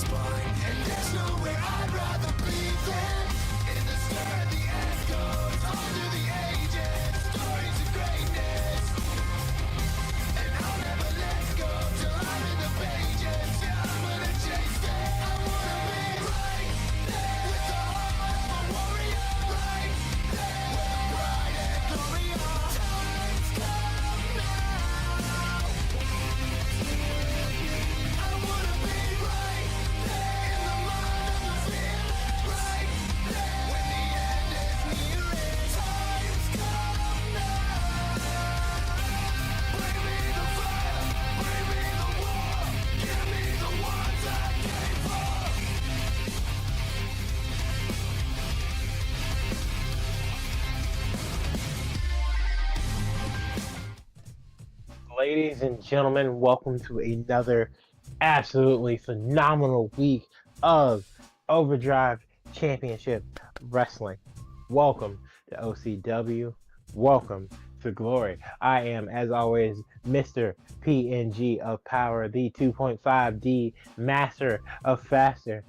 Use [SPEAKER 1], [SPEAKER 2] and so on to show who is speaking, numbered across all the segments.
[SPEAKER 1] spine, and there's nowhere I'd rather be than in the sky. The echoes all through the ages, stories of greatness, and I'll never let go till I'm in the pages. Yeah, I'm gonna chase it. I wanna be right there with the heart of a warrior, right there where the pride and glory are. Time's come now. I wanna be right there in the mind of the fear, right there when the end is nearest. Time's come now. Bring me the fire, bring me the war, give me the ones I came for.
[SPEAKER 2] Ladies and gentlemen, welcome to another absolutely phenomenal week of Overdrive Championship Wrestling. Welcome to OCW. Welcome to Glory. I am, as always, Mr. PNG of Power, the 2.5D Master of Faster,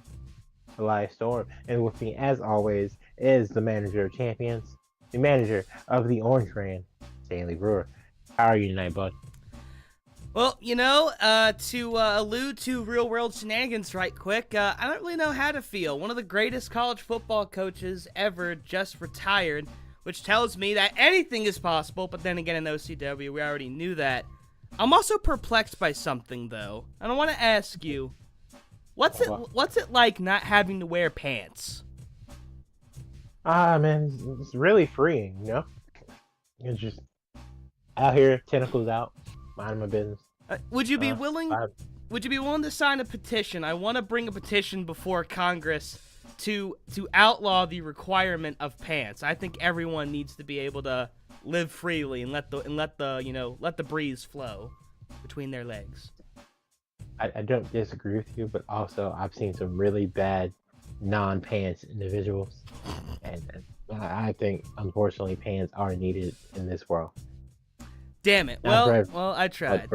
[SPEAKER 2] Elias Storm. And with me, as always, is the Manager of Champions, the Manager of the Orange Brand, Stanley Brewer. How are you tonight, bud?
[SPEAKER 3] Well, to allude to real-world shenanigans right quick, I don't really know how to feel. One of the greatest college football coaches ever just retired, which tells me that anything is possible, but then again in OCW, we already knew that. I'm also perplexed by something, though, and I want to ask you, what's it like not having to wear pants?
[SPEAKER 2] Man, it's really freeing, you know? It's just out here, tentacles out, minding my business.
[SPEAKER 3] Would you be willing to sign a petition? I want to bring a petition before Congress to outlaw the requirement of pants. I think everyone needs to be able to live freely and let the breeze flow between their legs.
[SPEAKER 2] I don't disagree with you, but also I've seen some really bad non-pants individuals, and I think unfortunately pants are needed in this world.
[SPEAKER 3] Damn it. Well, I tried.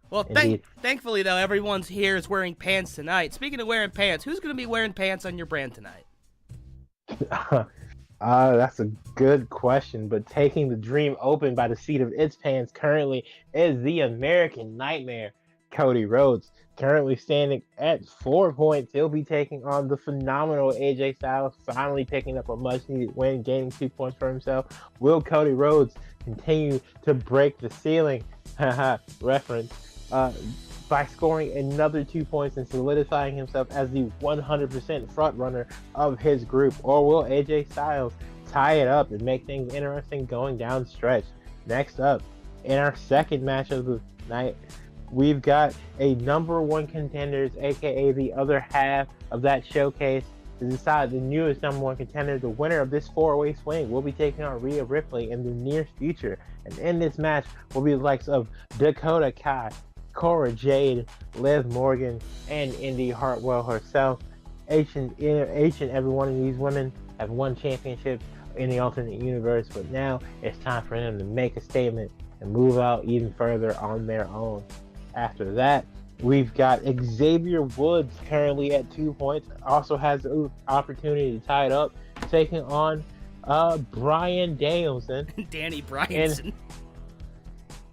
[SPEAKER 3] Well, thankfully, though, everyone's here is wearing pants tonight. Speaking of wearing pants, who's going to be wearing pants on your brand tonight?
[SPEAKER 2] That's a good question, but taking the dream open by the seat of its pants currently is the American Nightmare, Cody Rhodes. Currently standing at 4 points. He'll be taking on the phenomenal AJ Styles, finally picking up a much-needed win, gaining 2 points for himself. Will Cody Rhodes continue to break the ceiling? Reference. By scoring another 2 points and solidifying himself as the 100% front runner of his group? Or will AJ Styles tie it up and make things interesting going down the stretch? Next up, in our second match of the night, we've got a number one contenders, aka the other half of that showcase, to decide the newest number one contender. The winner of this four-way swing will be taking on Rhea Ripley in the near future. And in this match will be the likes of Dakota Kai, Cora Jade, Liv Morgan, and Indy Hartwell herself. Each and every one of these women have won championships in the alternate universe, but now it's time for them to make a statement and move out even further on their own. After that, we've got Xavier Woods currently at 2 points, also has the opportunity to tie it up, taking on Brian Danielson.
[SPEAKER 3] Danny Bryanson.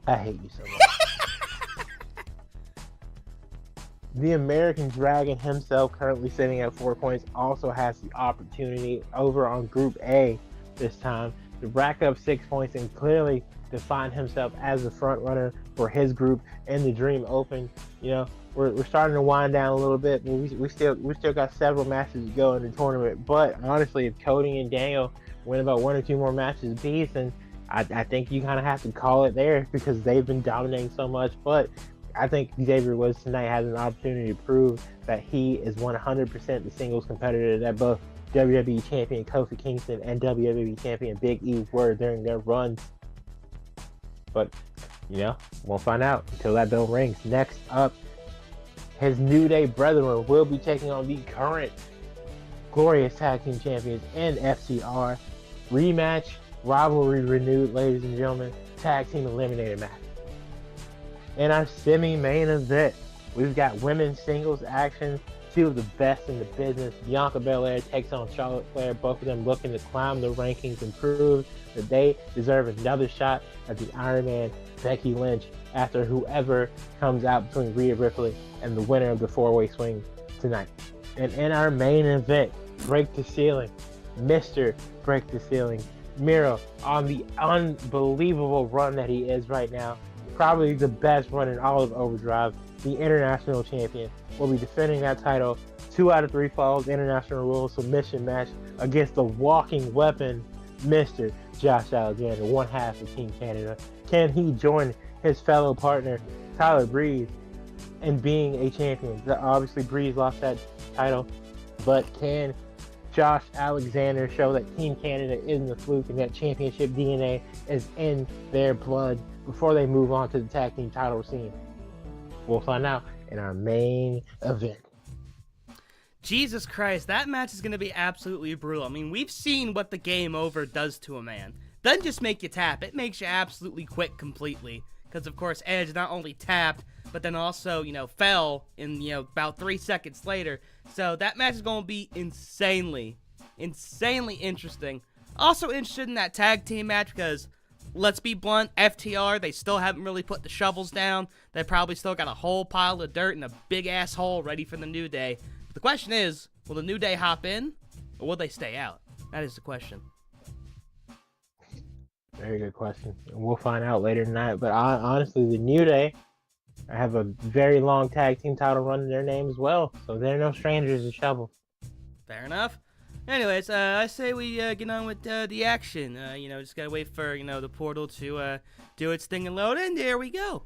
[SPEAKER 2] I hate you so much. The American Dragon himself, currently sitting at 4 points, also has the opportunity over on Group A this time to rack up 6 points and clearly define himself as the front runner for his group in the Dream Open. You know, we're starting to wind down a little bit. We still got several matches to go in the tournament. But honestly, if Cody and Daniel win about 1 or 2 more matches apiece, then I think you kind of have to call it there because they've been dominating so much. But I think Xavier Woods tonight has an opportunity to prove that he is 100% the singles competitor that both WWE Champion Kofi Kingston and WWE Champion Big E were during their runs. But, you know, we'll find out until that bell rings. Next up, his New Day brethren will be taking on the current glorious tag team champions in FCR. Rematch, rivalry renewed, ladies and gentlemen. Tag team eliminator match. In our semi-main event, we've got women's singles action two of the best in the business. Bianca Belair takes on Charlotte Flair, both of them looking to climb the rankings and prove that they deserve another shot at the Iron Man Becky Lynch after whoever comes out between Rhea Ripley and the winner of the four-way swing tonight. And in our main event, Break the Ceiling, Mr. Break the Ceiling, Miro, on the unbelievable run that he is right now, probably the best run in all of Overdrive, the international champion, will be defending that title 2 out of 3 falls international rules submission match against the walking weapon, Mr. Josh Alexander, one half of Team Canada. Can he join his fellow partner, Tyler Breeze, in being a champion? Obviously, Breeze lost that title, but can Josh Alexander show that Team Canada isn't a fluke and that championship DNA is in their blood before they move on to the tag team title scene? We'll find out in our main event.
[SPEAKER 3] Jesus Christ, that match is going to be absolutely brutal. I mean, we've seen what the game over does to a man. Doesn't just make you tap, it makes you absolutely quit completely. Because, of course, Edge not only tapped, but then also, fell in, about 3 seconds later. So that match is going to be insanely interesting. Also interested in that tag team match because, let's be blunt, FTR, they still haven't really put the shovels down. They probably still got a whole pile of dirt and a big ass hole ready for the New Day. But the question is, will the New Day hop in, or will they stay out? That is the question.
[SPEAKER 2] Very good question. We'll find out later tonight. But honestly, the New Day have a very long tag team title run in their name as well. So they're no strangers to shovels.
[SPEAKER 3] Fair enough. Anyways, I say we get on with the action. Just gotta wait for, the portal to do its thing and load in. There we go.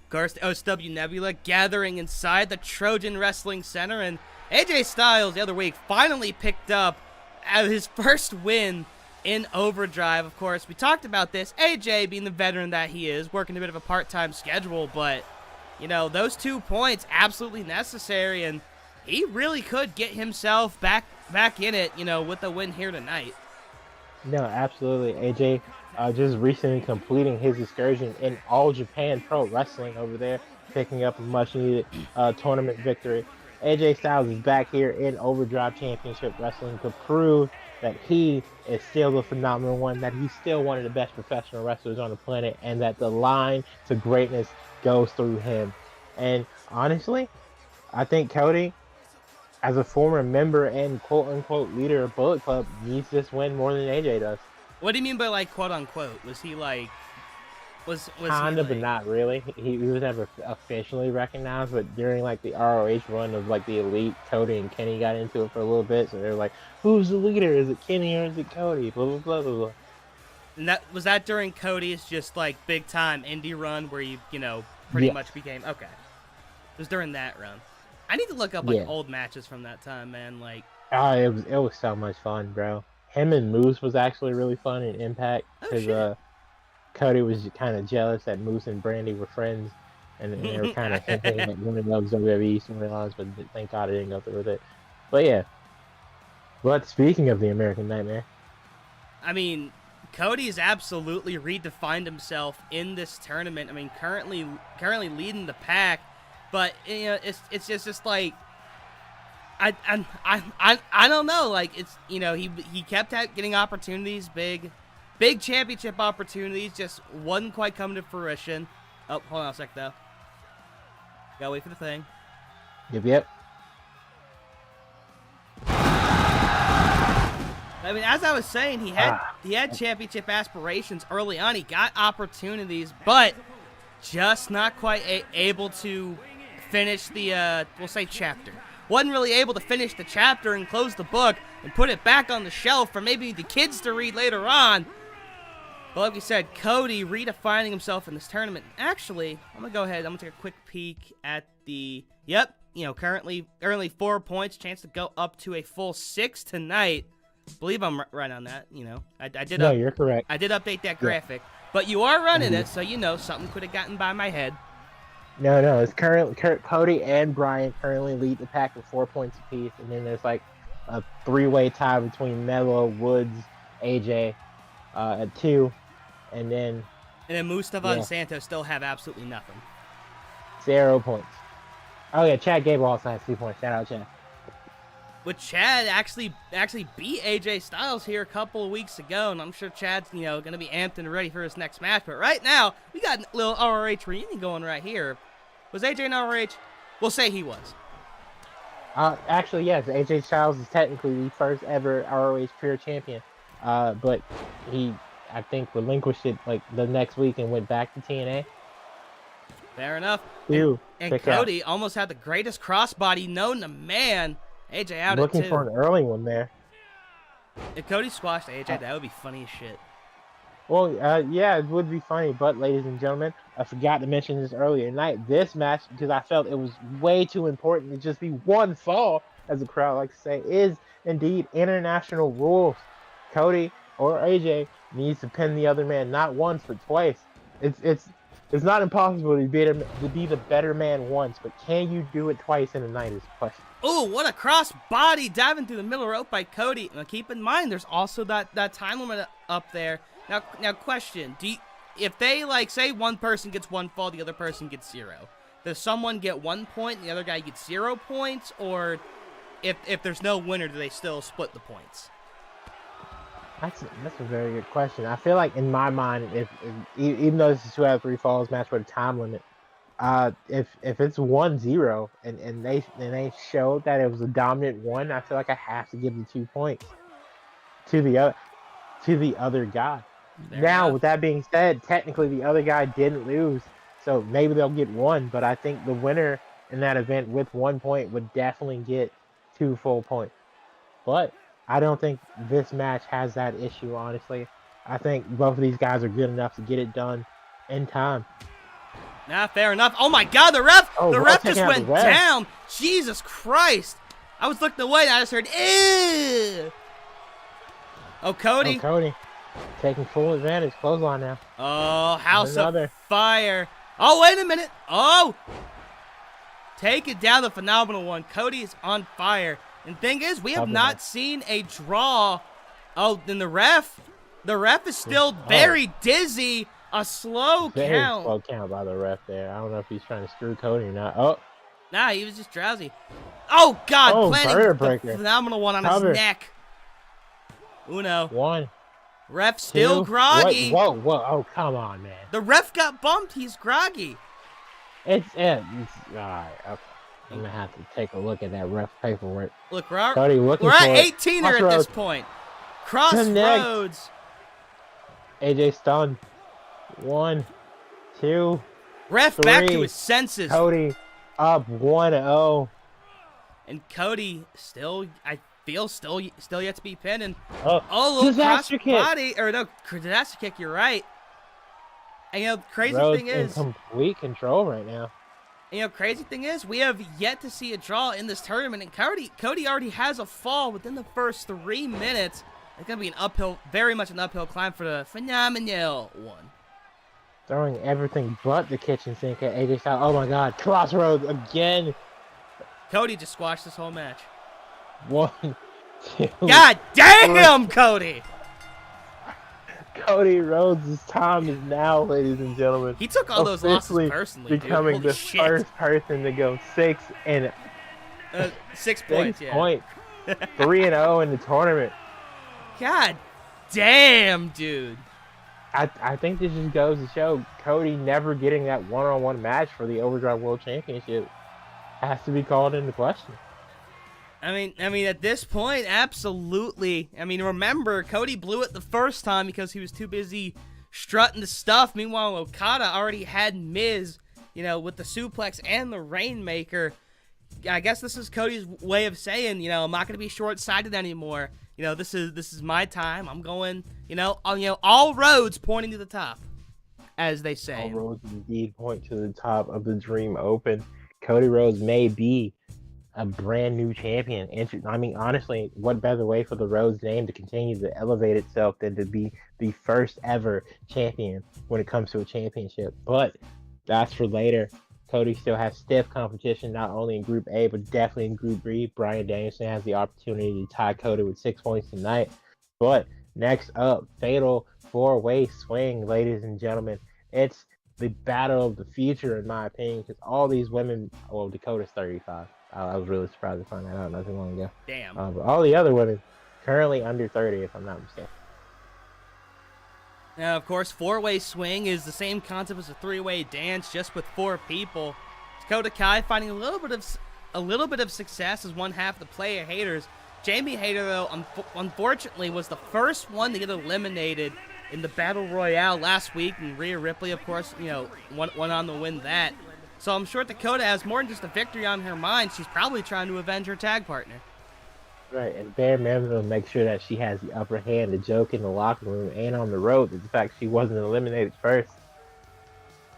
[SPEAKER 3] Of course, the OCW Nebula gathering inside the Trojan Wrestling Center, and AJ Styles the other week finally picked up his first win in Overdrive. Of course, we talked about this. AJ, being the veteran that he is, working a bit of a part-time schedule, but, those 2 points absolutely necessary, and he really could get himself back in it, with a win here tonight.
[SPEAKER 2] No, absolutely. AJ just recently completing his excursion in All Japan Pro Wrestling over there, picking up a much-needed tournament victory. AJ Styles is back here in Overdrive Championship Wrestling to prove that he is still the phenomenal one, that he's still one of the best professional wrestlers on the planet, and that the line to greatness goes through him. And honestly, I think Cody, as a former member and quote-unquote leader of Bullet Club, needs this win more than AJ does.
[SPEAKER 3] What do you mean by, quote-unquote? Was he, was
[SPEAKER 2] Kinda,
[SPEAKER 3] he,
[SPEAKER 2] but not really. He was never officially recognized, but during, the ROH run of, the Elite, Cody and Kenny got into it for a little bit, so they were like, who's the leader? Is it Kenny or is it Cody? Blah, blah, blah, blah, blah.
[SPEAKER 3] And was that during Cody's just, big-time indie run where he, pretty much became... Okay. It was during that run. I need to look up, old matches from that time, man,
[SPEAKER 2] it was so much fun, bro. Him and Moose was actually really fun in Impact, because Cody was kind of jealous that Moose and Brandy were friends, and they were kind of hinting at one of those WWE storylines, but thank God I didn't go through with it. But yeah. But speaking of the American Nightmare,
[SPEAKER 3] I mean, Cody's absolutely redefined himself in this tournament. I mean, currently leading the pack, but it's just like I don't know. It's he kept getting opportunities, big championship opportunities, just wasn't quite coming to fruition. Oh, hold on a sec though. Gotta wait for the thing.
[SPEAKER 2] Yep.
[SPEAKER 3] I mean, as I was saying, he had championship aspirations early on. He got opportunities, but just not quite able to finish the we'll say chapter. Wasn't really able to finish the chapter and close the book and put it back on the shelf for maybe the kids to read later on. But like we said, Cody redefining himself in this tournament. Actually, I'm going to go ahead. I'm going to take a quick peek at the... Yep, currently 4 points. Chance to go up to a full 6 tonight. Believe I'm right on that. I did...
[SPEAKER 2] No, you're correct.
[SPEAKER 3] I did update that graphic. But you are running it, so something could have gotten by my head.
[SPEAKER 2] No, it's Cody and Brian currently lead the pack with 4 points apiece, and then there's a 3-way tie between Melo, Woods, AJ at 2, and then
[SPEAKER 3] Mustafa and Santos still have absolutely nothing.
[SPEAKER 2] 0 points. Oh yeah, Chad Gable also has 2 points. Shout out Chad.
[SPEAKER 3] Which Chad actually beat AJ Styles here a couple of weeks ago, and I'm sure Chad's gonna be amped and ready for his next match. But right now, we got a little ROH reunion going right here. Was AJ in ROH? We'll say he was.
[SPEAKER 2] Actually, yes, AJ Styles is technically the first ever ROH Pure Champion. But he, I think, relinquished it like the next week and went back to TNA.
[SPEAKER 3] Fair enough.
[SPEAKER 2] Ew,
[SPEAKER 3] And Cody almost had the greatest crossbody known to man. AJ out
[SPEAKER 2] looking
[SPEAKER 3] at 2.
[SPEAKER 2] for an early one there.
[SPEAKER 3] If Cody squashed AJ, that would be funny as shit.
[SPEAKER 2] Well, yeah, it would be funny, but ladies and gentlemen, I forgot to mention this earlier tonight. This match, because I felt it was way too important to just be one fall, as the crowd likes to say, is indeed international rules. Cody or AJ needs to pin the other man not once but twice. It's not impossible to be the better man once, but can you do it twice in a night is the question.
[SPEAKER 3] Oh, what a cross body diving through the middle rope by Cody. Now keep in mind, there's also that time limit up there. Now question: if they say one person gets 1 fall, the other person gets 0? Does someone get 1 point and the other guy gets 0 points, or if there's no winner, do they still split the points?
[SPEAKER 2] That's a very good question. I feel like in my mind, if even though this is 2 out of 3 falls match with a time limit, if it's 1-0 and they showed that it was a dominant one, I feel like I have to give the 2 points to the other guy. Now, with that being said, technically the other guy didn't lose, so maybe they'll get 1. But I think the winner in that event with 1 point would definitely get 2 full points. But I don't think this match has that issue, honestly. I think both of these guys are good enough to get it done in time.
[SPEAKER 3] Nah, fair enough. Oh my God, the ref just went
[SPEAKER 2] ref.
[SPEAKER 3] down. Jesus Christ. I was looking away and I just heard, ew. Oh, Cody.
[SPEAKER 2] Oh, Cody. Taking full advantage. Clothesline now.
[SPEAKER 3] Oh, House of Fire. Oh, wait a minute. Oh. Take it down, the phenomenal one. Cody is on fire. And thing is, we have not seen a draw. Oh, then the ref is still very dizzy. A slow count.
[SPEAKER 2] Slow count by the ref there. I don't know if he's trying to screw Cody or not. Oh.
[SPEAKER 3] Nah, he was just drowsy. Oh, God. Planting
[SPEAKER 2] breaker.
[SPEAKER 3] Phenomenal one on his neck. Uno.
[SPEAKER 2] 1.
[SPEAKER 3] Ref still
[SPEAKER 2] 2.
[SPEAKER 3] groggy.
[SPEAKER 2] Whoa. Oh, come on, man.
[SPEAKER 3] The ref got bumped. He's groggy.
[SPEAKER 2] It's all right. Okay. I'm going to have to take a look at that ref paperwork.
[SPEAKER 3] Look,
[SPEAKER 2] Cody looking
[SPEAKER 3] we're
[SPEAKER 2] for
[SPEAKER 3] at 18 at
[SPEAKER 2] Crossroads.
[SPEAKER 3] this point. Crossroads.
[SPEAKER 2] AJ stunned. 1, 2,
[SPEAKER 3] Ref
[SPEAKER 2] 3.
[SPEAKER 3] back to his senses.
[SPEAKER 2] Cody up 1-0.
[SPEAKER 3] And Cody still, I feel, still yet to be pinned. And
[SPEAKER 2] Oh,
[SPEAKER 3] little
[SPEAKER 2] disaster kick.
[SPEAKER 3] body, or no, disaster kick. You're right. And the crazy
[SPEAKER 2] Rhodes
[SPEAKER 3] thing is,
[SPEAKER 2] in complete control right now.
[SPEAKER 3] Crazy thing is, we have yet to see a draw in this tournament, and Cody already has a fall within the first 3 minutes. It's gonna be very much an uphill climb for the phenomenal one.
[SPEAKER 2] Throwing everything but the kitchen sink at AJ Styles. Oh my God, Crossroads again.
[SPEAKER 3] Cody just squashed this whole match.
[SPEAKER 2] 1, 2.
[SPEAKER 3] God damn, Cody!
[SPEAKER 2] Cody Rhodes' time is now, ladies and gentlemen.
[SPEAKER 3] He took all those losses personally,
[SPEAKER 2] becoming
[SPEAKER 3] dude.
[SPEAKER 2] the first person to go 6 and
[SPEAKER 3] 6 points,
[SPEAKER 2] 6 points, 3-0 in the tournament.
[SPEAKER 3] God damn, dude.
[SPEAKER 2] I think this just goes to show Cody never getting that one-on-one match for the Overdrive World Championship has to be called into question.
[SPEAKER 3] I mean, at this point, absolutely. I mean, remember, Cody blew it the first time because he was too busy strutting the stuff. Meanwhile, Okada already had Miz, with the suplex and the Rainmaker. I guess this is Cody's way of saying, I'm not going to be short-sighted anymore. This is my time. I'm going, all roads pointing to the top, as they say.
[SPEAKER 2] All roads indeed point to the top of the Dream Open. Cody Rhodes may be a brand new champion. I mean, honestly, what better way for the Rhodes name to continue to elevate itself than to be the first ever champion when it comes to a championship? But that's for later. Cody still has stiff competition, not only in Group A, but definitely in Group B. Bryan Danielson has the opportunity to tie Cody with 6 points tonight. But next up, fatal 4-way swing, ladies and gentlemen. It's the battle of the future, in my opinion, because all these women, well, Dakota's 35. I was really surprised to find that out not too long ago.
[SPEAKER 3] Damn.
[SPEAKER 2] But all the other women currently under 30, if I'm not mistaken.
[SPEAKER 3] Now, of course, four-way swing is the same concept as a three-way dance, just with 4 people. Dakota Kai finding a little bit of success as one half of the player haters. Jamie Hayter, though, unfortunately, was the first one to get eliminated in the Battle Royale last week, and Rhea Ripley, of course, went on to win that. So I'm sure Dakota has more than just a victory on her mind. She's probably trying to avenge her tag partner.
[SPEAKER 2] Right, and bare minimum to make sure that she has the upper hand. The joke in the locker room and on the road is the fact she wasn't eliminated first.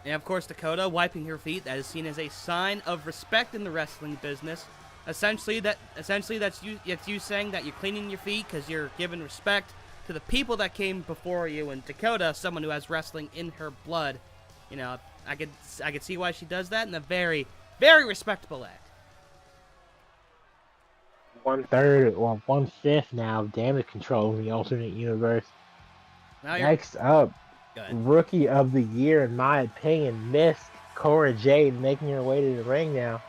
[SPEAKER 3] And of course, Dakota wiping her feet. That is seen as a sign of respect in the wrestling business. Essentially, that's you saying that you're cleaning your feet because you're giving respect to the people that came before you. And Dakota, someone who has wrestling in her blood, I could see why she does that in a very, very respectable act.
[SPEAKER 2] 1/3, well, 1/5 now, damage control in the alternate universe. Next up, Rookie of the Year, in my opinion, missed Cora Jade, making her way to the ring now.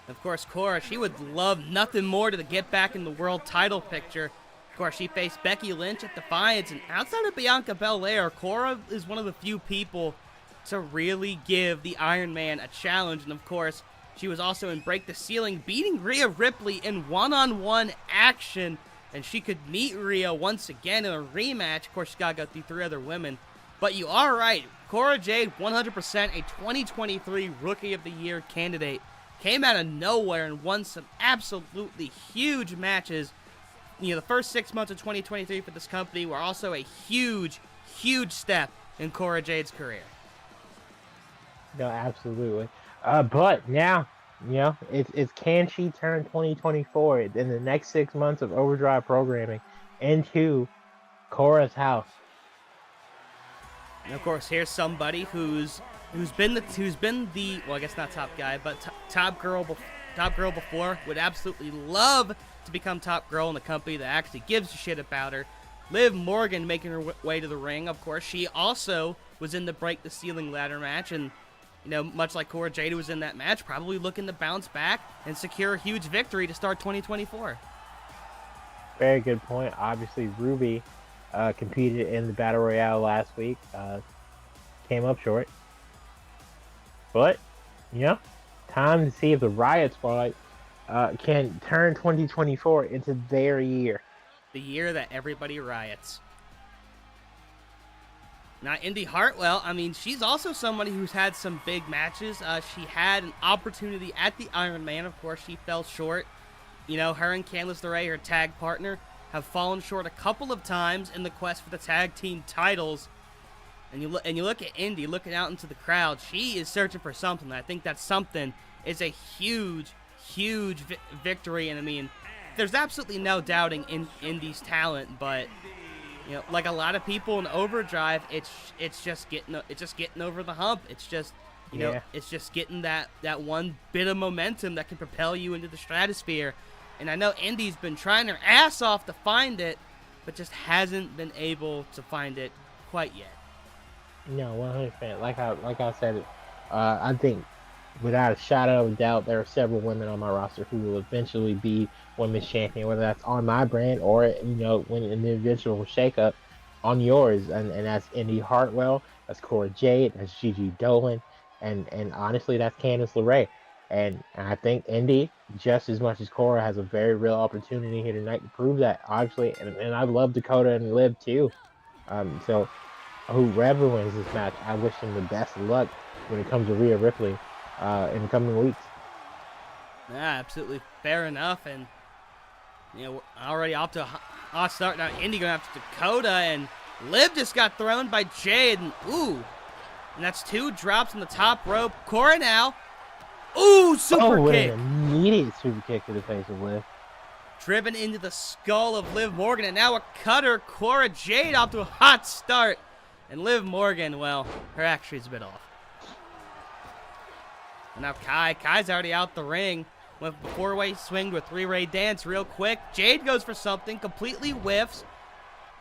[SPEAKER 3] Of course, Cora, she would love nothing more to get back in the world title picture. Of course, she faced Becky Lynch at Defiance, and outside of Bianca Belair, Cora is one of the few people to really give the Iron Man a challenge. And of course, she was also in Break the Ceiling, beating Rhea Ripley in one-on-one action, and she could meet Rhea once again in a rematch. Of course, she's got to go through 3 other women. But you are right, Cora Jade, 100% a 2023 Rookie of the Year candidate. Came out of nowhere and won some absolutely huge matches. The first 6 months of 2023 for this company were also a huge, huge step in Cora Jade's career.
[SPEAKER 2] No, absolutely. But now, it's can she turn 2024 in the next 6 months of Overdrive programming into Cora's house?
[SPEAKER 3] And of course, here's somebody who's been the well, I guess not top guy, but top girl before. Would absolutely love to become top girl in a company that actually gives a shit about her. Liv Morgan making her way to the ring. Of course, she also was in the Break the Ceiling ladder match, and much like Cora Jade, who was in that match, probably looking to bounce back and secure a huge victory to start 2024.
[SPEAKER 2] Very good point. Obviously, Ruby competed in the Battle Royale last week. Came up short. But, time to see if the Riot Squad can turn 2024 into their year.
[SPEAKER 3] The year that everybody riots. Now, Indy Hartwell, she's also somebody who's had some big matches. She had an opportunity at the Iron Man. Of course, she fell short. Her and Candice LeRae, her tag partner, have fallen short a couple of times in the quest for the tag team titles. And you look at Indy looking out into the crowd. She is searching for something. I think that something is a huge, huge victory. And there's absolutely no doubting Indy's talent, but like a lot of people in Overdrive, it's just getting over the hump. It's just it's just getting that one bit of momentum that can propel you into the stratosphere. And I know Indy's been trying her ass off to find it, but just hasn't been able to find it quite yet.
[SPEAKER 2] No, 100%. Like I said, I think without a shadow of a doubt, there are several women on my roster who will eventually be women's champion, whether that's on my brand or when in the eventual shakeup on yours, and that's Indy Hartwell, that's Cora Jade, that's Gigi Dolan, and honestly, that's Candice LeRae. And I think Indy, just as much as Cora, has a very real opportunity here tonight to prove that, obviously. And I love Dakota and Liv too. So whoever wins this match, I wish them the best of luck when it comes to Rhea Ripley in the coming weeks.
[SPEAKER 3] Yeah, absolutely fair enough. And already off to a hot start. Now Indy going after Dakota, and Liv just got thrown by Jade, and and that's 2 drops on the top rope. Cora now. Super kick.
[SPEAKER 2] An immediate super kick to the face of Liv.
[SPEAKER 3] Driven into the skull of Liv Morgan, and now a cutter. Cora Jade off to a hot start. And Liv Morgan, well, her actually a bit off. And now Kai's already out the ring. Went from a 4-way swing to a 3-way dance real quick. Jade goes for something, completely whiffs.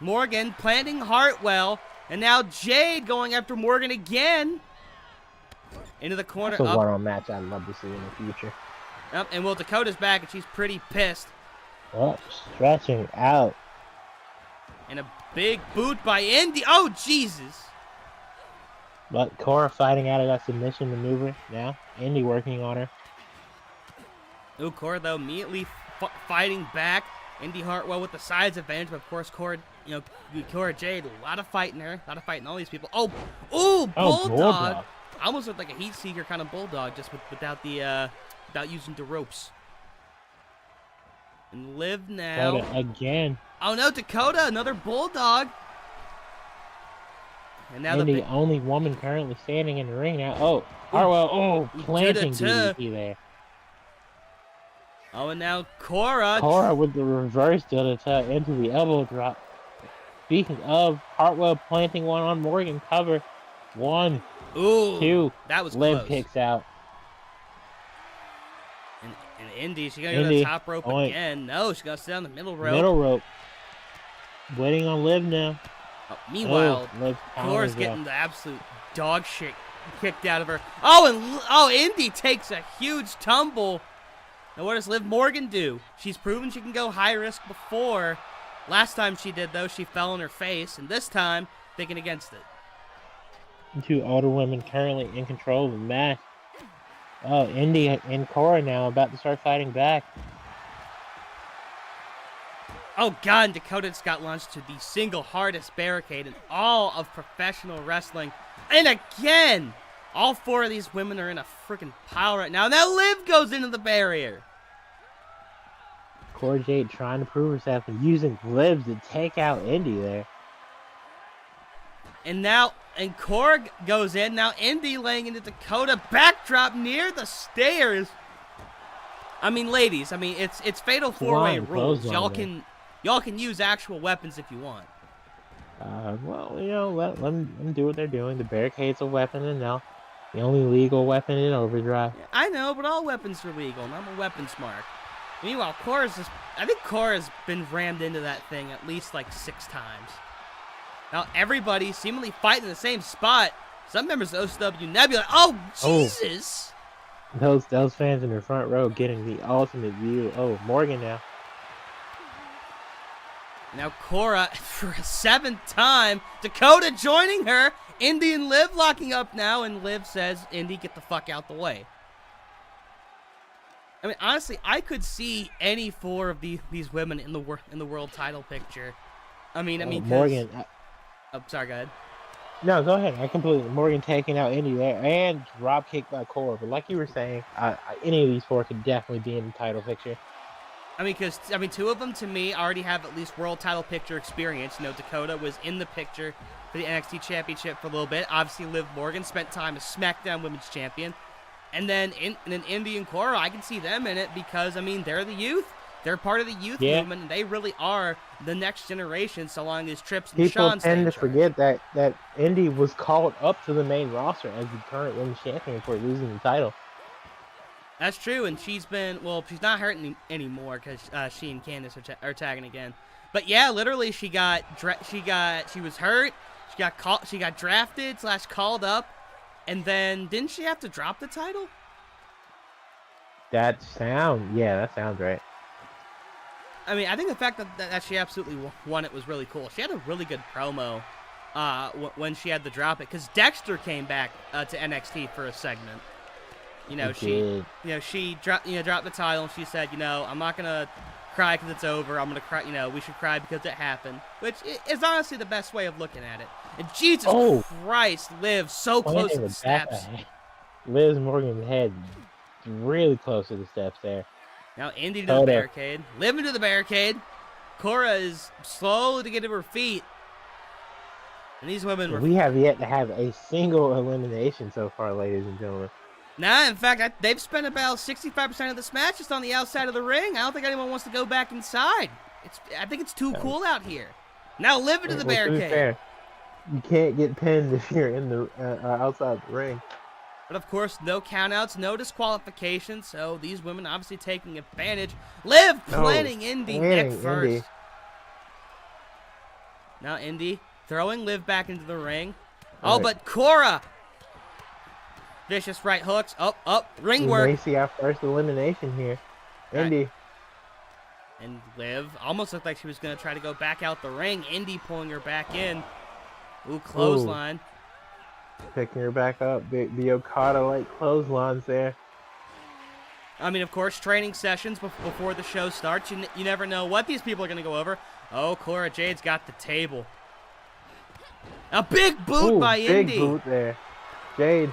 [SPEAKER 3] Morgan planting Hartwell. And now Jade going after Morgan again. Into the corner.
[SPEAKER 2] That's a one-on match I'd love to see in the future.
[SPEAKER 3] Up, and well, Dakota's back, and she's pretty pissed.
[SPEAKER 2] Oh, stretching out.
[SPEAKER 3] And a big boot by Indy. Oh, Jesus.
[SPEAKER 2] But Cora fighting out of that submission maneuver now. Indy working on her.
[SPEAKER 3] Ooh, Cora, though, immediately fighting back. Indy Hartwell with the size advantage, but of course, Cora, Cora Jade, a lot of fighting her. A lot of fighting all these people. Oh, ooh, Bulldog. Almost looked like a heat seeker kind of Bulldog, just without using the ropes. And Liv now.
[SPEAKER 2] Dakota again.
[SPEAKER 3] Oh no, Dakota, another Bulldog. And now
[SPEAKER 2] the only woman currently standing in the ring now. Oh, Hartwell, planting DDT there.
[SPEAKER 3] Oh, and now Cora.
[SPEAKER 2] Cora with the reverse Dilda into the elbow drop. Speaking of, Hartwell planting one on Morgan, cover. 1,
[SPEAKER 3] Ooh,
[SPEAKER 2] 2.
[SPEAKER 3] That was
[SPEAKER 2] Liv
[SPEAKER 3] close.
[SPEAKER 2] kicks out.
[SPEAKER 3] And Indy, she's going to go to the top rope again. No, she's going to sit on the middle rope.
[SPEAKER 2] Middle rope. Waiting on Liv now.
[SPEAKER 3] Oh, meanwhile,
[SPEAKER 2] Liv
[SPEAKER 3] Cora's getting the absolute dog shit kicked out of her. Oh, Indy takes a huge tumble. Now, what does Liv Morgan do? She's proven she can go high risk before. Last time she did, though, she fell on her face. And this time, thinking against it.
[SPEAKER 2] Two older women currently in control of the match. Oh, Indy and Cora now about to start fighting back.
[SPEAKER 3] Oh, God, and Dakota just got launched to the single hardest barricade in all of professional wrestling. And again, all 4 of these women are in a freaking pile right now. Now Liv goes into the barrier.
[SPEAKER 2] Cora Jade trying to prove herself and using Liv to take out Indy there.
[SPEAKER 3] And Cora goes in. Now Indy laying into Dakota. Backdrop near the stairs. I mean, ladies, it's fatal 4-way rules. Y'all can use actual weapons if you want.
[SPEAKER 2] Well, let them do what they're doing. The barricade's a weapon, and now the only legal weapon in Overdrive.
[SPEAKER 3] I know, but all weapons are legal, and I'm a weapons mark. Meanwhile, I think Cora's been rammed into that thing at least like 6 times. Now everybody seemingly fighting in the same spot. Some members of OCW Nebula. Oh, Jesus!
[SPEAKER 2] Those fans in the front row getting the ultimate view. Oh, Morgan now.
[SPEAKER 3] Now Cora, for a 7th time, Dakota joining her. Indy and Liv locking up now, and Liv says, Indy, get the fuck out the way. I mean, honestly, I could see any 4 of these women in the world title picture. I mean,
[SPEAKER 2] Morgan.
[SPEAKER 3] Oh, sorry, go ahead.
[SPEAKER 2] No, go ahead. Morgan taking out Indy there and drop kick by Cora. But like you were saying, any of these 4 could definitely be in the title picture.
[SPEAKER 3] I mean, because 2 of them to me already have at least world title picture experience. Dakota was in the picture for the NXT Championship for a little bit. Obviously, Liv Morgan spent time as SmackDown Women's Champion. And then Indy and Cora, I can see them in it because, they're the youth. They're part of the youth movement, and they really are the next generation, so long as Trips and
[SPEAKER 2] People
[SPEAKER 3] Sean
[SPEAKER 2] tend to forget that Indy was called up to the main roster as the current women's champion for losing the title.
[SPEAKER 3] That's true, and she's not hurt anymore because she and Candice are tagging again. But yeah, literally, she was hurt. She got drafted / called up, and then didn't she have to drop the title?
[SPEAKER 2] That sounds right.
[SPEAKER 3] I think the fact that she absolutely won it was really cool. She had a really good promo when she had to drop it, because Dexter came back to NXT for a segment. She dropped the title, and she said, I'm not gonna cry because it's over. I'm gonna cry. We should cry because it happened, which is honestly the best way of looking at it. And Jesus Christ, Liv so close to the steps.
[SPEAKER 2] Liv Morgan's head really close to the steps there.
[SPEAKER 3] Now Indy to the barricade. Liv into the barricade. Cora is slow to get to her feet. And these women
[SPEAKER 2] We have yet to have a single elimination so far, ladies and gentlemen.
[SPEAKER 3] Nah, in fact, they've spent about 65% of this match just on the outside of the ring. I don't think anyone wants to go back inside. I think it's too cool out here. Now Liv into the barricade.
[SPEAKER 2] Fair. You can't get pinned if you're in the outside the ring.
[SPEAKER 3] But of course, no countouts, no disqualifications, so these women obviously taking advantage. Liv planning Indy neck first. Now Indy throwing Liv back into the ring. Oh, but Cora. Vicious right hooks. Up. Ring work.
[SPEAKER 2] We may see our first elimination here. Indy.
[SPEAKER 3] And Liv almost looked like she was going to try to go back out the ring. Indy pulling her back in. Ooh, clothesline.
[SPEAKER 2] Picking her back up. The Okada-like clotheslines there.
[SPEAKER 3] I mean, of course, training sessions before the show starts. You never know what these people are going to go over. Oh, Cora Jade's got the table. A big boot by Indy.
[SPEAKER 2] Big boot there. Jade.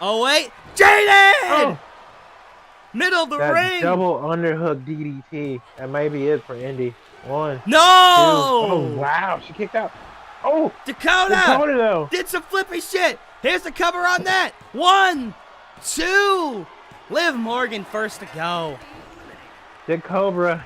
[SPEAKER 3] Oh, wait. Jaden!
[SPEAKER 2] Oh.
[SPEAKER 3] Middle of the
[SPEAKER 2] That
[SPEAKER 3] ring.
[SPEAKER 2] double underhook DDT. That may be it for Indy. 1,
[SPEAKER 3] No!
[SPEAKER 2] 2. Oh, wow. She kicked out. Oh.
[SPEAKER 3] Dakota
[SPEAKER 2] though.
[SPEAKER 3] did some flippy shit. Here's the cover on that. 1, 2. Liv Morgan first to go.
[SPEAKER 2] The Cobra.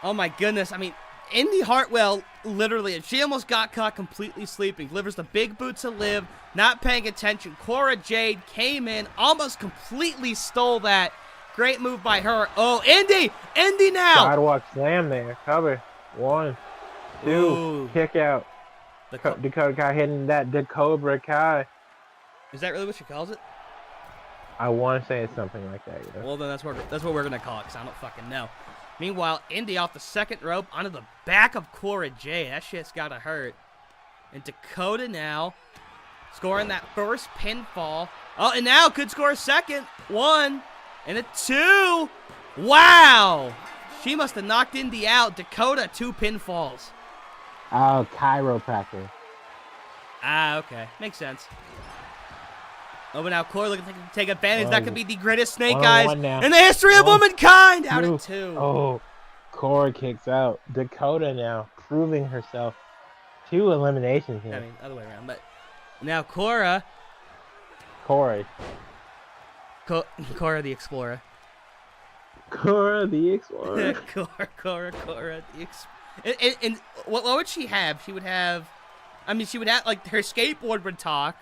[SPEAKER 3] Oh, my goodness. I mean, Indy Hartwell, literally, she almost got caught completely sleeping. Delivers the big boot to Liv, not paying attention. Cora Jade came in, almost completely stole that. Great move by her. Oh, Indy! Indy now!
[SPEAKER 2] Sidewalk slam there. Cover. 1, 2.
[SPEAKER 3] Ooh.
[SPEAKER 2] Kick out. Dakota Kai hitting that Cobra Kai.
[SPEAKER 3] Is that really what she calls it?
[SPEAKER 2] I want to say it's something like that. You know?
[SPEAKER 3] Well, then that's what we're going to call it, because I don't fucking know. Meanwhile, Indy off the second rope onto the back of Cora Jade. That shit's got to hurt. And Dakota now scoring that first pinfall. Oh, and now could score a second. 1 and a 2. Wow. She must have knocked Indy out. Dakota, 2 pinfalls.
[SPEAKER 2] Oh, chiropractor.
[SPEAKER 3] Ah, okay. Makes sense. Oh, but now Cora looking to take advantage. That could be the greatest Snake Eyes in the history of womankind. Out at 2.
[SPEAKER 2] Oh, Cora kicks out. Dakota now proving herself. 2 eliminations here.
[SPEAKER 3] I mean, other way around. But now Cora
[SPEAKER 2] Cora
[SPEAKER 3] the Explorer.
[SPEAKER 2] Cora the Explorer.
[SPEAKER 3] Cora the Explorer. And what would she have? She would have, I mean, she would have, like, her skateboard would talk.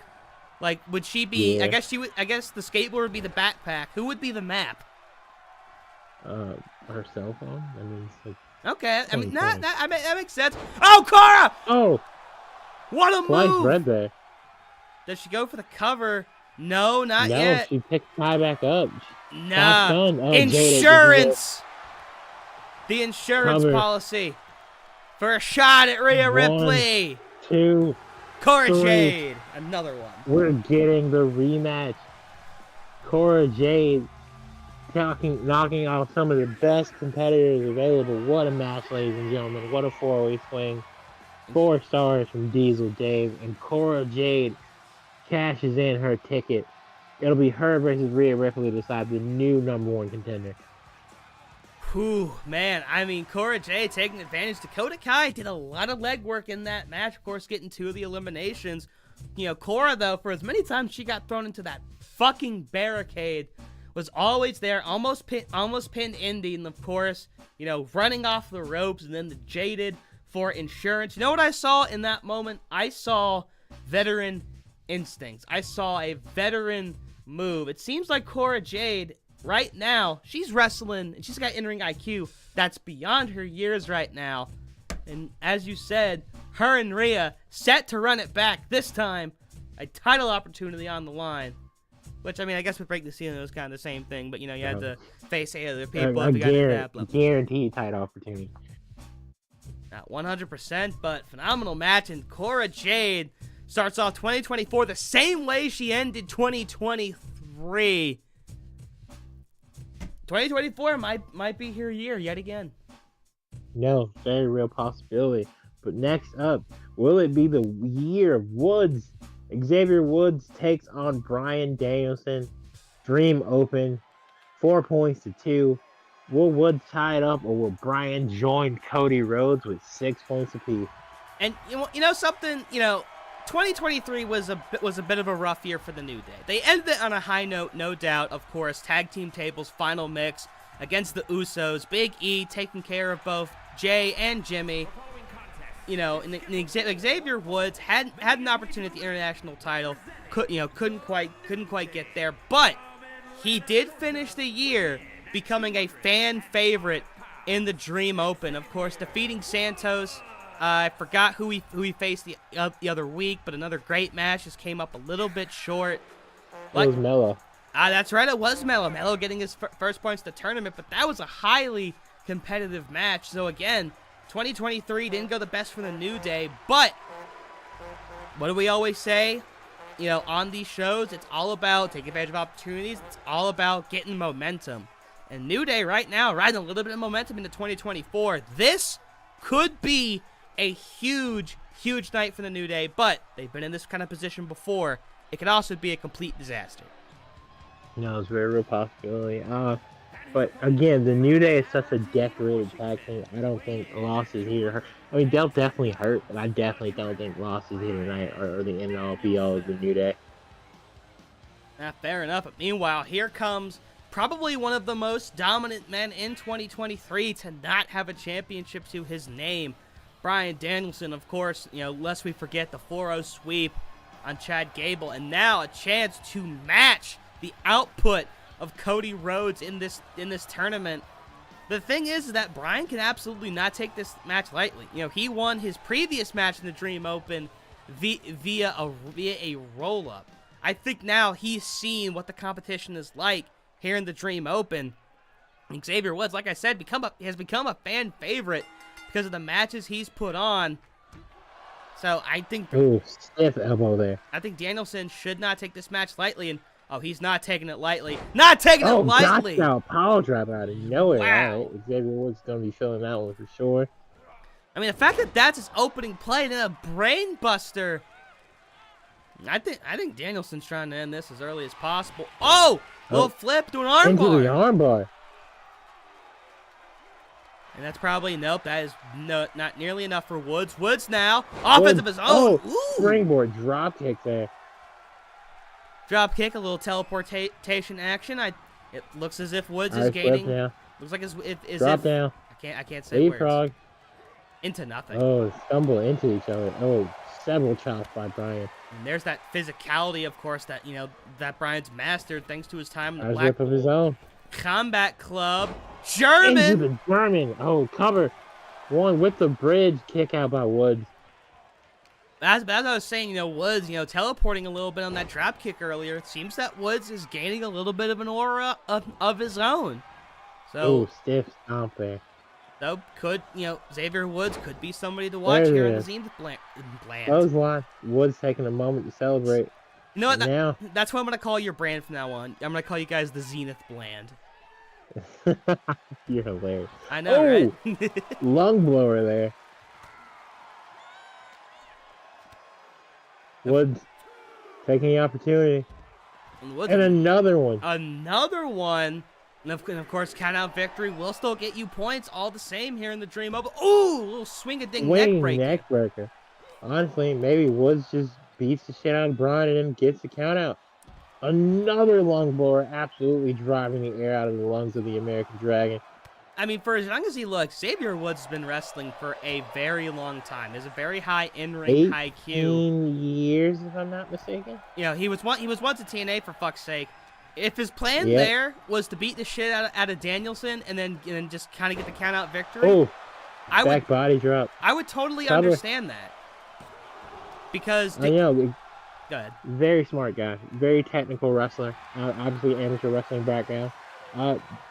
[SPEAKER 3] Like, would she be,
[SPEAKER 2] Yeah.
[SPEAKER 3] I guess the skateboard would be the backpack. Who would be the map?
[SPEAKER 2] Her cell phone? I mean, it's like...
[SPEAKER 3] Okay, I mean,
[SPEAKER 2] Funny.
[SPEAKER 3] that makes sense. Oh, Cora!
[SPEAKER 2] Oh!
[SPEAKER 3] What a
[SPEAKER 2] Sliced
[SPEAKER 3] move!
[SPEAKER 2] bread there.
[SPEAKER 3] Does she go for the cover? No, not
[SPEAKER 2] No,
[SPEAKER 3] yet.
[SPEAKER 2] she picked Kai back up.
[SPEAKER 3] Nah.
[SPEAKER 2] done. Oh,
[SPEAKER 3] Insurance! The insurance
[SPEAKER 2] Cover.
[SPEAKER 3] policy. For a shot at Rhea
[SPEAKER 2] 1,
[SPEAKER 3] Ripley.
[SPEAKER 2] 2.
[SPEAKER 3] Cora
[SPEAKER 2] 3.
[SPEAKER 3] Jade. Another one.
[SPEAKER 2] We're getting the rematch. Cora Jade knocking out some of the best competitors available. What a match, ladies and gentlemen. What a 4-way swing. 4 stars from Diesel Dave. And Cora Jade cashes in her ticket. It'll be her versus Rhea Ripley to decide the new #1 contender.
[SPEAKER 3] Whew, man. I mean, Cora Jade taking advantage. Dakota Kai did a lot of legwork in that match. Of course, getting 2 of the eliminations. You know, Cora, though, for as many times she got thrown into that fucking barricade, was always there, almost pinned Indy, and of course, you know, running off the ropes, and then the Jaded for insurance. You know what I saw in that moment? I saw veteran instincts. I saw a veteran move. It seems like Cora Jade, right now, she's wrestling, and she's got in-ring IQ that's beyond her years right now. And as you said, her and Rhea set to run it back this time. A title opportunity on the line. Which, I mean, I guess with Break the Ceiling, it was kind of the same thing. But, you know, you had to face 8 other people. If you got to that, blah, blah.
[SPEAKER 2] Guaranteed title opportunity.
[SPEAKER 3] Not 100%, but phenomenal match. And Cora Jade starts off 2024 the same way she ended 2023. 2024 might be her year yet again.
[SPEAKER 2] No, very real possibility. But next up, will it be the year of Woods? Xavier Woods takes on Bryan Danielson. Dream Open. 4 points to 2. Will Woods tie it up, or will Bryan join Cody Rhodes with 6 points apiece?
[SPEAKER 3] And you know something, 2023 was a bit of a rough year for the New Day. They ended it on a high note, no doubt. Of course, tag team tables final mix against the Usos. Big E taking care of both Jay and Jimmy. And Xavier Woods had an opportunity at the international title. Couldn't quite get there, but he did finish the year becoming a fan favorite in the Dream Open. Of course, defeating Santos I forgot who he faced the other week, but another great match just came up a little bit short.
[SPEAKER 2] It was Melo.
[SPEAKER 3] That's right, it was Melo. Melo getting his first points of the tournament, but that was a highly competitive match. So again, 2023 didn't go the best for the New Day, but what do we always say? You know, on these shows, it's all about taking advantage of opportunities. It's all about getting momentum. And New Day right now riding a little bit of momentum into 2024. This could be a huge, huge night for the New Day, but they've been in this kind of position before. It could also be a complete disaster.
[SPEAKER 2] No, it's a very real possibility. But again, the New Day is such a decorated tag team. I don't think losses here hurt. I mean, they'll definitely hurt, but I definitely don't think losses here tonight are the end all be all of the New Day.
[SPEAKER 3] Fair enough. But meanwhile, here comes probably one of the most dominant men in 2023 to not have a championship to his name. Bryan Danielson, of course, you know, lest we forget the 4-0 sweep on Chad Gable, and now a chance to match the output of Cody Rhodes in this tournament. The thing is that Bryan can absolutely not take this match lightly. You know, he won his previous match in the Dream Open via a roll-up. I think now he's seen what the competition is like here in the Dream Open. And Xavier Woods, like I said, has become a fan favorite because of the matches he's put on. So I think...
[SPEAKER 2] Ooh, stiff elbow there.
[SPEAKER 3] I think Danielson should not take this match lightly, and he's not taking it lightly. Not taking it lightly!
[SPEAKER 2] Oh, power drop out of nowhere.
[SPEAKER 3] Wow.
[SPEAKER 2] All right. Xavier Woods going to be feeling that one for sure.
[SPEAKER 3] I mean, the fact that that's his opening play and then a brain buster. I think Danielson's trying to end this as early as possible. Oh! Little flip to an armbar.
[SPEAKER 2] Into the armbar.
[SPEAKER 3] And that's probably, nope, that is not nearly enough for Woods. Woods now, offense of his own.
[SPEAKER 2] Oh, springboard drop kick there.
[SPEAKER 3] Drop kick, a little teleportation action. It looks as if Woods is gaining. Looks like
[SPEAKER 2] drop down.
[SPEAKER 3] I can't say words.
[SPEAKER 2] Leapfrog.
[SPEAKER 3] Into nothing.
[SPEAKER 2] Oh, stumble into each other. Oh, several chops by Bryan.
[SPEAKER 3] And there's that physicality, of course, that that Bryan's mastered thanks to his time in the
[SPEAKER 2] Black of his own.
[SPEAKER 3] Combat Club. German.
[SPEAKER 2] Into the German. Oh, cover. One with the bridge kick out by Woods.
[SPEAKER 3] As I was saying, Woods, teleporting a little bit on that drop kick earlier. It seems that Woods is gaining a little bit of an aura of his own. So,
[SPEAKER 2] stiff stomp there.
[SPEAKER 3] So, Xavier Woods could be somebody to watch here in the Zenith Bland.
[SPEAKER 2] Those lines, Woods taking a moment to celebrate.
[SPEAKER 3] You know what? That's what I'm going to call your brand from now on. I'm going to call you guys the Zenith Bland.
[SPEAKER 2] You're hilarious.
[SPEAKER 3] I know, right?
[SPEAKER 2] Lung blower there. Woods taking the opportunity. And another one.
[SPEAKER 3] Another one. And of course, count out victory will still get you points all the same here in the Dream Open. Ooh, a little swing-a-ding neck breaker.
[SPEAKER 2] Honestly, maybe Woods just beats the shit out of Bryan and then gets the count out. Another lung blower, absolutely driving the air out of the lungs of the American Dragon.
[SPEAKER 3] I mean, for as long as he looks, Xavier Woods has been wrestling for a very long time. There's a very high in-ring IQ.
[SPEAKER 2] 18 years, if I'm not mistaken.
[SPEAKER 3] He was once a TNA, for fuck's sake. If his plan there was to beat the shit out of Danielson and then just kind of get the count-out victory,
[SPEAKER 2] body drop.
[SPEAKER 3] I would totally understand that. Because
[SPEAKER 2] I know.
[SPEAKER 3] Go ahead.
[SPEAKER 2] Very smart guy. Very technical wrestler. Obviously, amateur wrestling background.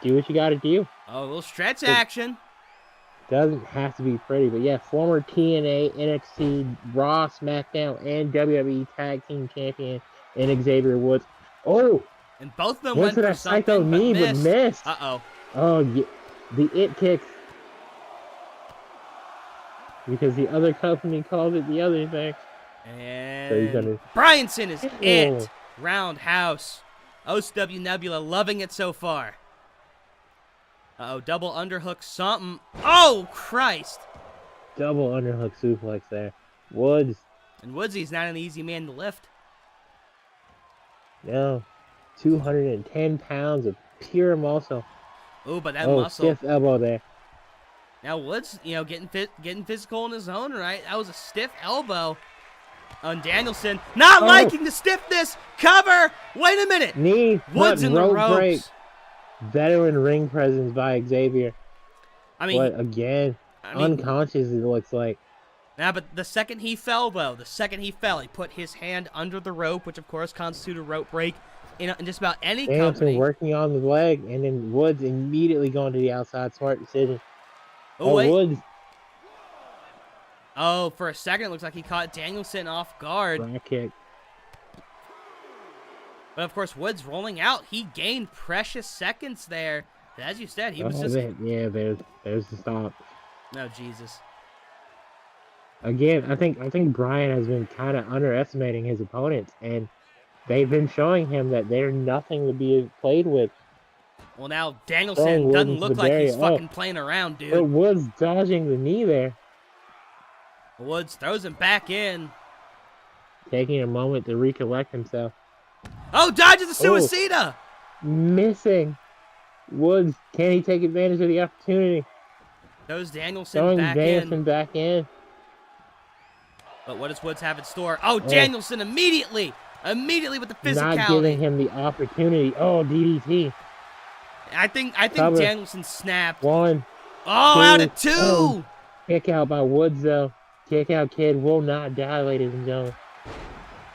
[SPEAKER 2] Do what you got to do.
[SPEAKER 3] Oh, a little stretch action.
[SPEAKER 2] Doesn't have to be pretty, but yeah, former TNA, NXT, Raw, SmackDown, and WWE Tag Team Champion in Xavier Woods. Oh!
[SPEAKER 3] And both of them went for something,
[SPEAKER 2] but missed.
[SPEAKER 3] Uh-oh.
[SPEAKER 2] Oh, yeah. The it kicks. Because the other company called it the other thing.
[SPEAKER 3] And Bryanson is it. Roundhouse. OCW Nebula loving it so far. Uh-oh, double underhook something. Oh, Christ.
[SPEAKER 2] Double underhook suplex there. Woods.
[SPEAKER 3] And Woodsy's not an easy man to lift.
[SPEAKER 2] No. 210 pounds of pure muscle.
[SPEAKER 3] Ooh, but that muscle.
[SPEAKER 2] Stiff elbow there.
[SPEAKER 3] Now Woods, getting physical in his own right. That was a stiff elbow on Danielson. Not liking the stiffness. Cover. Wait a minute.
[SPEAKER 2] Knee.
[SPEAKER 3] Woods in the ropes. Break.
[SPEAKER 2] Veteran ring presence by Xavier.
[SPEAKER 3] I mean,
[SPEAKER 2] but again, unconscious it looks like.
[SPEAKER 3] Now, but the second he fell, he put his hand under the rope, which of course constitutes a rope break in just about any
[SPEAKER 2] Danielson
[SPEAKER 3] company.
[SPEAKER 2] working on the leg, and then Woods immediately going to the outside. Smart decision.
[SPEAKER 3] Oh, wait.
[SPEAKER 2] Woods.
[SPEAKER 3] Oh, for a second, it looks like he caught Danielson off guard.
[SPEAKER 2] Back kick.
[SPEAKER 3] But of course, Woods rolling out. He gained precious seconds there. But as you said, he was just...
[SPEAKER 2] Yeah, there's the stop.
[SPEAKER 3] No, Jesus.
[SPEAKER 2] Again, I think Brian has been kind of underestimating his opponents, and they've been showing him that they're nothing to be played with.
[SPEAKER 3] Well, now Danielson doesn't look like he's fucking playing around, dude.
[SPEAKER 2] But Woods dodging the knee there.
[SPEAKER 3] Woods throws him back in.
[SPEAKER 2] Taking a moment to recollect himself.
[SPEAKER 3] Oh, dodges the suicida!
[SPEAKER 2] Missing. Woods, can he take advantage of the opportunity?
[SPEAKER 3] Throws Danielson
[SPEAKER 2] back in.
[SPEAKER 3] But what does Woods have in store? Oh, Danielson immediately with the physicality.
[SPEAKER 2] Not giving him the opportunity. Oh, DDT.
[SPEAKER 3] I think
[SPEAKER 2] Cover.
[SPEAKER 3] Danielson snapped.
[SPEAKER 2] 1.
[SPEAKER 3] Oh,
[SPEAKER 2] 2.
[SPEAKER 3] out of 2.
[SPEAKER 2] Oh. Kick out by Woods, though. Kick out kid will not die, ladies and gentlemen.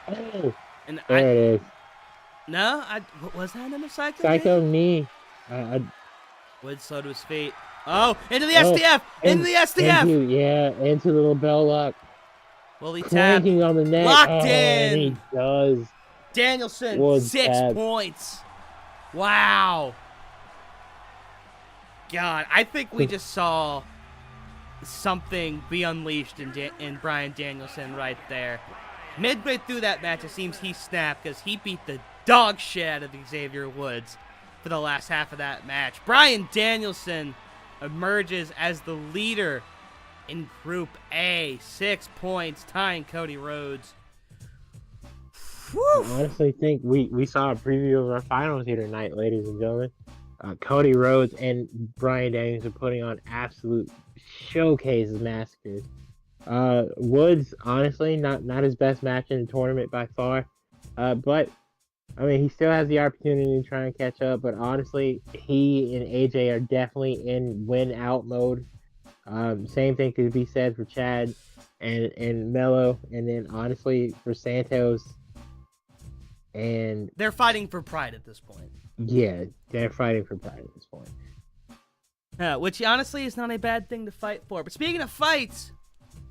[SPEAKER 2] Oh,
[SPEAKER 3] and
[SPEAKER 2] there it is.
[SPEAKER 3] No, what was that in the psycho?
[SPEAKER 2] Psycho knee.
[SPEAKER 3] Woods slow to his feet. Oh, into the STF! Into the STF!
[SPEAKER 2] Into the little bell lock.
[SPEAKER 3] Will he tap?
[SPEAKER 2] Clanking on the neck.
[SPEAKER 3] Locked in!
[SPEAKER 2] And he does.
[SPEAKER 3] Danielson,
[SPEAKER 2] Woods
[SPEAKER 3] 6
[SPEAKER 2] tapped.
[SPEAKER 3] points. Wow. God, I think we just saw something be unleashed in Brian Danielson right there. Midway through that match, it seems he snapped because he beat the dog shit out of Xavier Woods for the last half of that match. Brian Danielson emerges as the leader in Group A, 6 points, tying Cody Rhodes.
[SPEAKER 2] I honestly think we saw a preview of our finals here tonight, ladies and gentlemen. Cody Rhodes and Brian Danielson putting on absolute showcase massacres. Woods, honestly, not his best match in the tournament by far. But, I mean, he still has the opportunity to try and catch up. But honestly, he and AJ are definitely in win-out mode. Same thing could be said for Chad and Mello. And then, honestly, for Santos. And
[SPEAKER 3] they're fighting for pride at this point.
[SPEAKER 2] Yeah, they're fighting for pride at this point.
[SPEAKER 3] Which, honestly, is not a bad thing to fight for. But speaking of fights...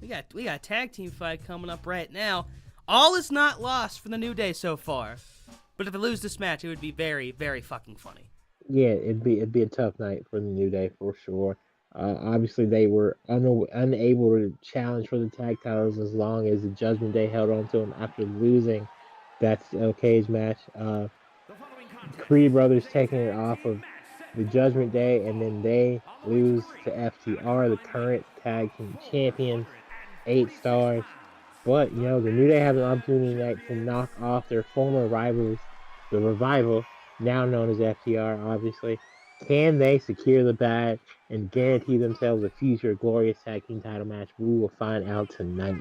[SPEAKER 3] We got a tag team fight coming up right now. All is not lost for the New Day so far. But if they lose this match, it would be very, very fucking funny.
[SPEAKER 2] Yeah, it'd be a tough night for the New Day for sure. Obviously, they were unable to challenge for the tag titles as long as the Judgment Day held on to them after losing that cage match. Creed Brothers taking it off of the Judgment Day, and then they lose to FTR, the current tag team champions. 8 stars. But, the New Day have an opportunity tonight to knock off their former rivals, the Revival, now known as FTR, obviously. Can they secure the badge and guarantee themselves a future glorious tag team title match? We will find out tonight.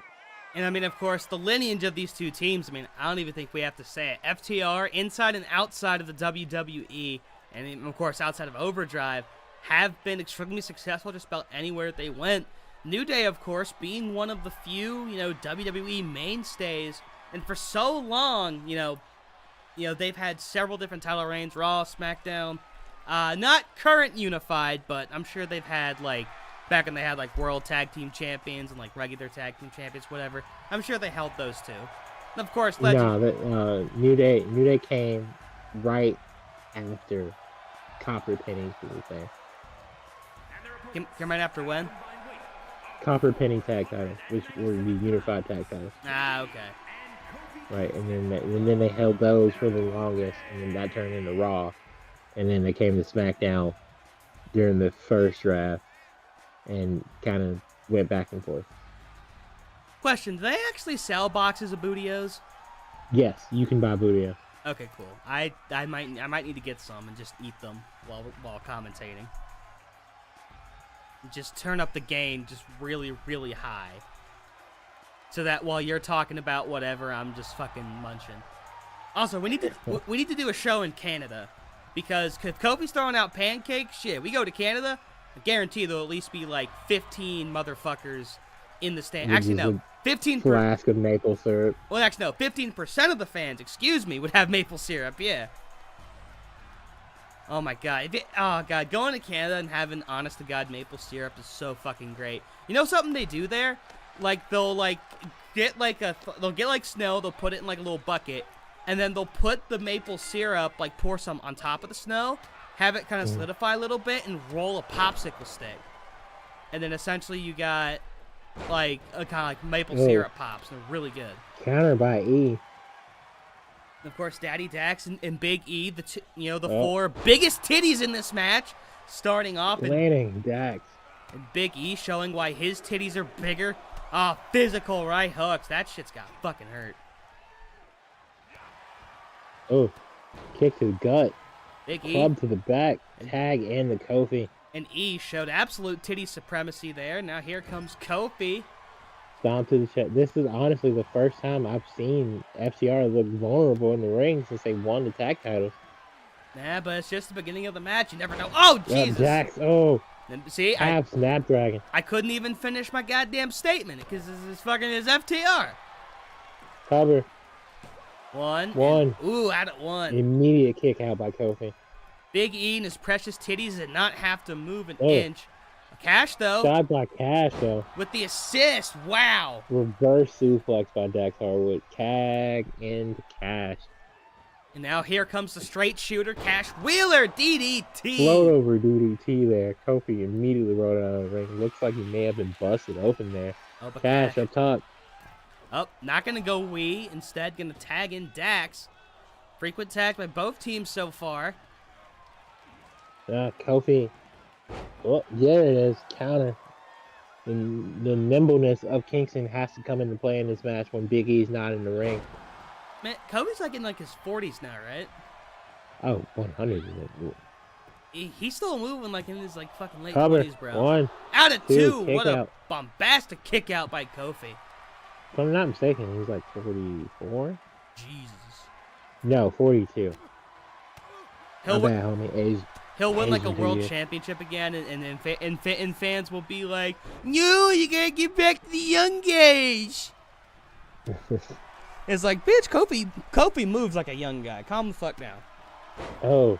[SPEAKER 3] And, I mean, of course, the lineage of these two teams, I mean, I don't even think we have to say it. FTR, inside and outside of the WWE, and, of course, outside of Overdrive, have been extremely successful just about anywhere they went. New Day, of course, being one of the few, WWE mainstays, and for so long, they've had several different title reigns, Raw, SmackDown, not current unified, but I'm sure they've had, back when they had, World Tag Team Champions and, regular Tag Team Champions, whatever. I'm sure they held those too. And, of course,
[SPEAKER 2] New Day came right after Copper Penny, to be fair.
[SPEAKER 3] Came right after when?
[SPEAKER 2] Copper Penny tag titles, which were the unified tag titles.
[SPEAKER 3] Ah, okay.
[SPEAKER 2] Right, and then they held those for the longest, and then that turned into Raw, and then they came to SmackDown during the first draft, and kind of went back and forth.
[SPEAKER 3] Question: do they actually sell boxes of Bootios?
[SPEAKER 2] Yes, you can buy Bootio.
[SPEAKER 3] Okay, cool. I might need to get some and just eat them while commentating. Just turn up the gain just really, really high. So that while you're talking about whatever, I'm just fucking munching. Also, we need to do a show in Canada. Because if Kofi's throwing out pancakes, shit, we go to Canada, I guarantee there'll at least be 15 motherfuckers in the stand.
[SPEAKER 2] Which
[SPEAKER 3] Actually,
[SPEAKER 2] is
[SPEAKER 3] no. 15%.
[SPEAKER 2] Flask of maple syrup.
[SPEAKER 3] Well, actually, no. 15% of the fans, excuse me, would have maple syrup. Yeah. Oh my god. Oh god, going to Canada and having honest to god maple syrup is so fucking great. You know something they do there? Like they'll get like snow, they'll put it in like a little bucket, and then they'll put the maple syrup, like pour some on top of the snow, have it kind of solidify a little bit, and roll a popsicle stick. And then essentially you got like a kind of like maple syrup pops. They're really good.
[SPEAKER 2] Counter by E.
[SPEAKER 3] Of course, Daddy Dax and Big E, the four biggest titties in this match, starting off.
[SPEAKER 2] Landing Dax.
[SPEAKER 3] And Big E showing why his titties are bigger. Ah, physical right hooks. That shit's got fucking hurt.
[SPEAKER 2] Oh, kick to the gut.
[SPEAKER 3] Big E.
[SPEAKER 2] Club to the back. Tag and the Kofi.
[SPEAKER 3] And E showed absolute titty supremacy there. Now here comes Kofi.
[SPEAKER 2] Stomp to the chest. This is honestly the first time I've seen FTR look vulnerable in the ring since they won the tag titles.
[SPEAKER 3] Nah, but it's just the beginning of the match. You never know. Oh, Jesus.
[SPEAKER 2] Dax. Oh.
[SPEAKER 3] And see,
[SPEAKER 2] Snapdragon.
[SPEAKER 3] I couldn't even finish my goddamn statement because this is fucking his FTR.
[SPEAKER 2] Cover.
[SPEAKER 3] One. Ooh, out at one.
[SPEAKER 2] Immediate kick out by Kofi.
[SPEAKER 3] Big E and his precious titties did not have to move an inch. Cash, though.
[SPEAKER 2] Shot by Cash, though.
[SPEAKER 3] With the assist. Wow.
[SPEAKER 2] Reverse suplex by Dax Harwood. Tag into Cash.
[SPEAKER 3] And now here comes the straight shooter, Cash Wheeler, DDT.
[SPEAKER 2] Float over DDT there. Kofi immediately rolled out of the ring. Looks like he may have been busted open there.
[SPEAKER 3] Oh, but
[SPEAKER 2] Cash up top.
[SPEAKER 3] Oh, not going to go Wee. Instead, going to tag in Dax. Frequent tags by both teams so far.
[SPEAKER 2] Kofi. Oh, yeah, it is. Counter. And the nimbleness of Kingston has to come into play in this match when Big E's not in the ring.
[SPEAKER 3] Man, Kofi's like in like his 40s now, right?
[SPEAKER 2] Oh, 100.
[SPEAKER 3] He's still moving like in his like fucking late
[SPEAKER 2] Cover.
[SPEAKER 3] 20s, bro.
[SPEAKER 2] One.
[SPEAKER 3] Out of two. What
[SPEAKER 2] out.
[SPEAKER 3] a bombastic kick out by Kofi.
[SPEAKER 2] If I'm not mistaken, he's like 44?
[SPEAKER 3] Jesus.
[SPEAKER 2] No, 42.
[SPEAKER 3] He'll
[SPEAKER 2] bad, homie.
[SPEAKER 3] He'll win like a world
[SPEAKER 2] idiot.
[SPEAKER 3] championship again, and fans will be like, "No, you gotta get back to the young guys." It's like, bitch, Kofi moves like a young guy. Calm the fuck down.
[SPEAKER 2] Oh,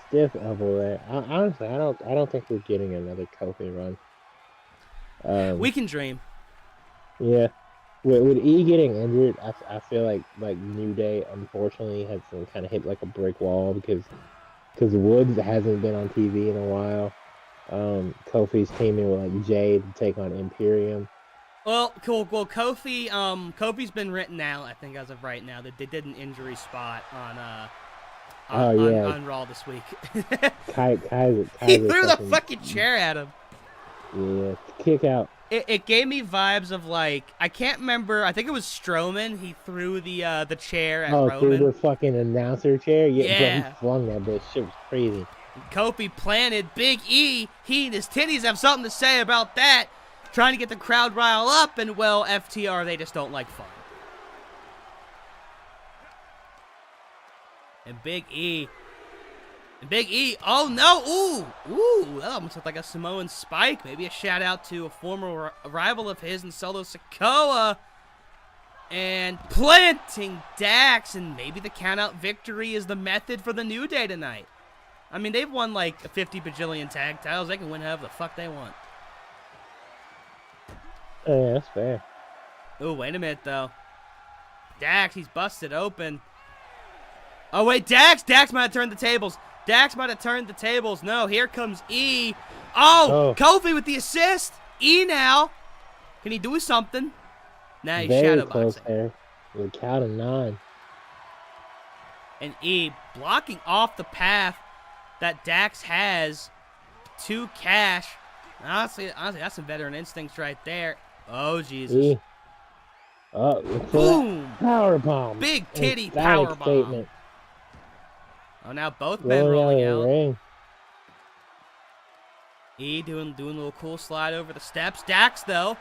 [SPEAKER 2] stiff elbow there. Honestly, I don't think we're getting another Kofi run.
[SPEAKER 3] We can dream.
[SPEAKER 2] Yeah. With E getting injured, I feel like New Day unfortunately has to kind of hit like a brick wall because Woods hasn't been on TV in a while. Kofi's teaming with like Jade to take on Imperium.
[SPEAKER 3] Well, cool. Well, Kofi's been written out, I think, as of right now. They did an injury spot on Raw this week.
[SPEAKER 2] Kaiser
[SPEAKER 3] he threw the fucking chair at him.
[SPEAKER 2] Yeah, kick out.
[SPEAKER 3] It gave me vibes of like, I can't remember. I think it was Strowman. He threw the chair at Roman.
[SPEAKER 2] Through the fucking announcer chair.
[SPEAKER 3] Yeah.
[SPEAKER 2] He flung that bitch. Shit was crazy.
[SPEAKER 3] And Kofi planted Big E. He and his titties have something to say about that. Trying to get the crowd riled up, and well, FTR, they just don't like fun. And Big E, oh no, ooh, that almost looked like a Samoan spike. Maybe a shout out to a former rival of his in Solo Sikoa. And planting Dax, and maybe the countout victory is the method for the New Day tonight. I mean, they've won like 50 bajillion tag titles. They can win however the fuck they want.
[SPEAKER 2] Yeah, that's fair.
[SPEAKER 3] Oh, wait a minute, though. Dax, he's busted open. Oh, wait, Dax might have turned the tables. No, here comes E. Oh, Kofi with the assist. E now. Can he do something? Nah, he's
[SPEAKER 2] very close
[SPEAKER 3] shadowboxing.
[SPEAKER 2] there. With a count of 9.
[SPEAKER 3] And E blocking off the path that Dax has to Cash. Honestly, that's some veteran instincts right there. Oh, Jesus.
[SPEAKER 2] E. Oh,
[SPEAKER 3] boom.
[SPEAKER 2] Powerbomb.
[SPEAKER 3] Big titty powerbomb. Oh, now both men rolling out.
[SPEAKER 2] Ring.
[SPEAKER 3] E doing a little cool slide over the steps. Dax, though,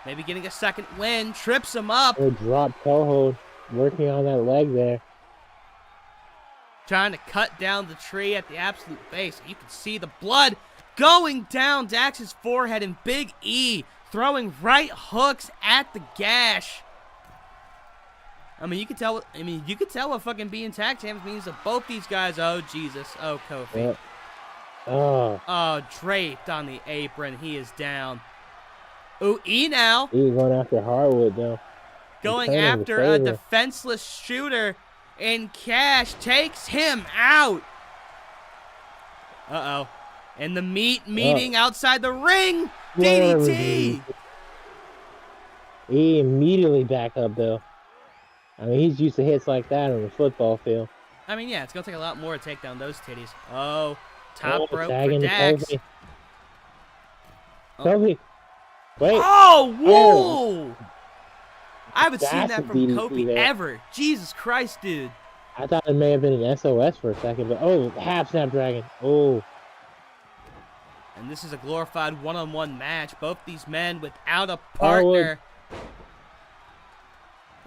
[SPEAKER 3] maybe getting a second win. Trips him up.
[SPEAKER 2] Or drop toe hold. Working on that leg there.
[SPEAKER 3] Trying to cut down the tree at the absolute base. You can see the blood going down Dax's forehead, and Big E throwing right hooks at the gash. I mean, you could tell. What fucking being tag champs means to both these guys. Oh Jesus! Oh Kofi.
[SPEAKER 2] Yep. Oh.
[SPEAKER 3] Oh, draped on the apron. He is down. Ooh, E now.
[SPEAKER 2] He's going after Hardwood though.
[SPEAKER 3] Going after a defenseless shooter, and Cash takes him out. Uh-oh. And the meeting outside the ring. DDT.
[SPEAKER 2] He immediately back up though. I mean, he's used to hits like that on the football field.
[SPEAKER 3] I mean, yeah, it's going to take a lot more to take down those titties. Oh, top rope for
[SPEAKER 2] tagging
[SPEAKER 3] Dax.
[SPEAKER 2] Kofi. Kofi. Wait.
[SPEAKER 3] Oh, whoa! I haven't seen
[SPEAKER 2] That's
[SPEAKER 3] that
[SPEAKER 2] a
[SPEAKER 3] from
[SPEAKER 2] DDT
[SPEAKER 3] Kofi
[SPEAKER 2] there.
[SPEAKER 3] ever. Jesus Christ, dude.
[SPEAKER 2] I thought it may have been an SOS for a second, but oh, half Snapdragon. Oh.
[SPEAKER 3] And this is a glorified one-on-one match. Both these men without a partner.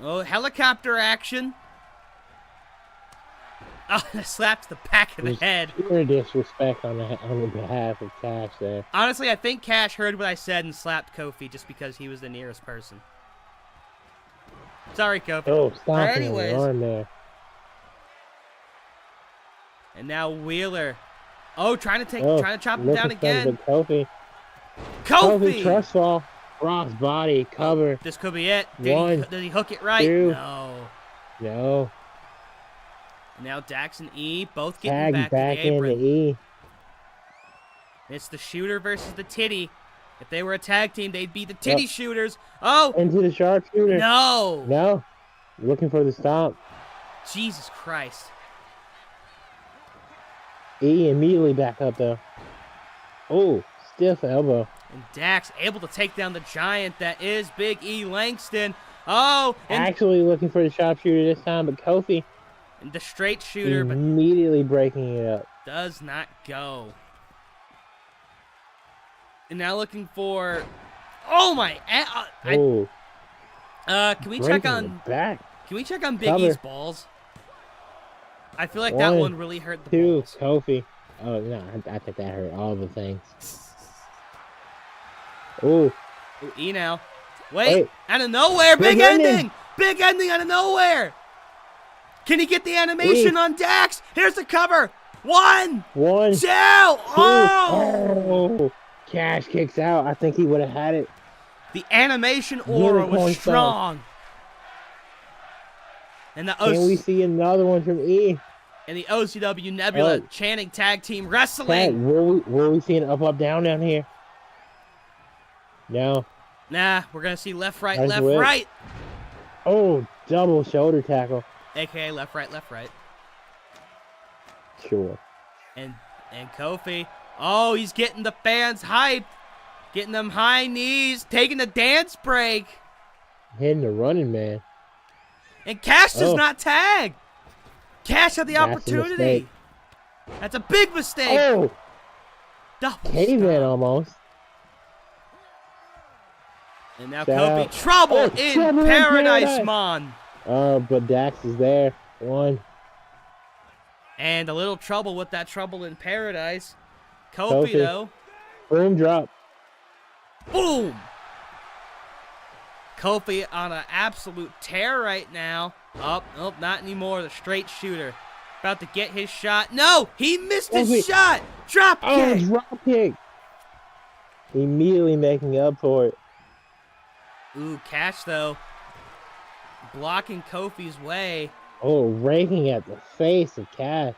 [SPEAKER 3] Oh, helicopter action. Oh, I slapped the back of the head.
[SPEAKER 2] Pure disrespect on the behalf of Cash there.
[SPEAKER 3] Honestly, I think Cash heard what I said and slapped Kofi just because he was the nearest person. Sorry, Kofi.
[SPEAKER 2] Oh, stop him
[SPEAKER 3] anyways.
[SPEAKER 2] on there.
[SPEAKER 3] And now Wheeler. Oh, trying to chop him down again.
[SPEAKER 2] Kofi.
[SPEAKER 3] Kofi!
[SPEAKER 2] Trust fall. Rock's body cover.
[SPEAKER 3] This could be it.
[SPEAKER 2] One,
[SPEAKER 3] did he hook it right?
[SPEAKER 2] two.
[SPEAKER 3] No.
[SPEAKER 2] No.
[SPEAKER 3] And now Dax and E both getting back to the
[SPEAKER 2] into
[SPEAKER 3] apron.
[SPEAKER 2] E.
[SPEAKER 3] It's the shooter versus the titty. If they were a tag team, they'd be the titty shooters. Oh!
[SPEAKER 2] Into the sharpshooter.
[SPEAKER 3] No!
[SPEAKER 2] No. Looking for the stomp.
[SPEAKER 3] Jesus Christ.
[SPEAKER 2] E immediately back up though. Oh, stiff elbow.
[SPEAKER 3] And Dax able to take down the giant that is Big E Langston. Oh! And
[SPEAKER 2] Actually looking for the sharpshooter this time, but Kofi
[SPEAKER 3] the straight shooter, but
[SPEAKER 2] immediately breaking it up.
[SPEAKER 3] does not go. And now looking for... Oh my...
[SPEAKER 2] Oh,
[SPEAKER 3] can we check on...
[SPEAKER 2] back?
[SPEAKER 3] Can we check on Big
[SPEAKER 2] Cover.
[SPEAKER 3] E's balls? I feel like that one really hurt the
[SPEAKER 2] Two,
[SPEAKER 3] balls.
[SPEAKER 2] Kofi. Oh, no, I think that hurt all the things. Oh,
[SPEAKER 3] Ooh, E now. Wait,
[SPEAKER 2] Wait.
[SPEAKER 3] out of nowhere, big
[SPEAKER 2] Big
[SPEAKER 3] ending!
[SPEAKER 2] ending.
[SPEAKER 3] Big ending out of nowhere! Can he get the animation
[SPEAKER 2] E.
[SPEAKER 3] on Dax? Here's the cover! One!
[SPEAKER 2] one,
[SPEAKER 3] Two!
[SPEAKER 2] two.
[SPEAKER 3] Oh!
[SPEAKER 2] Oh, Cash kicks out. I think he would have had it.
[SPEAKER 3] The animation aura
[SPEAKER 2] Unicorn
[SPEAKER 3] was strong. And the,
[SPEAKER 2] Can we see another one from E?
[SPEAKER 3] and the OCW Nebula
[SPEAKER 2] Oh.
[SPEAKER 3] chanting tag team
[SPEAKER 2] Tag,
[SPEAKER 3] wrestling.
[SPEAKER 2] will we see an up, down here? No.
[SPEAKER 3] Nah, we're going to see left, right,
[SPEAKER 2] That's
[SPEAKER 3] left,
[SPEAKER 2] it.
[SPEAKER 3] right.
[SPEAKER 2] Oh, double shoulder tackle.
[SPEAKER 3] AKA left, right, left, right.
[SPEAKER 2] Sure.
[SPEAKER 3] And Kofi, oh, he's getting the fans hyped, getting them high knees, taking a dance break.
[SPEAKER 2] Hitting the running man.
[SPEAKER 3] And Cash does
[SPEAKER 2] Oh.
[SPEAKER 3] not tag. Cash had the
[SPEAKER 2] That's a
[SPEAKER 3] opportunity.
[SPEAKER 2] mistake.
[SPEAKER 3] That's a big mistake.
[SPEAKER 2] Oh,
[SPEAKER 3] Double
[SPEAKER 2] caveman
[SPEAKER 3] stomp.
[SPEAKER 2] almost.
[SPEAKER 3] And now
[SPEAKER 2] Shout
[SPEAKER 3] Kofi,
[SPEAKER 2] out.
[SPEAKER 3] trouble
[SPEAKER 2] Oh,
[SPEAKER 3] in
[SPEAKER 2] trouble in
[SPEAKER 3] paradise,
[SPEAKER 2] paradise.
[SPEAKER 3] man.
[SPEAKER 2] But Dax is there. One.
[SPEAKER 3] And a little trouble with that trouble in paradise. Kofi,
[SPEAKER 2] Kofi.
[SPEAKER 3] though,
[SPEAKER 2] Boom drop.
[SPEAKER 3] boom. Kofi on an absolute tear right now. Oh, nope, not anymore. The straight shooter. About to get his shot. No, he missed his
[SPEAKER 2] Kofi.
[SPEAKER 3] shot. Drop
[SPEAKER 2] Oh,
[SPEAKER 3] kick.
[SPEAKER 2] drop kick. Immediately making up for it.
[SPEAKER 3] Ooh, Cash, though, blocking Kofi's way.
[SPEAKER 2] Oh, raking at the face of Cash.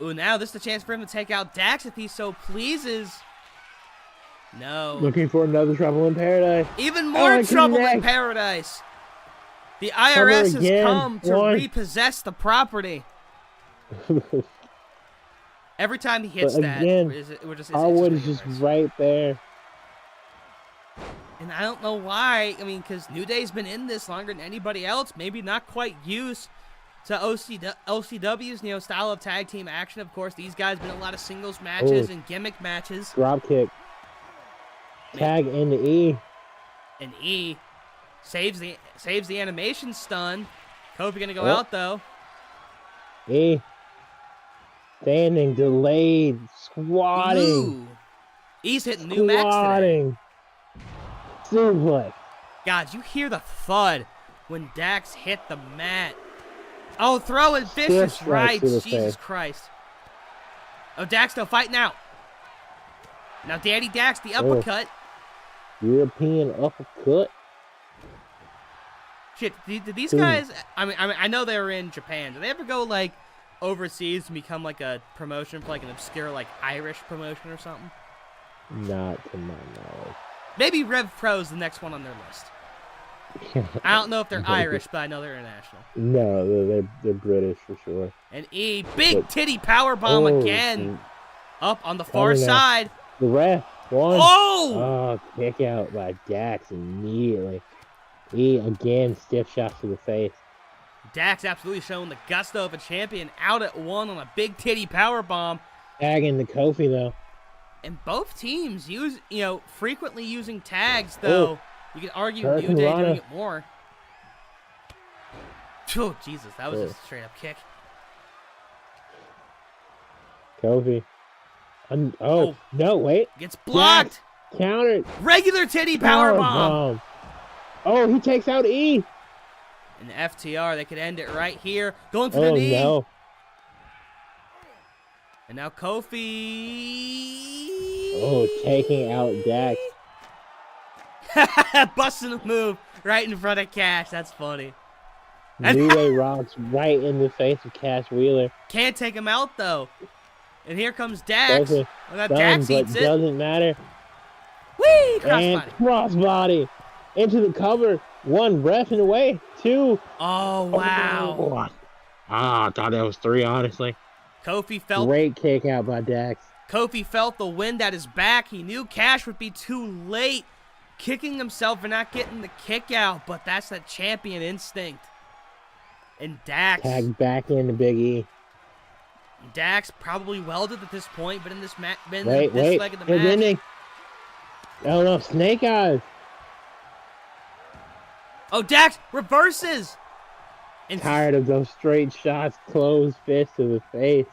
[SPEAKER 3] Ooh, now this is the chance for him to take out Dax if he so pleases. No.
[SPEAKER 2] Looking for another trouble in paradise.
[SPEAKER 3] Even more
[SPEAKER 2] Oh,
[SPEAKER 3] trouble in
[SPEAKER 2] connect.
[SPEAKER 3] paradise. The IRS has
[SPEAKER 2] again.
[SPEAKER 3] come to
[SPEAKER 2] One.
[SPEAKER 3] repossess the property. Every time he hits
[SPEAKER 2] But
[SPEAKER 3] that,
[SPEAKER 2] again,
[SPEAKER 3] we're just
[SPEAKER 2] Harwood
[SPEAKER 3] it's
[SPEAKER 2] is just
[SPEAKER 3] reverse.
[SPEAKER 2] right there.
[SPEAKER 3] And I don't know why. I mean, because New Day's been in this longer than anybody else. Maybe not quite used to OCW's style of tag team action. Of course, these guys been in a lot of singles matches
[SPEAKER 2] Ooh.
[SPEAKER 3] and gimmick matches.
[SPEAKER 2] Drop kick. Tag into E.
[SPEAKER 3] And E saves the animation stun. Kofi gonna go
[SPEAKER 2] Oh.
[SPEAKER 3] out though.
[SPEAKER 2] E. Standing, delayed, squatting.
[SPEAKER 3] Ooh. E's hitting new max today.
[SPEAKER 2] Squatting. Suplex.
[SPEAKER 3] God, you hear the thud when Dax hit the mat. Oh, throwing vicious
[SPEAKER 2] Stiff right
[SPEAKER 3] right.
[SPEAKER 2] to the
[SPEAKER 3] Jesus
[SPEAKER 2] face.
[SPEAKER 3] Christ. Oh, Dax still fighting out. Now, Daddy Dax, the
[SPEAKER 2] Oh.
[SPEAKER 3] uppercut.
[SPEAKER 2] European uppercut.
[SPEAKER 3] Shit, did these
[SPEAKER 2] Ooh.
[SPEAKER 3] guys? I know they were in Japan. Did they ever go like overseas and become like a promotion for like an obscure like Irish promotion or something?
[SPEAKER 2] Not to my knowledge.
[SPEAKER 3] Maybe Rev Pro's the next one on their list. I don't know if they're Irish, but I know they're international.
[SPEAKER 2] No, they're British for sure.
[SPEAKER 3] And E, big
[SPEAKER 2] But-
[SPEAKER 3] titty power bomb
[SPEAKER 2] Oh,
[SPEAKER 3] again. Up on the far
[SPEAKER 2] Coming now.
[SPEAKER 3] side.
[SPEAKER 2] The ref won.
[SPEAKER 3] Oh!
[SPEAKER 2] Oh, kick out by Dax immediately. He again stiff shots to the face.
[SPEAKER 3] Dax absolutely showing the gusto of a champion. Out at one on a big titty power bomb.
[SPEAKER 2] Tagging the Kofi though.
[SPEAKER 3] And both teams use, frequently using tags, though. You could argue New
[SPEAKER 2] Hurricane
[SPEAKER 3] Day
[SPEAKER 2] Rana.
[SPEAKER 3] doing it more. Oh, Jesus, that was
[SPEAKER 2] Oh.
[SPEAKER 3] just a straight up kick.
[SPEAKER 2] Kofi. Oh,
[SPEAKER 3] Oh.
[SPEAKER 2] no, wait.
[SPEAKER 3] Gets blocked.
[SPEAKER 2] Countered.
[SPEAKER 3] Regular titty power bomb.
[SPEAKER 2] Oh, he takes out E.
[SPEAKER 3] And the FTR, they could end it right here. Going for the
[SPEAKER 2] Oh
[SPEAKER 3] knee.
[SPEAKER 2] no.
[SPEAKER 3] And now Kofi.
[SPEAKER 2] Oh, taking out Dax.
[SPEAKER 3] Busting a move right in front of Cash. That's funny. And-
[SPEAKER 2] New Day rocks right in the face of Cash Wheeler.
[SPEAKER 3] Can't take him out, though. And here comes Dax.
[SPEAKER 2] Kofi
[SPEAKER 3] Well, that
[SPEAKER 2] done,
[SPEAKER 3] Dax
[SPEAKER 2] but
[SPEAKER 3] eats it.
[SPEAKER 2] doesn't matter.
[SPEAKER 3] Whee!
[SPEAKER 2] And
[SPEAKER 3] Crossbody.
[SPEAKER 2] crossbody into the cover. One ref in the way. Two.
[SPEAKER 3] Oh, wow.
[SPEAKER 2] Oh, I thought that was three, honestly.
[SPEAKER 3] Kofi felt
[SPEAKER 2] Great kick out by Dax.
[SPEAKER 3] the wind at his back. He knew Cash would be too late, kicking himself and not getting the kick out, but that's that champion instinct. And Dax
[SPEAKER 2] Dax
[SPEAKER 3] probably welded at this point, but in this leg of the
[SPEAKER 2] It's
[SPEAKER 3] match.
[SPEAKER 2] ending. Oh no, Snake Eyes.
[SPEAKER 3] Oh, Dax reverses. And
[SPEAKER 2] Tired of those straight shots, closed fist to the face.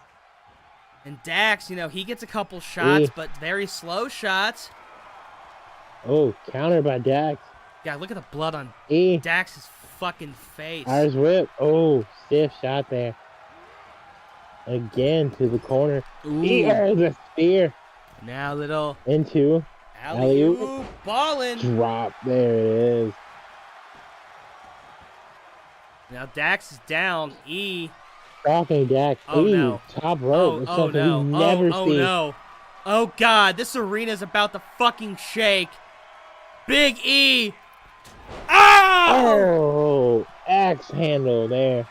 [SPEAKER 3] And Dax, he gets a couple shots,
[SPEAKER 2] E.
[SPEAKER 3] but very slow shots.
[SPEAKER 2] Oh, countered by Dax.
[SPEAKER 3] God, look at the blood on
[SPEAKER 2] E.
[SPEAKER 3] Dax's fucking face.
[SPEAKER 2] Irish whip. Oh, stiff shot there. Again to the corner.
[SPEAKER 3] Ooh.
[SPEAKER 2] E. The spear
[SPEAKER 3] Now little
[SPEAKER 2] into
[SPEAKER 3] alley-oop ballin'.
[SPEAKER 2] drop. There it is.
[SPEAKER 3] Now Dax is down. E.
[SPEAKER 2] Stalking Dax.
[SPEAKER 3] Oh,
[SPEAKER 2] E.
[SPEAKER 3] no.
[SPEAKER 2] Top rope. It's
[SPEAKER 3] Oh
[SPEAKER 2] something
[SPEAKER 3] no.
[SPEAKER 2] we've never
[SPEAKER 3] Oh
[SPEAKER 2] seen.
[SPEAKER 3] no. Oh God, this arena's about to fucking shake. Big E. Oh!
[SPEAKER 2] Oh, axe handle there.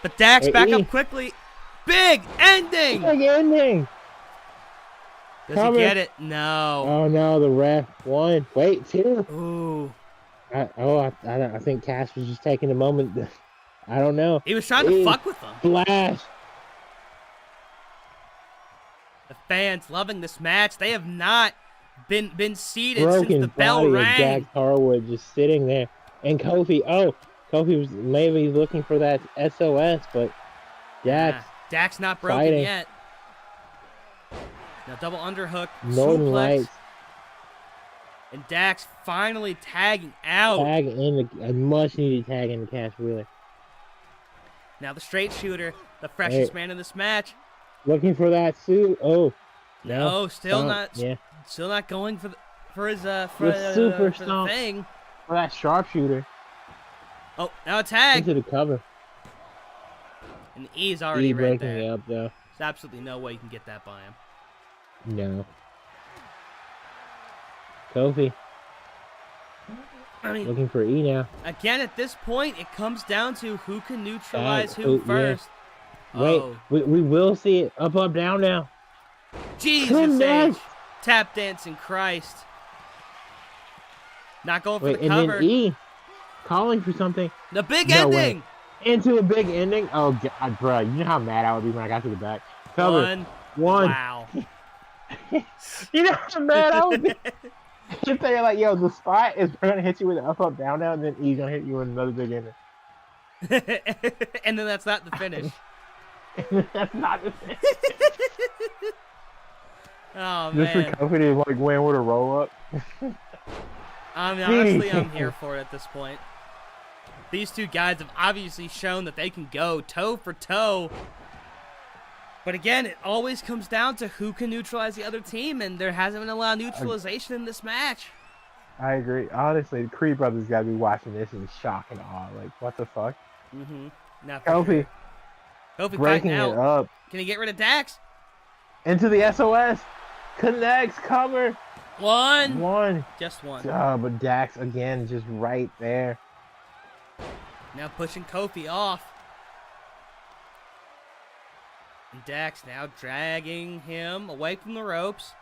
[SPEAKER 3] But Dax
[SPEAKER 2] Hey,
[SPEAKER 3] back
[SPEAKER 2] E.
[SPEAKER 3] up quickly. Big ending.
[SPEAKER 2] Big ending.
[SPEAKER 3] Does
[SPEAKER 2] Cover.
[SPEAKER 3] he get it? No.
[SPEAKER 2] Oh no, the ref won. Wait, two.
[SPEAKER 3] Ooh.
[SPEAKER 2] I think Cash was just taking a moment. I don't know.
[SPEAKER 3] He was trying to
[SPEAKER 2] E.
[SPEAKER 3] fuck with them.
[SPEAKER 2] Flash.
[SPEAKER 3] The fans loving this match. They have not been seated
[SPEAKER 2] Broken
[SPEAKER 3] since the bell
[SPEAKER 2] body of
[SPEAKER 3] rang.
[SPEAKER 2] Dax Harwood just sitting there. And Kofi. Oh, Kofi was maybe looking for that SOS, but Dax.
[SPEAKER 3] Dax not broken
[SPEAKER 2] fighting.
[SPEAKER 3] yet. Now double underhook,
[SPEAKER 2] Northern
[SPEAKER 3] suplex,
[SPEAKER 2] Lights
[SPEAKER 3] and Dax finally tagging out.
[SPEAKER 2] tag in a much needed tag in the Cash Wheeler.
[SPEAKER 3] Now the straight shooter, the freshest
[SPEAKER 2] Hey.
[SPEAKER 3] man in this match.
[SPEAKER 2] Looking for that suit. Oh,
[SPEAKER 3] No, still
[SPEAKER 2] Stomp.
[SPEAKER 3] not.
[SPEAKER 2] Yeah,
[SPEAKER 3] Still not going for his
[SPEAKER 2] The super
[SPEAKER 3] for the
[SPEAKER 2] stomp.
[SPEAKER 3] thing.
[SPEAKER 2] for that sharpshooter
[SPEAKER 3] Oh, now a tag,
[SPEAKER 2] into the cover.
[SPEAKER 3] and E's already
[SPEAKER 2] E
[SPEAKER 3] right
[SPEAKER 2] breaking
[SPEAKER 3] there.
[SPEAKER 2] it up though.
[SPEAKER 3] There's absolutely no way you can get that by him.
[SPEAKER 2] No. Kofi
[SPEAKER 3] I mean,
[SPEAKER 2] looking for E now.
[SPEAKER 3] again, at this point, it comes down to who can neutralize
[SPEAKER 2] Oh,
[SPEAKER 3] who
[SPEAKER 2] yeah.
[SPEAKER 3] first.
[SPEAKER 2] Wait,
[SPEAKER 3] Oh,
[SPEAKER 2] we will see it up, up, down now.
[SPEAKER 3] Jesus
[SPEAKER 2] Connect.
[SPEAKER 3] H. Tap dancing Christ. Not going for
[SPEAKER 2] Wait,
[SPEAKER 3] the
[SPEAKER 2] and
[SPEAKER 3] cover.
[SPEAKER 2] then E calling for something
[SPEAKER 3] The big
[SPEAKER 2] No way.
[SPEAKER 3] ending.
[SPEAKER 2] into a big ending. Oh God, bro, you know how mad I would be when I got to the back. Cover. One.
[SPEAKER 3] Wow.
[SPEAKER 2] You know how mad I would be. If they're like, yo, the spot is gonna hit you with an up, up, down, down, and then E's gonna hit you with another big ending.
[SPEAKER 3] And then that's not the finish.
[SPEAKER 2] That's not the thing.
[SPEAKER 3] Oh
[SPEAKER 2] Just for
[SPEAKER 3] man.
[SPEAKER 2] Kofi to like win with a roll up.
[SPEAKER 3] I mean, honestly, I'm here for it at this point. These two guys have obviously shown that they can go toe for toe. But again, it always comes down to who can neutralize the other team, and there hasn't been a lot of neutralization in this match.
[SPEAKER 2] I agree. Honestly, the Creed brothers got to be watching this in shock and awe. Like, what the fuck?
[SPEAKER 3] Mm-hmm. Now,
[SPEAKER 2] Kofi
[SPEAKER 3] Kofi
[SPEAKER 2] breaking
[SPEAKER 3] fighting
[SPEAKER 2] it
[SPEAKER 3] out.
[SPEAKER 2] up.
[SPEAKER 3] Can he get rid of Dax?
[SPEAKER 2] Into the SOS. Connects. Cover. One.
[SPEAKER 3] Just one.
[SPEAKER 2] But Dax, again, just right there.
[SPEAKER 3] Now pushing Kofi off. And Dax now dragging him away from the ropes.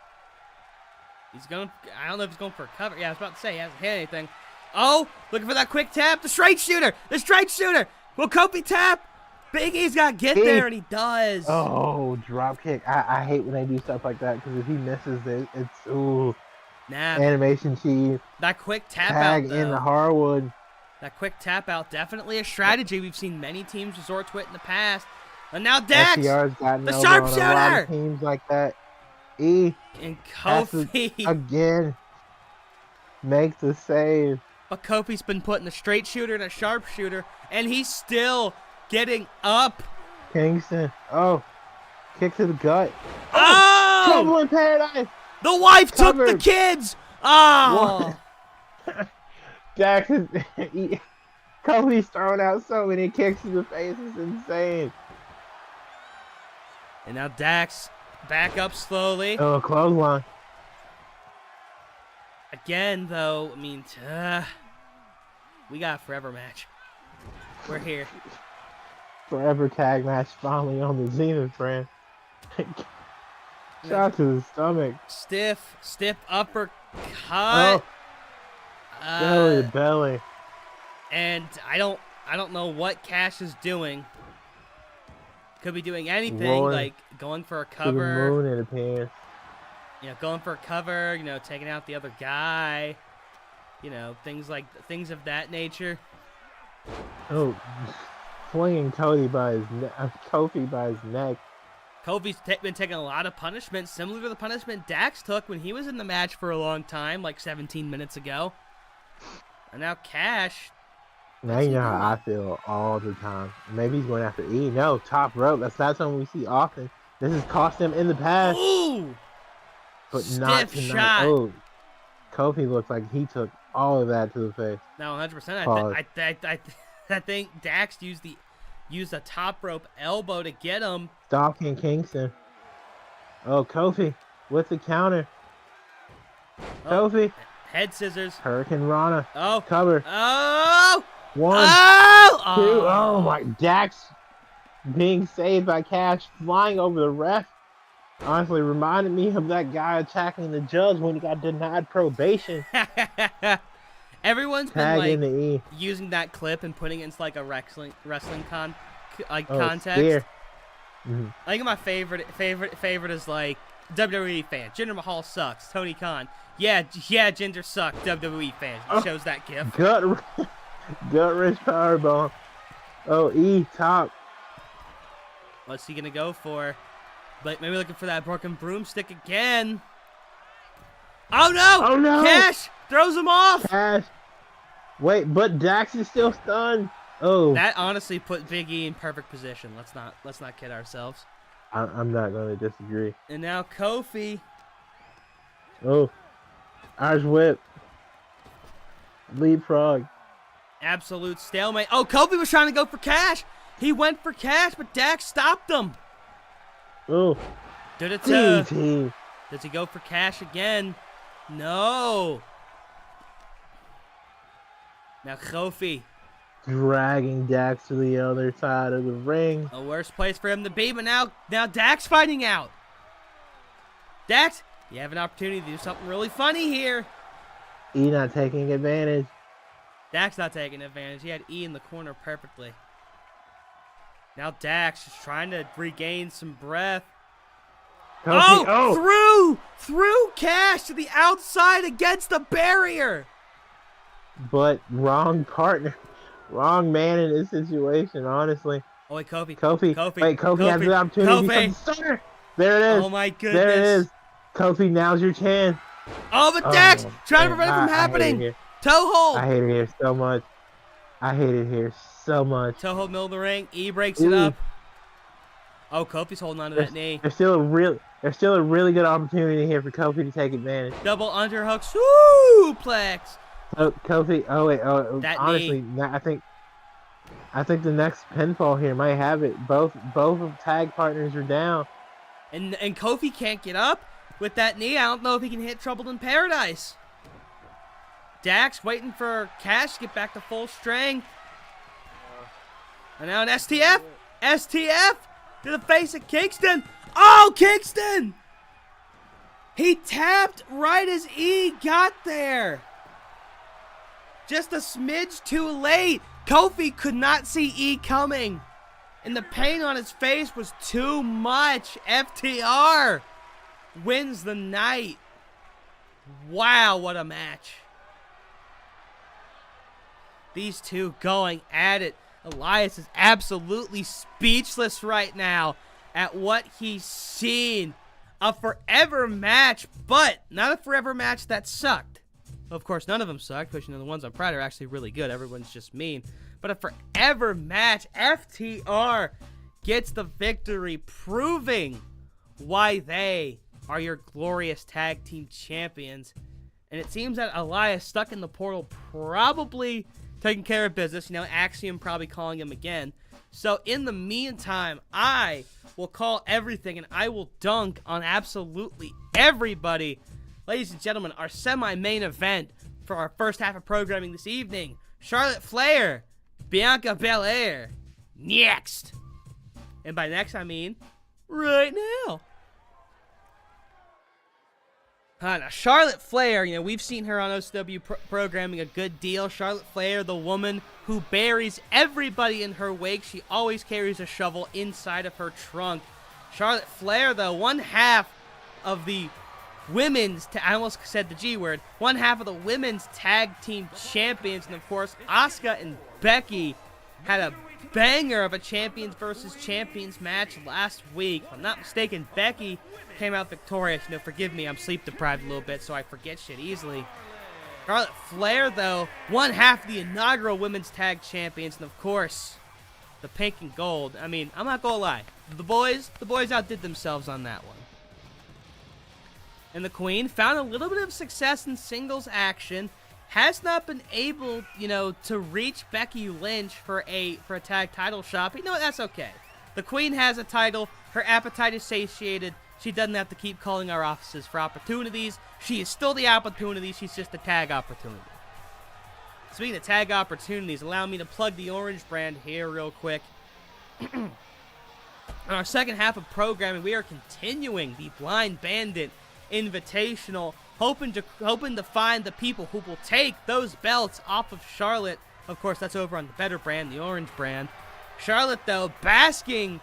[SPEAKER 3] He's going, I don't know if he's going for a cover. Yeah, I was about to say, he hasn't hit anything. Oh, looking for that quick tap. The straight shooter. Will Kofi tap? Big E's got to get there, and he does.
[SPEAKER 2] Oh, drop kick. I hate when they do stuff like that, because if he misses it, it's, ooh.
[SPEAKER 3] Nah.
[SPEAKER 2] Animation cheese.
[SPEAKER 3] That quick tap
[SPEAKER 2] Tag
[SPEAKER 3] out, though.
[SPEAKER 2] in the hardwood.
[SPEAKER 3] That quick tap out, definitely a strategy. We've seen many teams resort to it in the past. And now Dax,
[SPEAKER 2] FTR's got
[SPEAKER 3] the
[SPEAKER 2] no
[SPEAKER 3] sharpshooter.
[SPEAKER 2] A lot of teams like that. E.
[SPEAKER 3] And Kofi.
[SPEAKER 2] Again. Makes the save.
[SPEAKER 3] But Kofi's been putting a straight shooter and a sharpshooter, and he's still getting up.
[SPEAKER 2] Kingston. Oh. Kick to the gut.
[SPEAKER 3] Oh!
[SPEAKER 2] Trouble in paradise.
[SPEAKER 3] The wife
[SPEAKER 2] Covered.
[SPEAKER 3] took the kids. Oh.
[SPEAKER 2] Dax is... Kofi's throwing out so many kicks in the face. It's insane.
[SPEAKER 3] And now Dax back up slowly.
[SPEAKER 2] Oh, clothesline.
[SPEAKER 3] Again, though, I mean, we got a forever match. We're here.
[SPEAKER 2] Forever tag match finally on the Zenith brand. Shot to the stomach.
[SPEAKER 3] Stiff uppercut.
[SPEAKER 2] Oh. Belly to belly.
[SPEAKER 3] And I don't know what Cash is doing. Could be doing anything,
[SPEAKER 2] Rolling
[SPEAKER 3] like going for a
[SPEAKER 2] to the
[SPEAKER 3] cover.
[SPEAKER 2] moon, it appears.
[SPEAKER 3] You know, going for a cover, you know, taking out the other guy. You know, things of that nature.
[SPEAKER 2] Oh, flinging Kofi by his neck.
[SPEAKER 3] Kofi's been taking a lot of punishment, similar to the punishment Dax took when he was in the match for a long time, like 17 minutes ago. And now Cash.
[SPEAKER 2] Now you know how I feel all the time. Maybe he's going after E. No, top rope. That's not something we see often. This has cost him in the past.
[SPEAKER 3] Ooh!
[SPEAKER 2] But
[SPEAKER 3] Stiff
[SPEAKER 2] not tonight.
[SPEAKER 3] shot.
[SPEAKER 2] Oh, Kofi looks like he took all of that to the face.
[SPEAKER 3] No, 100%. I think Dax used a top rope elbow to get him.
[SPEAKER 2] Stalking Kingston. Oh, Kofi with the counter.
[SPEAKER 3] Oh,
[SPEAKER 2] Kofi.
[SPEAKER 3] Head scissors.
[SPEAKER 2] Hurricane Rana.
[SPEAKER 3] Oh.
[SPEAKER 2] Cover.
[SPEAKER 3] Oh.
[SPEAKER 2] One.
[SPEAKER 3] Oh.
[SPEAKER 2] Two. Oh my. Dax being saved by Cash, flying over the ref. Honestly, reminded me of that guy attacking the judge when he got denied probation.
[SPEAKER 3] Everyone's
[SPEAKER 2] Tag
[SPEAKER 3] been
[SPEAKER 2] in the E.
[SPEAKER 3] using that clip and putting it into like a wrestling context.
[SPEAKER 2] Spear. Mm-hmm.
[SPEAKER 3] I think my favorite is like WWE fans. Jinder Mahal sucks. Tony Khan. Yeah, Jinder sucks. WWE fans. It shows that gif.
[SPEAKER 2] Gut wrench powerbomb. Oh, E top.
[SPEAKER 3] What's he gonna go for? Like maybe looking for that broken broomstick again. Oh no!
[SPEAKER 2] Oh no!
[SPEAKER 3] Cash throws him off.
[SPEAKER 2] Cash. Wait, but Dax is still stunned. Oh.
[SPEAKER 3] That honestly put Big E in perfect position. Let's not kid ourselves.
[SPEAKER 2] I'm not going to disagree.
[SPEAKER 3] And now Kofi.
[SPEAKER 2] Oh. Irish whip. Leapfrog.
[SPEAKER 3] Absolute stalemate. Oh, Kofi was trying to go for Cash. He went for Cash, but Dax stopped him.
[SPEAKER 2] Oh.
[SPEAKER 3] DDT. Does he go for Cash again? No. Now Kofi.
[SPEAKER 2] Dragging Dax to the other side of the ring.
[SPEAKER 3] A worse place for him to be, but now Dax fighting out. Dax, you have an opportunity to do something really funny here.
[SPEAKER 2] E not taking advantage.
[SPEAKER 3] Dax not taking advantage. He had E in the corner perfectly. Now Dax is trying to regain some breath.
[SPEAKER 2] Kofi,
[SPEAKER 3] Through Cash to the outside against the barrier.
[SPEAKER 2] But wrong partner. Wrong man in this situation, honestly.
[SPEAKER 3] Oh, wait, Kofi.
[SPEAKER 2] Wait, Kofi has the opportunity.
[SPEAKER 3] Kofi.
[SPEAKER 2] There it is.
[SPEAKER 3] Oh, my goodness.
[SPEAKER 2] There it is. Kofi, now's your chance.
[SPEAKER 3] Oh, but Dax trying to prevent it from
[SPEAKER 2] I hate
[SPEAKER 3] happening.
[SPEAKER 2] it
[SPEAKER 3] Toe hold.
[SPEAKER 2] I hate it here so much. I hate it here so much.
[SPEAKER 3] Toe hold, middle of the ring. E breaks it
[SPEAKER 2] Ooh.
[SPEAKER 3] up. Oh, Kofi's holding on to that knee.
[SPEAKER 2] There's still a really good opportunity here for Kofi to take advantage.
[SPEAKER 3] Double underhook suplex.
[SPEAKER 2] Kofi. Oh wait. Oh,
[SPEAKER 3] That
[SPEAKER 2] honestly, I think the next pinfall here might have it. Both of tag partners are down.
[SPEAKER 3] And Kofi can't get up with that knee. I don't know if he can hit Trouble in Paradise. Dax waiting for Cash to get back to full strength. And now an STF. STF to the face of Kingston. Oh, Kingston! He tapped right as E got there. Just a smidge too late. Kofi could not see E coming. And the pain on his face was too much. FTR wins the night. Wow, what a match. These two going at it. Elias is absolutely speechless right now at what he's seen. A forever match, but not a forever match that sucked. Of course, none of them sucked, because the ones on Pride are actually really good. Everyone's just mean. But a forever match. FTR gets the victory, proving why they are your glorious tag team champions. And it seems that Elias, stuck in the portal, probably taking care of business. Axiom probably calling him again. So in the meantime, I will call everything and I will dunk on absolutely everybody. Ladies and gentlemen, our semi-main event for our first half of programming this evening. Charlotte Flair, Bianca Belair, next. And by next, I mean right now. Now, Charlotte Flair, we've seen her on OCW programming a good deal. Charlotte Flair, the woman who buries everybody in her wake. She always carries a shovel inside of her trunk. Charlotte Flair, though, one half of the women's, I almost said the G word, one half of the women's tag team champions. And, of course, Asuka and Becky had a banger of a champions versus champions match last week. If I'm not mistaken, Becky came out victorious. Forgive me, I'm sleep deprived a little bit, so I forget shit easily. Charlotte Flair, though, one half of the inaugural women's tag champions, and of course, the pink and gold. I mean, I'm not gonna lie, the boys outdid themselves on that one. And the Queen found a little bit of success in singles action. Has not been able, to reach Becky Lynch for a tag title shot. But that's okay. The Queen has a title. Her appetite is satiated. She doesn't have to keep calling our offices for opportunities. She is still the opportunity. She's just a tag opportunity. Speaking of tag opportunities, allow me to plug the Orange brand here real quick. In our second half of programming, we are continuing the Blind Bandit Invitational, hoping to find the people who will take those belts off of Charlotte. Of course, that's over on the better brand, the Orange brand. Charlotte, though, basking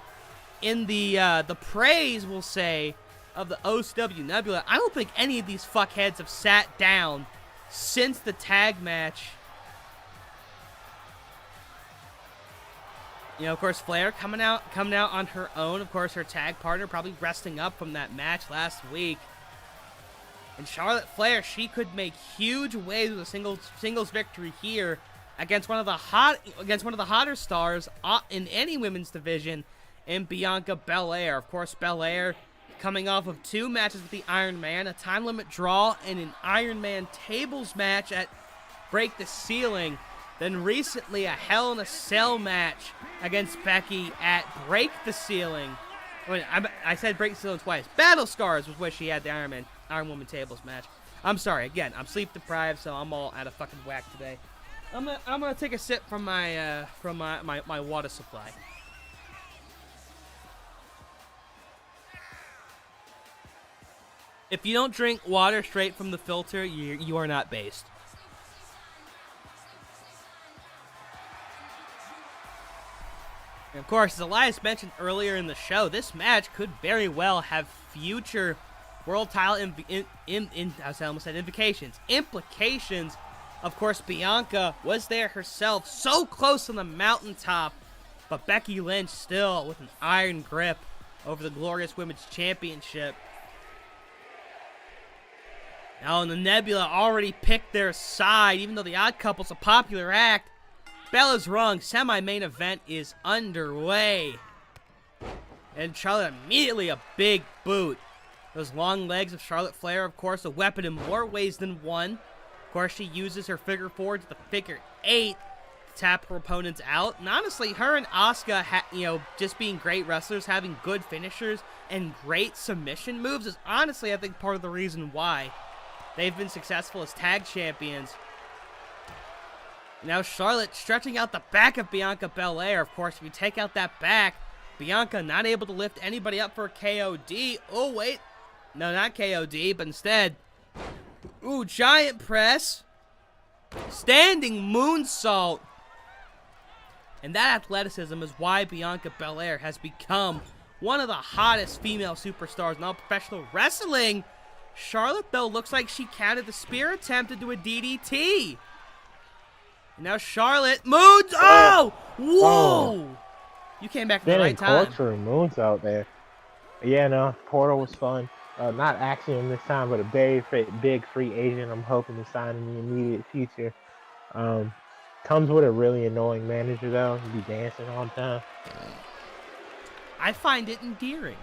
[SPEAKER 3] in the praise, we'll say, of the OCW Nebula. I don't think any of these fuckheads have sat down since the tag match. Of course, Flair coming out on her own. Of course, her tag partner probably resting up from that match last week. And Charlotte Flair, she could make huge waves with a singles victory here against one of the hotter stars in any women's division, in Bianca Belair. Of course, Belair coming off of 2 matches with the Iron Man, a time limit draw, and an Iron Man tables match at Break the Ceiling. Then recently a Hell in a Cell match against Becky at Break the Ceiling. I said Break the Ceiling twice. Battle Scars was where she had the Iron Woman tables match. I'm sorry, again, I'm sleep deprived, so I'm all out of fucking whack today. I'm gonna take a sip from my water supply. If you don't drink water straight from the filter, you are not based. And of course, as Elias mentioned earlier in the show, this match could very well have future world title implications. Of course, Bianca was there herself, so close on the mountaintop, but Becky Lynch still with an iron grip over the glorious Women's Championship. Oh, and the Nebula already picked their side, even though the Odd Couple's a popular act. Bella's wrong. Semi-main event is underway. And Charlotte immediately a big boot. Those long legs of Charlotte Flair, of course, a weapon in more ways than one. Of course, she uses her figure 4 to the figure 8 to tap her opponents out. And honestly, her and Asuka, just being great wrestlers, having good finishers, and great submission moves is honestly, I think, part of the reason why they've been successful as tag champions. Now Charlotte stretching out the back of Bianca Belair. Of course, if you take out that back, Bianca not able to lift anybody up for a KOD. Oh, wait. No, not KOD, but instead, ooh, giant press. Standing moonsault. And that athleticism is why Bianca Belair has become one of the hottest female superstars in all professional wrestling. Charlotte, though, looks like she counted the spear attempt into a DDT. And now Charlotte moons. Oh! Whoa! You came back at the right time.
[SPEAKER 2] Torture moons out there. Yeah, no, Portal was fun. Not Axiom this time, but a very big free agent I'm hoping to sign in the immediate future. Comes with a really annoying manager, though. He'd be dancing all the time.
[SPEAKER 3] I find it endearing.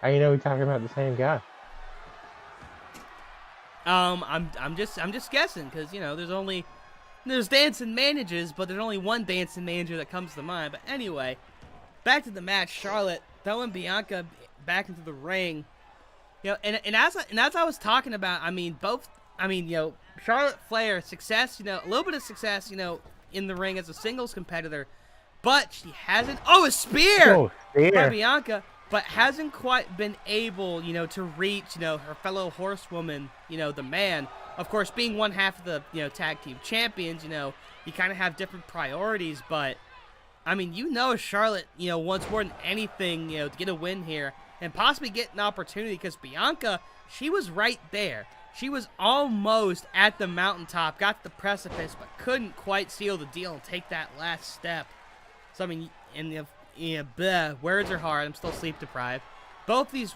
[SPEAKER 2] How you know we're talking about the same guy?
[SPEAKER 3] I'm just guessing, because there's dancing managers, but there's only one dancing manager that comes to mind. But anyway, back to the match. Charlotte throwing Bianca back into the ring. And as I was talking about, Charlotte Flair success, a little bit of success, in the ring as a singles competitor, but she hasn't. Oh, a spear!
[SPEAKER 2] Oh, spear.
[SPEAKER 3] By Bianca. But hasn't quite been able, to reach, her fellow horsewoman, the man. Of course, being one half of the, tag team champions, you kind of have different priorities. But, Charlotte, wants more than anything, to get a win here and possibly get an opportunity, because Bianca, she was right there. She was almost at the mountaintop, got to the precipice, but couldn't quite seal the deal and take that last step. So, words are hard. I'm still sleep deprived. Both these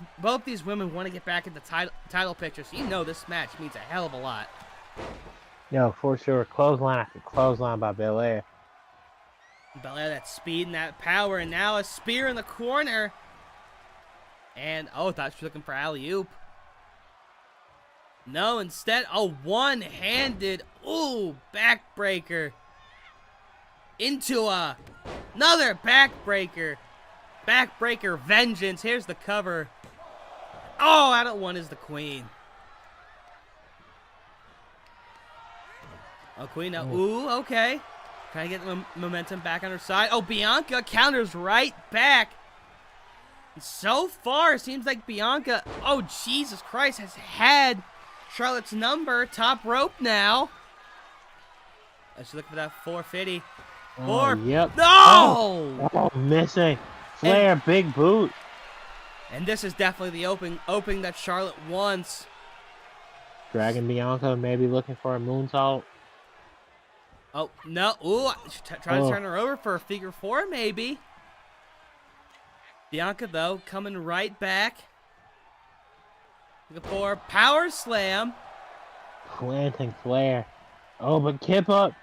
[SPEAKER 3] women want to get back in the title picture, so this match means a hell of a lot.
[SPEAKER 2] No, for sure. Clothesline after clothesline by Belair.
[SPEAKER 3] Belair, that speed and that power, and now a spear in the corner. And, thought she was looking for alley-oop. No, instead, one-handed, backbreaker. Into another backbreaker. Backbreaker vengeance. Here's the cover. Oh, out at one is the queen. Oh, queen now. Ooh, okay. Trying to get the momentum back on her side. Oh, Bianca counters right back. And so far, it seems like Bianca, oh, Jesus Christ, has had Charlotte's number. Top rope now. She's looking for that 450.
[SPEAKER 2] Yep.
[SPEAKER 3] No!
[SPEAKER 2] Oh, missing. Flair, big boot.
[SPEAKER 3] And this is definitely the opening that Charlotte wants.
[SPEAKER 2] Dragging Bianca, maybe looking for a moonsault.
[SPEAKER 3] Oh, no. Ooh, trying to turn her over for a figure 4, maybe. Bianca, though, coming right back. Looking for power slam.
[SPEAKER 2] Planting Flair. Oh, but kip up.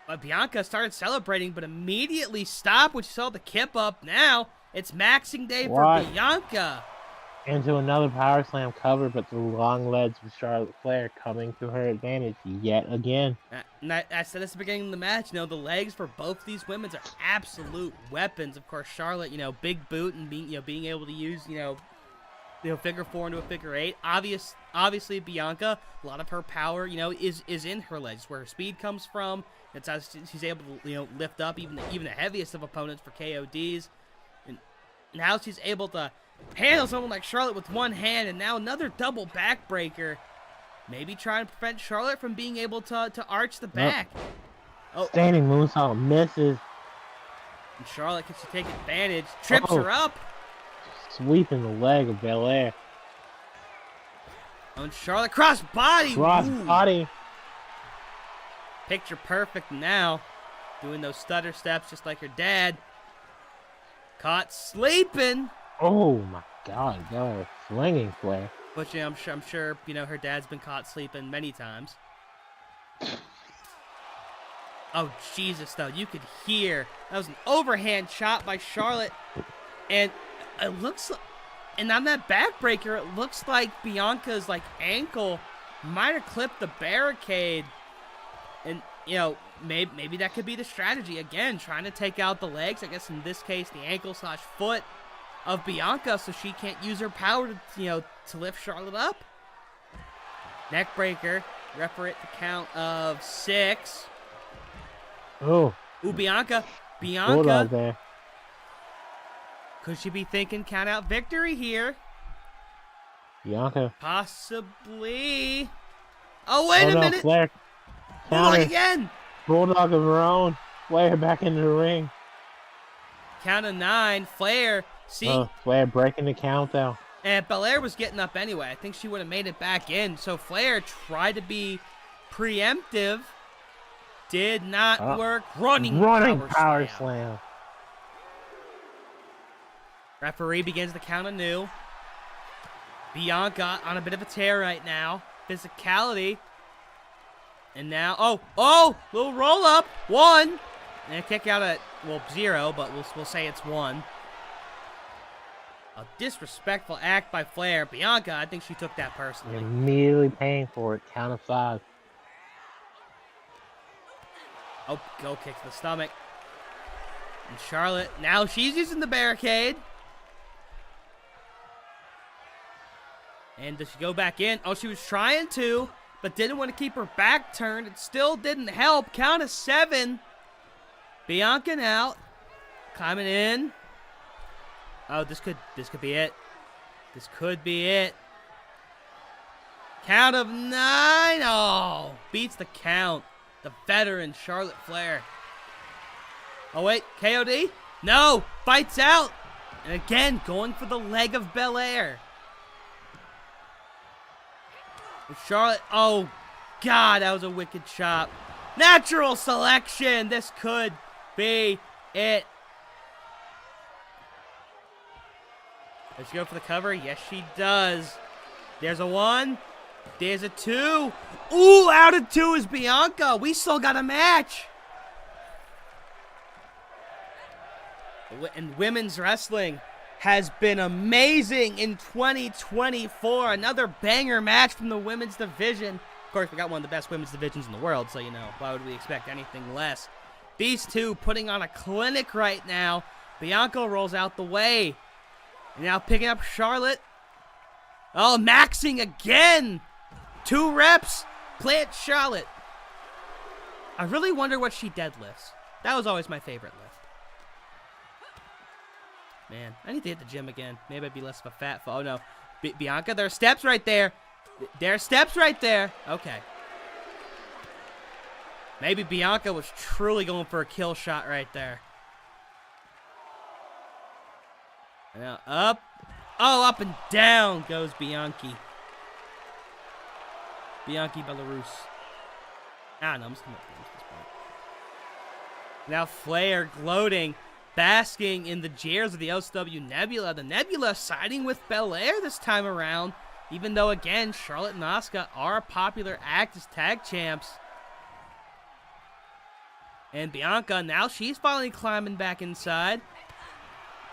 [SPEAKER 3] But Bianca started celebrating, but immediately stopped when she saw the kip up. Now, it's maxing day for Bianca.
[SPEAKER 2] Into another power slam cover, but the long legs of Charlotte Flair coming to her advantage yet again.
[SPEAKER 3] I said this at the beginning of the match, the legs for both these women are absolute weapons. Of course, Charlotte, big boot and being able to use, figure 4 into a figure 8. Obviously, Bianca, a lot of her power, is in her legs, where her speed comes from. It's how she's able to, lift up even the heaviest of opponents for KODs. And now she's able to handle someone like Charlotte with one hand, and now another double backbreaker. Maybe trying to prevent Charlotte from being able to arch the back. Oh,
[SPEAKER 2] standing moonsault misses.
[SPEAKER 3] And Charlotte gets to take advantage, trips her up.
[SPEAKER 2] Sweeping the leg of Belair.
[SPEAKER 3] Oh, and Charlotte cross body.
[SPEAKER 2] Cross body.
[SPEAKER 3] Picture perfect now. Doing those stutter steps just like her dad. Caught sleeping.
[SPEAKER 2] Oh my God, Belair slinging Flair.
[SPEAKER 3] Which I'm sure her dad's been caught sleeping many times. Oh Jesus, though, you could hear that was an overhand shot by Charlotte, and it looks, and on that backbreaker, it looks like Bianca's ankle might have clipped the barricade, and maybe that could be the strategy again, trying to take out the legs. I guess in this case, the ankle/foot of Bianca, so she can't use her power to lift Charlotte up. Neckbreaker, referee at the count of 6.
[SPEAKER 2] Oh.
[SPEAKER 3] Ooh, Bianca.
[SPEAKER 2] Bulldog there.
[SPEAKER 3] Could she be thinking count out victory here?
[SPEAKER 2] Bianca.
[SPEAKER 3] Possibly. Oh, wait a minute.
[SPEAKER 2] Flair.
[SPEAKER 3] Bulldog again.
[SPEAKER 2] Bulldog of her own. Flair back into the ring.
[SPEAKER 3] Count of 9. Flair. See?
[SPEAKER 2] Flair breaking the count, though.
[SPEAKER 3] And Belair was getting up anyway. I think she would have made it back in. So Flair tried to be preemptive. Did not work. Running power slam. Referee begins the count anew. Bianca on a bit of a tear right now. Physicality. And now, little roll up. 1. And a kick out at, 0, but we'll say it's 1. A disrespectful act by Flair. Bianca, I think she took that personally.
[SPEAKER 2] Immediately paying for it. Count of 5.
[SPEAKER 3] Oh, go kick to the stomach. And Charlotte, now she's using the barricade. And does she go back in? Oh, she was trying to, but didn't want to keep her back turned. It still didn't help. Count of 7. Bianca now climbing in. Oh, this could be it. This could be it. Count of 9. Oh, beats the count. The veteran Charlotte Flair. Oh, wait. KOD? No. Fights out. And again, going for the leg of Belair. Charlotte. Oh, God. That was a wicked chop. Natural selection. This could be it. Does she go for the cover? Yes, she does. There's a 1. There's a 2. Ooh, out of 2 is Bianca. We still got a match. And women's wrestling has been amazing in 2024. Another banger match from the women's division. Of course, we got one of the best women's divisions in the world, so why would we expect anything less? These two putting on a clinic right now. Bianca rolls out the way. And now picking up Charlotte. Oh, maxing again. 2 reps. Plant Charlotte. I really wonder what she deadlifts. That was always my favorite lift. Man, I need to hit the gym again. Maybe I'd be less of a fat. Oh, no. Bianca, there are steps right there. There are steps right there. Okay. Maybe Bianca was truly going for a kill shot right there. Now up. Oh, up and down goes Bianchi. Bianchi Belarus. Ah, no, I'm just going to this point. Now Flair gloating, basking in the jeers of the OCW Nebula. The Nebula siding with Belair this time around, even though, again, Charlotte and Asuka are a popular act as tag champs. And Bianca, now she's finally climbing back inside.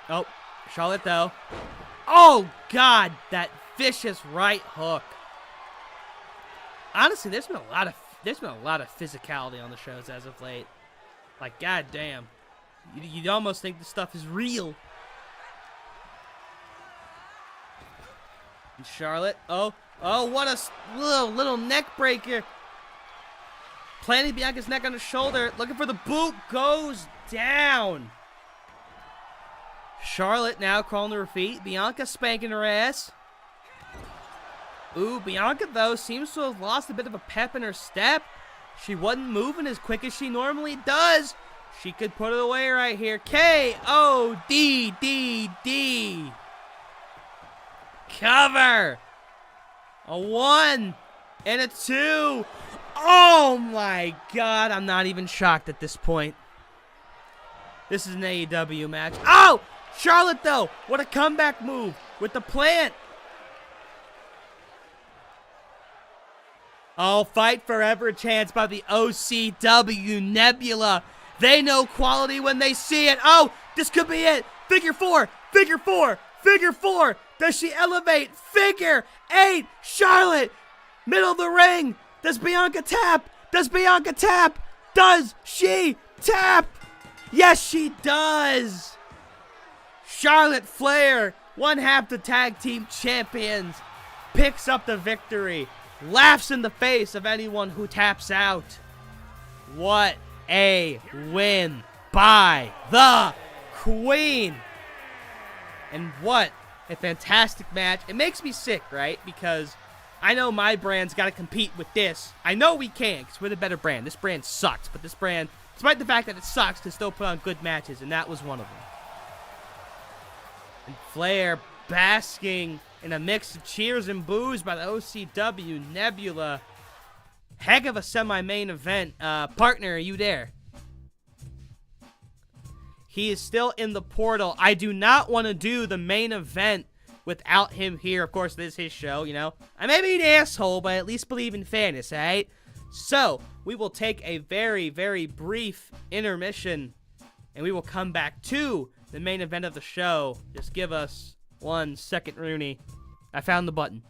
[SPEAKER 3] Oh, Charlotte, though. Oh, God, that vicious right hook. Honestly, there's been a lot of physicality on the shows as of late. Like, goddamn, you'd almost think this stuff is real. And Charlotte, oh, what a little neck breaker. Planting Bianca's neck on her shoulder, looking for the boot, goes down. Charlotte now crawling to her feet. Bianca spanking her ass. Ooh, Bianca, though, seems to have lost a bit of a pep in her step. She wasn't moving as quick as she normally does. She could put it away right here. K-O-D-D-D. Cover. A 1 and a 2. Oh, my God. I'm not even shocked at this point. This is an AEW match. Oh! Charlotte, though, what a comeback move. with the plant. Oh, fight forever chance by the OCW Nebula. They know quality when they see it. Oh, this could be it. Figure four, figure four, figure four. Does she elevate? Figure eight. Charlotte, middle of the ring. Does Bianca tap? Does Bianca tap? Does she tap? Yes, she does. Charlotte Flair, one half the tag team champions, picks up the victory. Laughs in the face of anyone who taps out. What a win by the Queen. And what a fantastic match. It makes me sick, right? Because I know my brand's got to compete with this. I know we can because we're the better brand. This brand sucks, but this brand, despite the fact that it sucks, can still put on good matches, and that was one of them. And Flair basking in a mix of cheers and boos by the OCW Nebula. Heck of a semi-main event. Partner, are you there? He is still in the portal. I do not want to do the main event without him here. Of course, this is his show, you know. I may be an asshole, but I at least believe in fairness, alright? So, we will take a very, very brief intermission, and we will come back to the main event of the show. Just give us 1 second, Rooney. I found the button.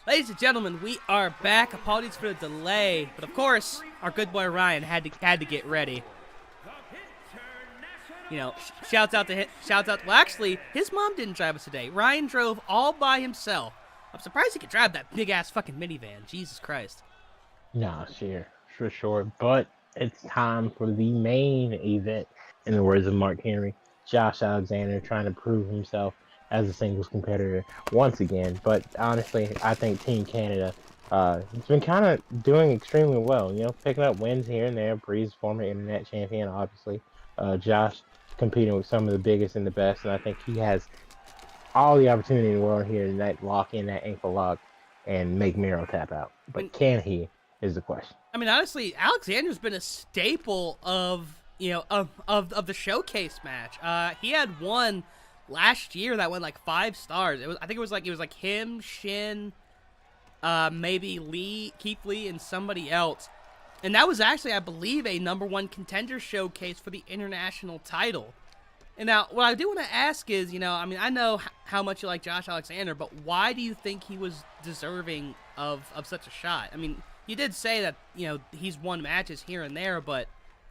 [SPEAKER 3] Ladies and gentlemen, we are back. Apologies for the delay, but of course, our good boy Ryan had to get ready. You know, shouts out to him. Well, actually, his mom didn't drive us today. Ryan drove all by himself. I'm surprised he could drive that big ass fucking minivan. Jesus Christ.
[SPEAKER 2] Nah, sure, for sure. But it's time for the main event. In the words of Mark Henry, Josh Alexander trying to prove himself as a singles competitor once again. But honestly, I think Team Canada has been kind of doing extremely well. You know, picking up wins here and there. Breeze, former internet champion, obviously. Josh competing with some of the biggest and the best, and I think he has all the opportunity in the world here tonight to lock in that ankle lock and make Miro tap out. But can he, is the question.
[SPEAKER 3] I mean, honestly, Alexander's been a staple of the showcase match. He had one last year that went like 5 stars. I think it was like him, Shin, maybe Lee, Keith Lee, and somebody else. And that was actually, I believe, a #1 contender showcase for the international title. And now, what I do want to ask is, I mean, I know how much you like Josh Alexander, but why do you think he was deserving of such a shot? I mean, you did say that, he's won matches here and there, but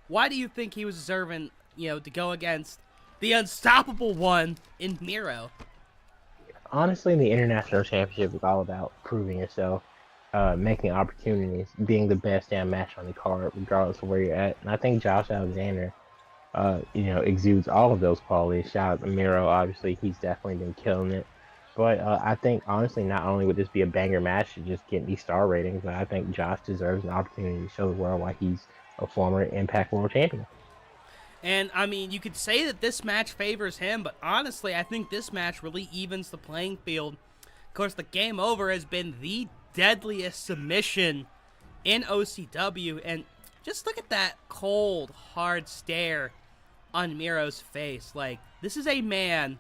[SPEAKER 3] why do you think he was deserving, to go against the unstoppable one in Miro?
[SPEAKER 2] Honestly, the international championship is all about proving yourself, making opportunities, being the best damn match on the card, regardless of where you're at. And I think Josh Alexander, exudes all of those qualities. Shout out to Miro, obviously, he's definitely been killing it. But I think, honestly, not only would this be a banger match to just get these star ratings, but I think Josh deserves an opportunity to show the world why he's a former Impact World Champion.
[SPEAKER 3] And, I mean, you could say that this match favors him, but honestly, I think this match really evens the playing field. Of course, the Game Over has been the deadliest submission in OCW, and just look at that cold, hard stare on Miro's face. Like, this is a man,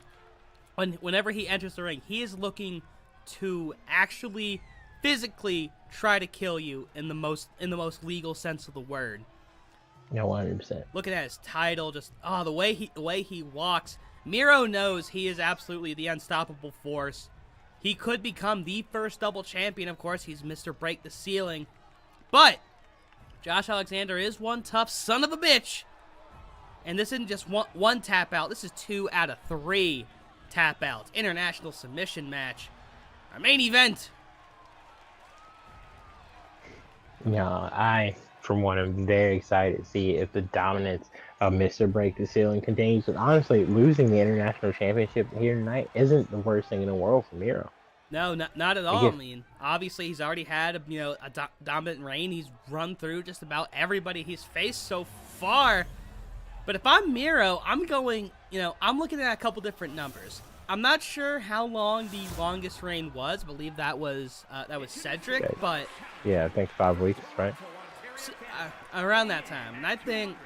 [SPEAKER 3] whenever he enters the ring, he is looking to actually physically try to kill you in the most legal sense of the word.
[SPEAKER 2] Yeah, 100%.
[SPEAKER 3] Looking at his title, just the way he walks, Miro knows he is absolutely the unstoppable force. He could become the first double champion. Of course, he's Mr. Break the Ceiling, but Josh Alexander is one tough son of a bitch. And this isn't just one tap out. This is 2 out of 3 tap outs. International submission match. Our main event.
[SPEAKER 2] I, for one, am very excited to see if the dominance of Mr. Break the Ceiling continues. But honestly, losing the international championship here tonight isn't the worst thing in the world for Miro.
[SPEAKER 3] No, not at all. I mean, obviously, he's already had a dominant reign. He's run through just about everybody he's faced so far. But if I'm Miro, I'm going, I'm looking at a couple different numbers. I'm not sure how long the longest reign was. I believe that was Cedric, okay. But
[SPEAKER 2] yeah, I think 5 weeks, right?
[SPEAKER 3] Around that time. And I think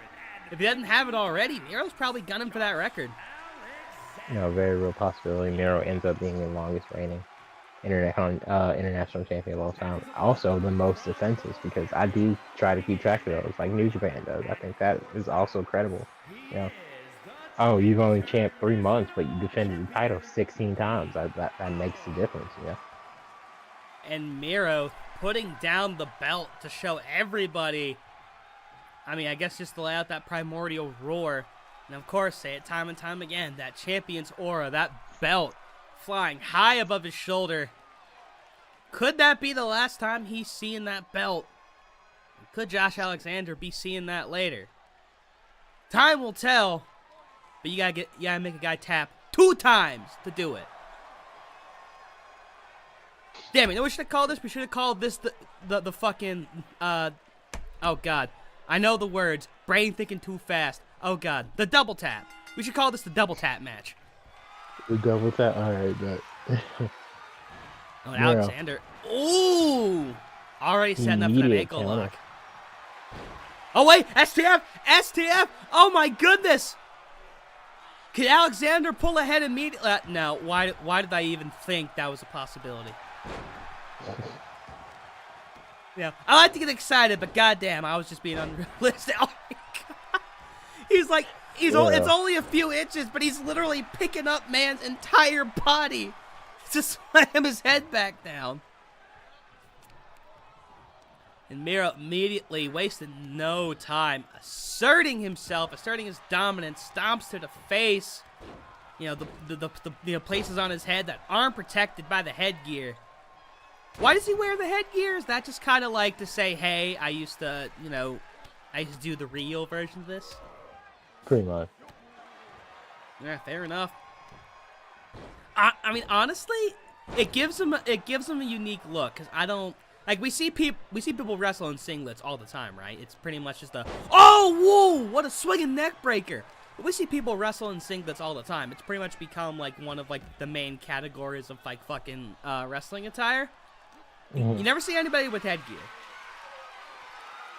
[SPEAKER 3] if he doesn't have it already, Miro's probably gunning for that record.
[SPEAKER 2] Very real possibility. Miro ends up being the longest reigning international champion of all time. Also, the most defenses, because I do try to keep track of those, like New Japan does. I think that is also credible. Oh, you've only champed 3 months, but you defended the title 16 times. That makes a difference,
[SPEAKER 3] And Miro putting down the belt to show everybody, I mean, I guess just to lay out that primordial roar. And of course, say it time and time again, that champion's aura, that belt flying high above his shoulder. Could that be the last time he's seeing that belt? Could Josh Alexander be seeing that later? Time will tell, but you gotta make a guy tap 2 times to do it. Damn it! You know what we should have called this? We should have called this the fucking oh god, I know the words. Brain thinking too fast. Oh god, the double tap. We should call this the double tap match.
[SPEAKER 2] The double tap. All right, but
[SPEAKER 3] oh, Alexander. Ooh, already setting up for an ankle lock. Oh wait, STF! Oh my goodness! Could Alexander pull ahead immediately? No. Why did I even think that was a possibility? Yeah, I like to get excited, but goddamn, I was just being unrealistic. Oh my god! It's only a few inches, but he's literally picking up man's entire body to slam his head back down. And Miro immediately wasted no time, asserting himself, asserting his dominance, stomps to the face. You know, the places on his head that aren't protected by the headgear. Why does he wear the headgear? Is that just kind of like to say, hey, I used to do the real version of this?
[SPEAKER 2] Pretty much.
[SPEAKER 3] Yeah, fair enough. I mean, honestly, it gives him a unique look, because I don't like we see people wrestle in singlets all the time, right? It's pretty much just whoa, what a swinging neck breaker. But we see people wrestle in singlets all the time. It's pretty much become like one of like the main categories of like fucking wrestling attire. You never see anybody with headgear.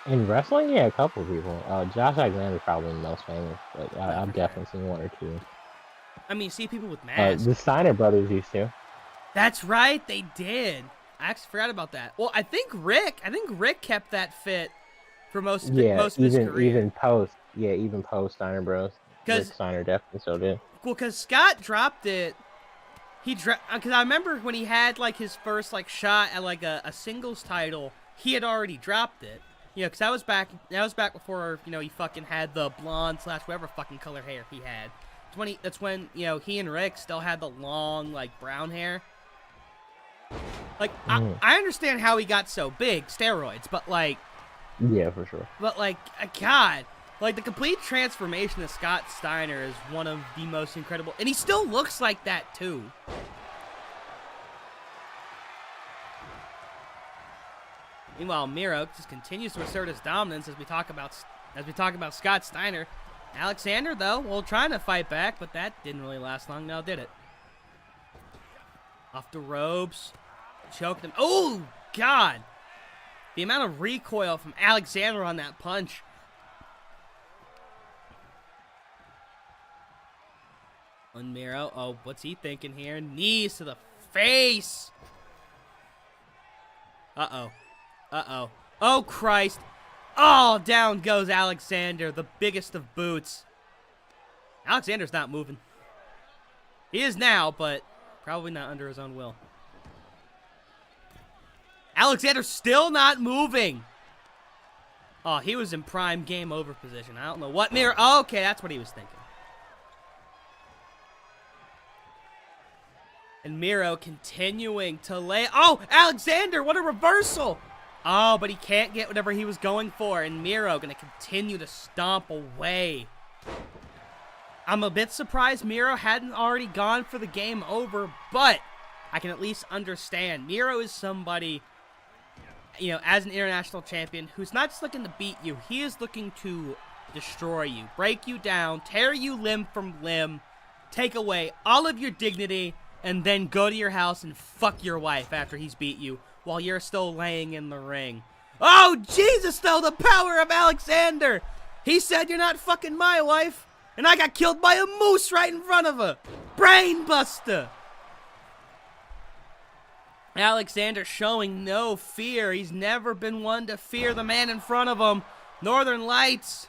[SPEAKER 2] In wrestling, yeah, a couple people. Josh Alexander's probably the most famous, but I've definitely seen one or two.
[SPEAKER 3] I mean, you see people with masks.
[SPEAKER 2] The Steiner brothers used to.
[SPEAKER 3] That's right, they did. I actually forgot about that. Well, I think Rick kept that fit for most of his career.
[SPEAKER 2] even post Steiner Bros. Rick Steiner definitely so did.
[SPEAKER 3] Well, because Scott dropped it. Because I remember when he had like his first like shot at like a singles title, he had already dropped it. You know, because that was back before he fucking had the blonde / whatever fucking color hair he had. That's when he and Rick still had the long like brown hair. Like I understand how he got so big, steroids, but like
[SPEAKER 2] yeah, for sure.
[SPEAKER 3] But like God, like the complete transformation of Scott Steiner is one of the most incredible, and he still looks like that too. Meanwhile, Miro just continues to assert his dominance as we talk about Scott Steiner. Alexander, though, trying to fight back, but that didn't really last long now, did it? Off the ropes. Choked him. Oh, God. The amount of recoil from Alexander on that punch. On Miro. Oh, what's he thinking here? Knees to the face. Uh-oh. Uh-oh. Oh, Christ. Oh, down goes Alexander, the biggest of boots. Alexander's not moving. He is now, but probably not under his own will. Alexander's still not moving. Oh, he was in prime game over position. I don't know what Miro. Oh, okay, that's what he was thinking. And Miro continuing to lay. Oh, Alexander, what a reversal. Oh, but he can't get whatever he was going for, and Miro going to continue to stomp away. I'm a bit surprised Miro hadn't already gone for the game over, but I can at least understand. Miro is somebody, as an international champion, who's not just looking to beat you, he is looking to destroy you, break you down, tear you limb from limb, take away all of your dignity, and then go to your house and fuck your wife after he's beat you, while you're still laying in the ring. Oh, Jesus, though, the power of Alexander. He said, you're not fucking my wife, and I got killed by a moose right in front of her. Brain buster. Alexander showing no fear. He's never been one to fear the man in front of him. Northern Lights.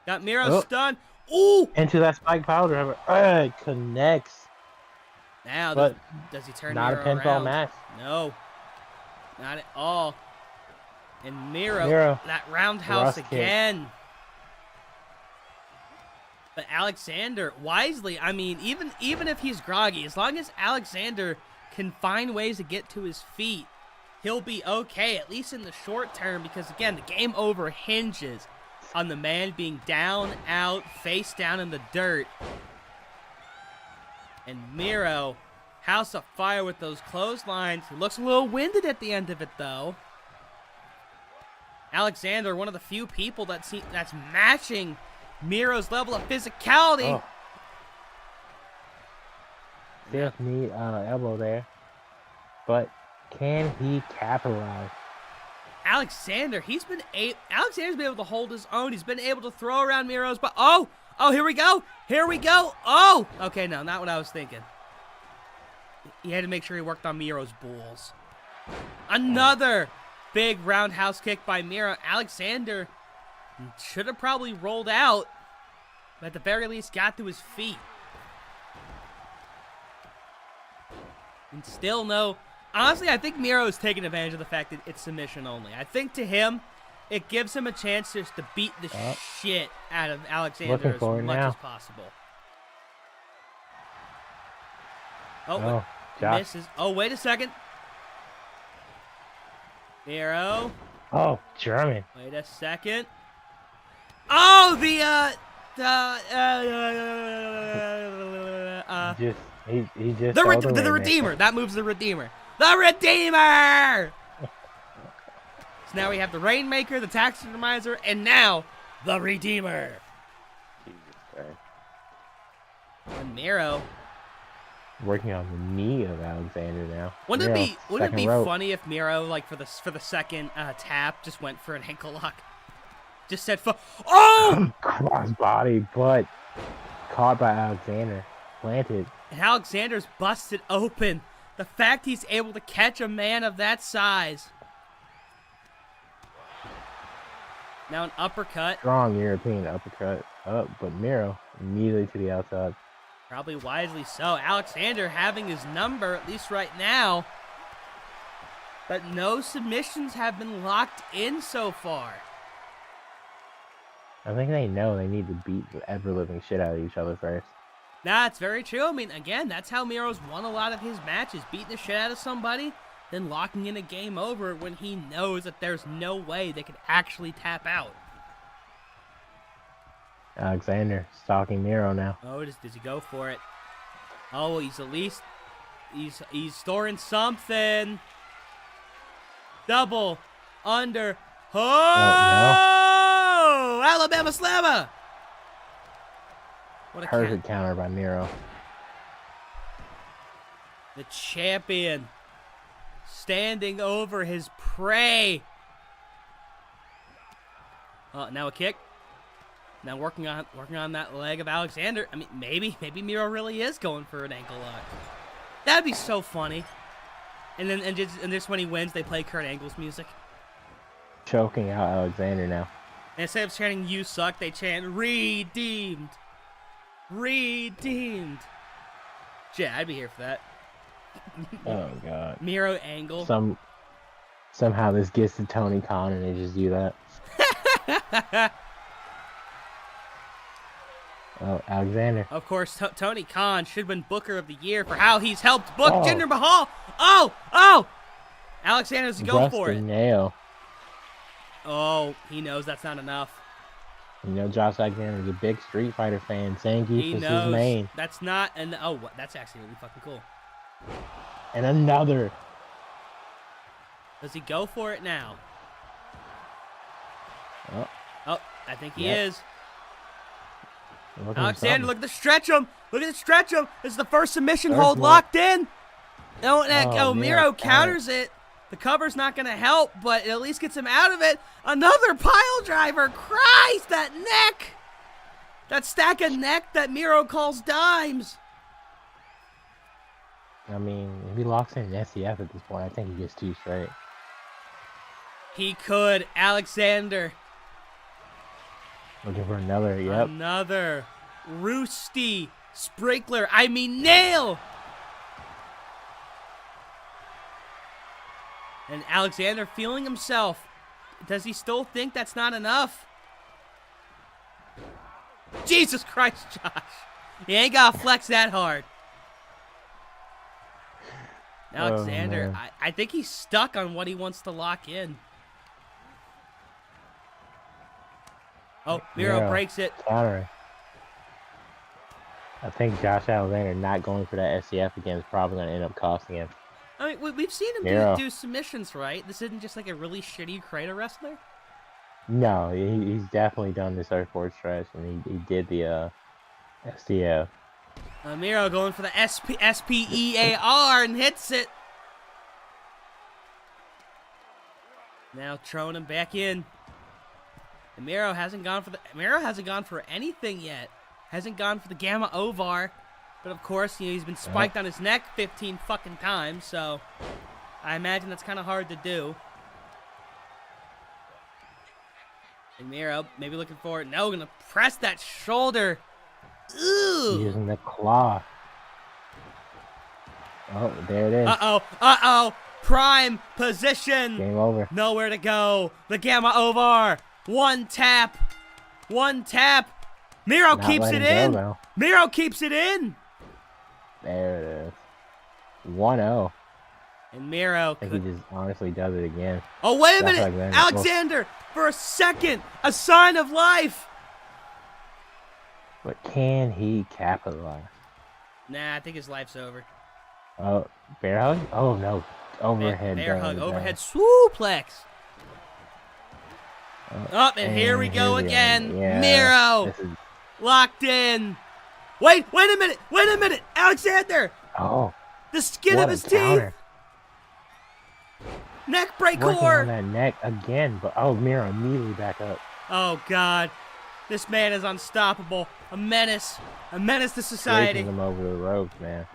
[SPEAKER 3] Got Miro stunned. Ooh!
[SPEAKER 2] Into that spike powder. It connects.
[SPEAKER 3] Now,
[SPEAKER 2] but
[SPEAKER 3] does he turn
[SPEAKER 2] not
[SPEAKER 3] Miro
[SPEAKER 2] a pinfall
[SPEAKER 3] around?
[SPEAKER 2] match.
[SPEAKER 3] No, not at all. And Miro that roundhouse again. Kick. But Alexander, wisely, I mean, even if he's groggy, as long as Alexander can find ways to get to his feet, he'll be okay, at least in the short term, because, again, the game over hinges on the man being down, out, face down in the dirt. And Miro, house of fire with those clotheslines. He looks a little winded at the end of it, though. Alexander, one of the few people that's matching Miro's level of physicality.
[SPEAKER 2] Stiff knee elbow there. But can he capitalize?
[SPEAKER 3] Alexander's been able to hold his own. He's been able to throw around Miro's, but oh, here we go. Oh, okay, no, not what I was thinking. He had to make sure he worked on Miro's balls. Another big roundhouse kick by Miro. Alexander should have probably rolled out, but at the very least got to his feet. And still no Honestly, I think Miro is taking advantage of the fact that it's submission only. I think to him, it gives him a chance just to beat the shit out of Alexander as much as possible. Oh, misses. Oh, wait a second. Miro.
[SPEAKER 2] Oh, German.
[SPEAKER 3] Wait a second. Oh,
[SPEAKER 2] he just
[SPEAKER 3] the Redeemer. That moves the Redeemer. The Redeemer! So now we have the Rainmaker, the Taxidermizer, and now the Redeemer.
[SPEAKER 2] Jesus Christ.
[SPEAKER 3] And Miro.
[SPEAKER 2] Working on the knee of Alexander now.
[SPEAKER 3] Wouldn't it be funny if Miro, like for the second tap, just went for an ankle lock? Just said, oh!
[SPEAKER 2] Cross body, but caught by Alexander. Planted.
[SPEAKER 3] And Alexander's busted open. The fact he's able to catch a man of that size. Now an uppercut.
[SPEAKER 2] Strong European uppercut up, but Miro immediately to the outside.
[SPEAKER 3] Probably wisely so. Alexander having his number, at least right now. But no submissions have been locked in so far.
[SPEAKER 2] I think they know they need to beat the ever-living shit out of each other first.
[SPEAKER 3] That's very true. I mean, again, that's how Miro's won a lot of his matches. Beating the shit out of somebody, then locking in a game over when he knows that there's no way they could actually tap out.
[SPEAKER 2] Alexander stalking Miro now.
[SPEAKER 3] Oh, does he go for it? Oh, he's at least... He's storing something. Double. Under. Oh!
[SPEAKER 2] No.
[SPEAKER 3] Alabama Slammer! What a
[SPEAKER 2] perfect counter by Miro.
[SPEAKER 3] The champion standing over his prey. Now a kick. Now working on that leg of Alexander. I mean, maybe Miro really is going for an ankle lock. That'd be so funny. And just when he wins, they play Kurt Angle's music.
[SPEAKER 2] Choking out Alexander now.
[SPEAKER 3] And instead of chanting "You suck," they chant "Redeemed." Redeemed. Yeah, I'd be here for that.
[SPEAKER 2] Oh God.
[SPEAKER 3] Miro Angle.
[SPEAKER 2] Somehow this gets to Tony Khan and they just do that. Oh, Alexander.
[SPEAKER 3] Of course, Tony Khan should win Booker of the Year for how he's helped book Jinder Mahal. Oh! Alexander's to go for it.
[SPEAKER 2] Nail.
[SPEAKER 3] Oh, he knows that's not enough.
[SPEAKER 2] You know, Josh Alexander's a big Street Fighter fan. Zangief is his main.
[SPEAKER 3] That's not, and oh, that's actually really fucking cool.
[SPEAKER 2] And another.
[SPEAKER 3] Does he go for it now?
[SPEAKER 2] Oh,
[SPEAKER 3] I think he is.
[SPEAKER 2] Alexander,
[SPEAKER 3] look at the stretch him. Look at the stretch him. This is the first submission hold locked in. Miro counters it. The cover's not going to help, but it at least gets him out of it. Another pile driver. Christ, that neck. That stack of neck that Miro calls dimes.
[SPEAKER 2] I mean, if he locks in an SCF at this point, I think he gets two straight.
[SPEAKER 3] He could. Alexander.
[SPEAKER 2] Looking for another, yep.
[SPEAKER 3] Another. Roosty. Sprinkler. I mean, nail. And Alexander feeling himself. Does he still think that's not enough? Jesus Christ, Josh. You ain't got to flex that hard. Alexander, I think he's stuck on what he wants to lock in. Oh, Miro breaks it.
[SPEAKER 2] Countering. I think Josh Alexander not going for that SCF again is probably going to end up costing him.
[SPEAKER 3] I mean, we've seen him do submissions, right? This isn't just like a really shitty Kratos wrestler?
[SPEAKER 2] No, he's definitely done the surfboard stretch, and he did the SDF.
[SPEAKER 3] Miro going for the SPEAR and hits it. Now throwing him back in. And Miro hasn't gone for anything yet. Hasn't gone for the Gamma Ovar. But of course, he's been spiked on his neck 15 fucking times, so I imagine that's kind of hard to do. And Miro maybe looking for it. No, gonna press that shoulder. Ooh.
[SPEAKER 2] Using the claw. Oh, there it is.
[SPEAKER 3] Uh-oh. Prime position.
[SPEAKER 2] Game over.
[SPEAKER 3] Nowhere to go. The Gamma over. One tap. Miro
[SPEAKER 2] Not
[SPEAKER 3] keeps it
[SPEAKER 2] letting go,
[SPEAKER 3] in.
[SPEAKER 2] though.
[SPEAKER 3] Miro keeps it in.
[SPEAKER 2] There it is. 1-0.
[SPEAKER 3] And Miro
[SPEAKER 2] I think he just honestly does it again.
[SPEAKER 3] Oh, wait a
[SPEAKER 2] That's
[SPEAKER 3] minute.
[SPEAKER 2] like that.
[SPEAKER 3] Alexander, for a second, a sign of life.
[SPEAKER 2] But can he capitalize?
[SPEAKER 3] Nah, I think his life's over.
[SPEAKER 2] Oh, bear hug? Oh, no. Overhead.
[SPEAKER 3] Bear hug.
[SPEAKER 2] down.
[SPEAKER 3] Overhead swooplex.
[SPEAKER 2] Oh,
[SPEAKER 3] Up, and here we go again.
[SPEAKER 2] Yeah,
[SPEAKER 3] Miro.
[SPEAKER 2] this is-
[SPEAKER 3] Locked in. Wait a minute. Alexander.
[SPEAKER 2] Oh,
[SPEAKER 3] The skin
[SPEAKER 2] what
[SPEAKER 3] of
[SPEAKER 2] a
[SPEAKER 3] his
[SPEAKER 2] counter.
[SPEAKER 3] teeth. Neck breaker.
[SPEAKER 2] Working on that neck again, but oh, Miro immediately back up.
[SPEAKER 3] Oh, God. This man is unstoppable. A menace. A menace to society.
[SPEAKER 2] Raking him over the ropes, man.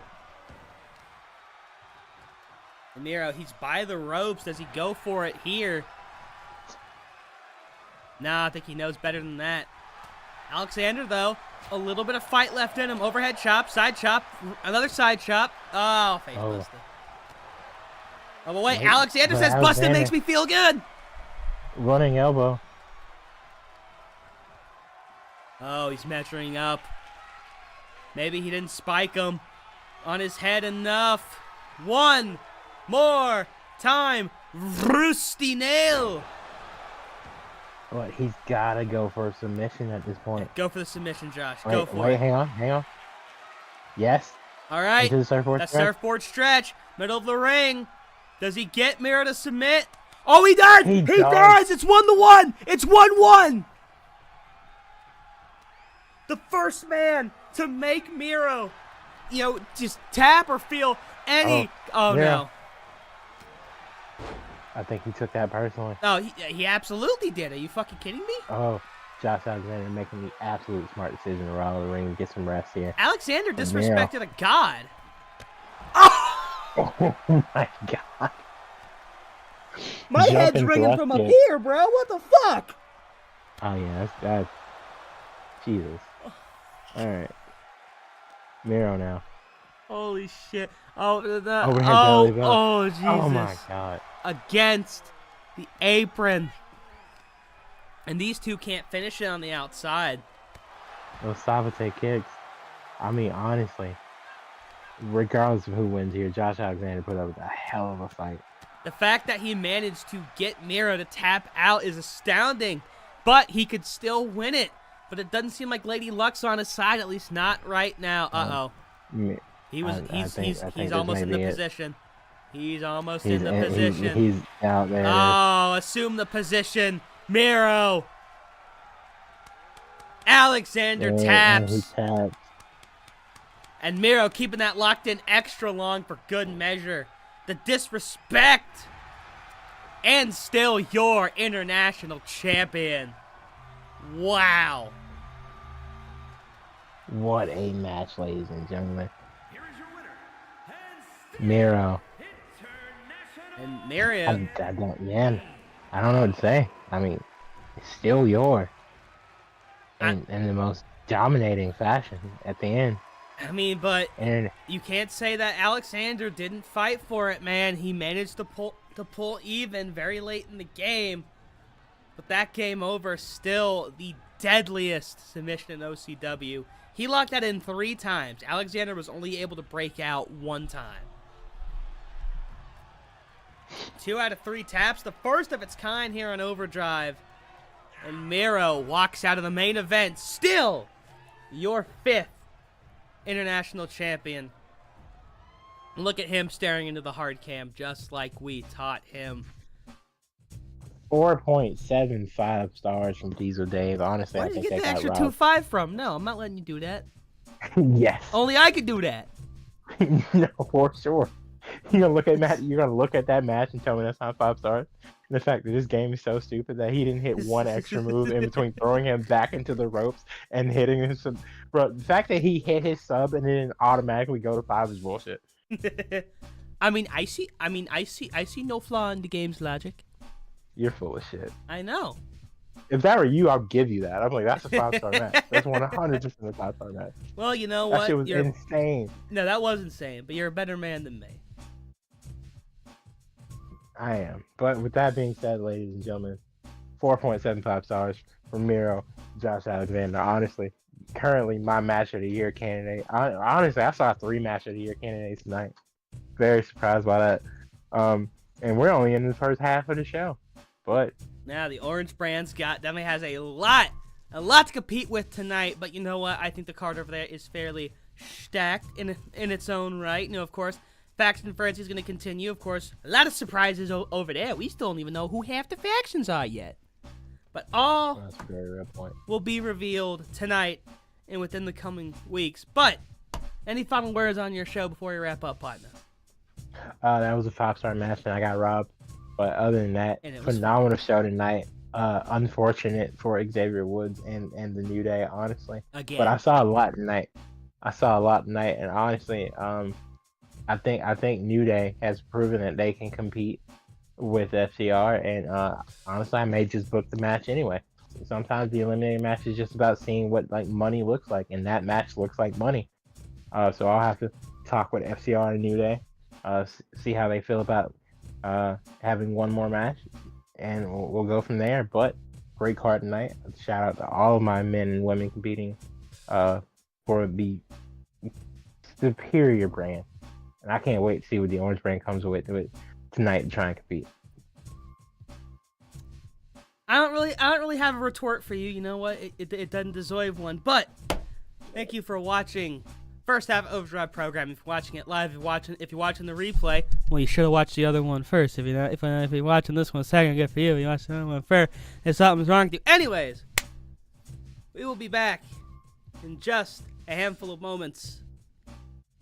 [SPEAKER 3] And Miro, he's by the ropes. Does he go for it here? Nah, I think he knows better than that. Alexander, though, a little bit of fight left in him. Overhead chop, side chop, another side chop. Oh, face busted. Oh, but wait, Alexander says busted makes me feel good.
[SPEAKER 2] Running elbow.
[SPEAKER 3] Oh, he's measuring up. Maybe he didn't spike him on his head enough. One more time. Rusty nail.
[SPEAKER 2] What? He's got to go for a submission at this point.
[SPEAKER 3] Go for the submission, Josh.
[SPEAKER 2] Wait,
[SPEAKER 3] Go for it.
[SPEAKER 2] hang on. Yes.
[SPEAKER 3] All right.
[SPEAKER 2] Into the surfboard
[SPEAKER 3] That
[SPEAKER 2] stretch.
[SPEAKER 3] surfboard stretch. Middle of the ring. Does he get Miro to submit? Oh, he does! He does! It's 1-1! It's 1-1! The first man to make Miro, just tap or feel any... Oh,
[SPEAKER 2] Miro.
[SPEAKER 3] no.
[SPEAKER 2] I think he took that personally.
[SPEAKER 3] Oh, he absolutely did. Are you fucking kidding me?
[SPEAKER 2] Oh, Josh Alexander making the absolute smart decision to run out of the ring and get some rest here.
[SPEAKER 3] Alexander
[SPEAKER 2] Miro.
[SPEAKER 3] disrespected a god.
[SPEAKER 2] Oh my God.
[SPEAKER 3] My head's
[SPEAKER 2] Jumping
[SPEAKER 3] ringing
[SPEAKER 2] left
[SPEAKER 3] from up
[SPEAKER 2] kick.
[SPEAKER 3] here, bro. What the fuck?
[SPEAKER 2] Oh yeah, that's Jesus. All right, Miro now.
[SPEAKER 3] Holy shit. Oh,
[SPEAKER 2] Overhead belly button.
[SPEAKER 3] oh, Jesus.
[SPEAKER 2] Oh my God.
[SPEAKER 3] Against the apron. And these two can't finish it on the outside.
[SPEAKER 2] Those sabate kicks. I mean, honestly, regardless of who wins here, Josh Alexander put up with a hell of a fight.
[SPEAKER 3] The fact that he managed to get Miro to tap out is astounding. But he could still win it. But it doesn't seem like Lady Luck's on his side, at least not right now. Uh-oh. He's almost in the position. He's almost in the position.
[SPEAKER 2] He's out there.
[SPEAKER 3] Oh, assume the position. Miro. Alexander taps.
[SPEAKER 2] He taps.
[SPEAKER 3] And Miro keeping that locked in extra long for good measure. The disrespect. And still your international champion. Wow.
[SPEAKER 2] What a match, ladies and gentlemen. Miro.
[SPEAKER 3] And Miro.
[SPEAKER 2] I don't know what to say. I mean, it's still yours. In the most dominating fashion at the end.
[SPEAKER 3] I mean, but
[SPEAKER 2] And
[SPEAKER 3] you can't say that Alexander didn't fight for it, man. He managed to pull even very late in the game. But that game over, still the deadliest submission in OCW. He locked that in 3 times. Alexander was only able to break out 1 time. 2 out of 3 taps, the first of its kind here on Overdrive. And Miro walks out of the main event, still your 5th international champion. Look at him staring into the hard cam just like we taught him.
[SPEAKER 2] 4.75 stars from Diesel Dave. Honestly,
[SPEAKER 3] Where
[SPEAKER 2] I
[SPEAKER 3] did you
[SPEAKER 2] think
[SPEAKER 3] get the
[SPEAKER 2] they
[SPEAKER 3] extra
[SPEAKER 2] got
[SPEAKER 3] 2.5 from? No, I'm not letting you do that.
[SPEAKER 2] robbed. Yes.
[SPEAKER 3] Only I could do that.
[SPEAKER 2] No, for sure. You're gonna look at that match and tell me that's not 5 stars. And the fact that this game is so stupid that he didn't hit one extra move in between throwing him back into the ropes and hitting him some. Bro, the fact that he hit his sub and then automatically go to 5 is bullshit.
[SPEAKER 3] I see no flaw in the game's logic.
[SPEAKER 2] You're full of shit.
[SPEAKER 3] I know.
[SPEAKER 2] If that were you, I'd give you that. I'm like, that's a 5-star match. That's 100% a 5-star match.
[SPEAKER 3] Well, you know
[SPEAKER 2] That
[SPEAKER 3] what?
[SPEAKER 2] shit was insane.
[SPEAKER 3] No, that was insane, but you're a better man than me.
[SPEAKER 2] I am. But with that being said, ladies and gentlemen, 4.75 stars for Miro, Josh Alexander. Honestly, currently my match of the year candidate. Honestly, I saw 3 match of the year candidates tonight. Very surprised by that. And we're only in the first half of the show. But
[SPEAKER 3] now the Orange Brand's definitely has a lot to compete with tonight. But you know what? I think the card over there is fairly stacked in its own right. You know, of course, Faction Frenzy is going to continue. Of course, a lot of surprises over there. We still don't even know who half the factions are yet. But all
[SPEAKER 2] that's a very real point.
[SPEAKER 3] Will be revealed tonight and within the coming weeks. But any final words on your show before you wrap up, partner?
[SPEAKER 2] That was a 5-star match, and I got robbed. But other than that, phenomenal show tonight. Unfortunate for Xavier Woods and the New Day, honestly.
[SPEAKER 3] Again.
[SPEAKER 2] But I saw a lot tonight. And honestly, I think New Day has proven that they can compete with FCR, and honestly, I may just book the match anyway. Sometimes the eliminating match is just about seeing what like money looks like, and that match looks like money. So I'll have to talk with FCR and New Day, see how they feel about having one more match, and we'll go from there. But great card tonight. Shout out to all of my men and women competing for the superior brand, and I can't wait to see what the Orange Brand comes with tonight and try and compete.
[SPEAKER 3] I don't really have a retort for you. You know what? It doesn't deserve one. But thank you for watching first half of Overdrive program. If you're watching it live, if you're watching the replay, well, you should have watched the other one first. If you're watching this one second, good for you. If you watch the other one first, if something's wrong with you. Anyways, we will be back in just a handful of moments.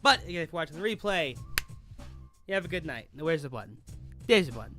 [SPEAKER 3] But again, if you're watching the replay, you have a good night. Now, where's the button? There's the button.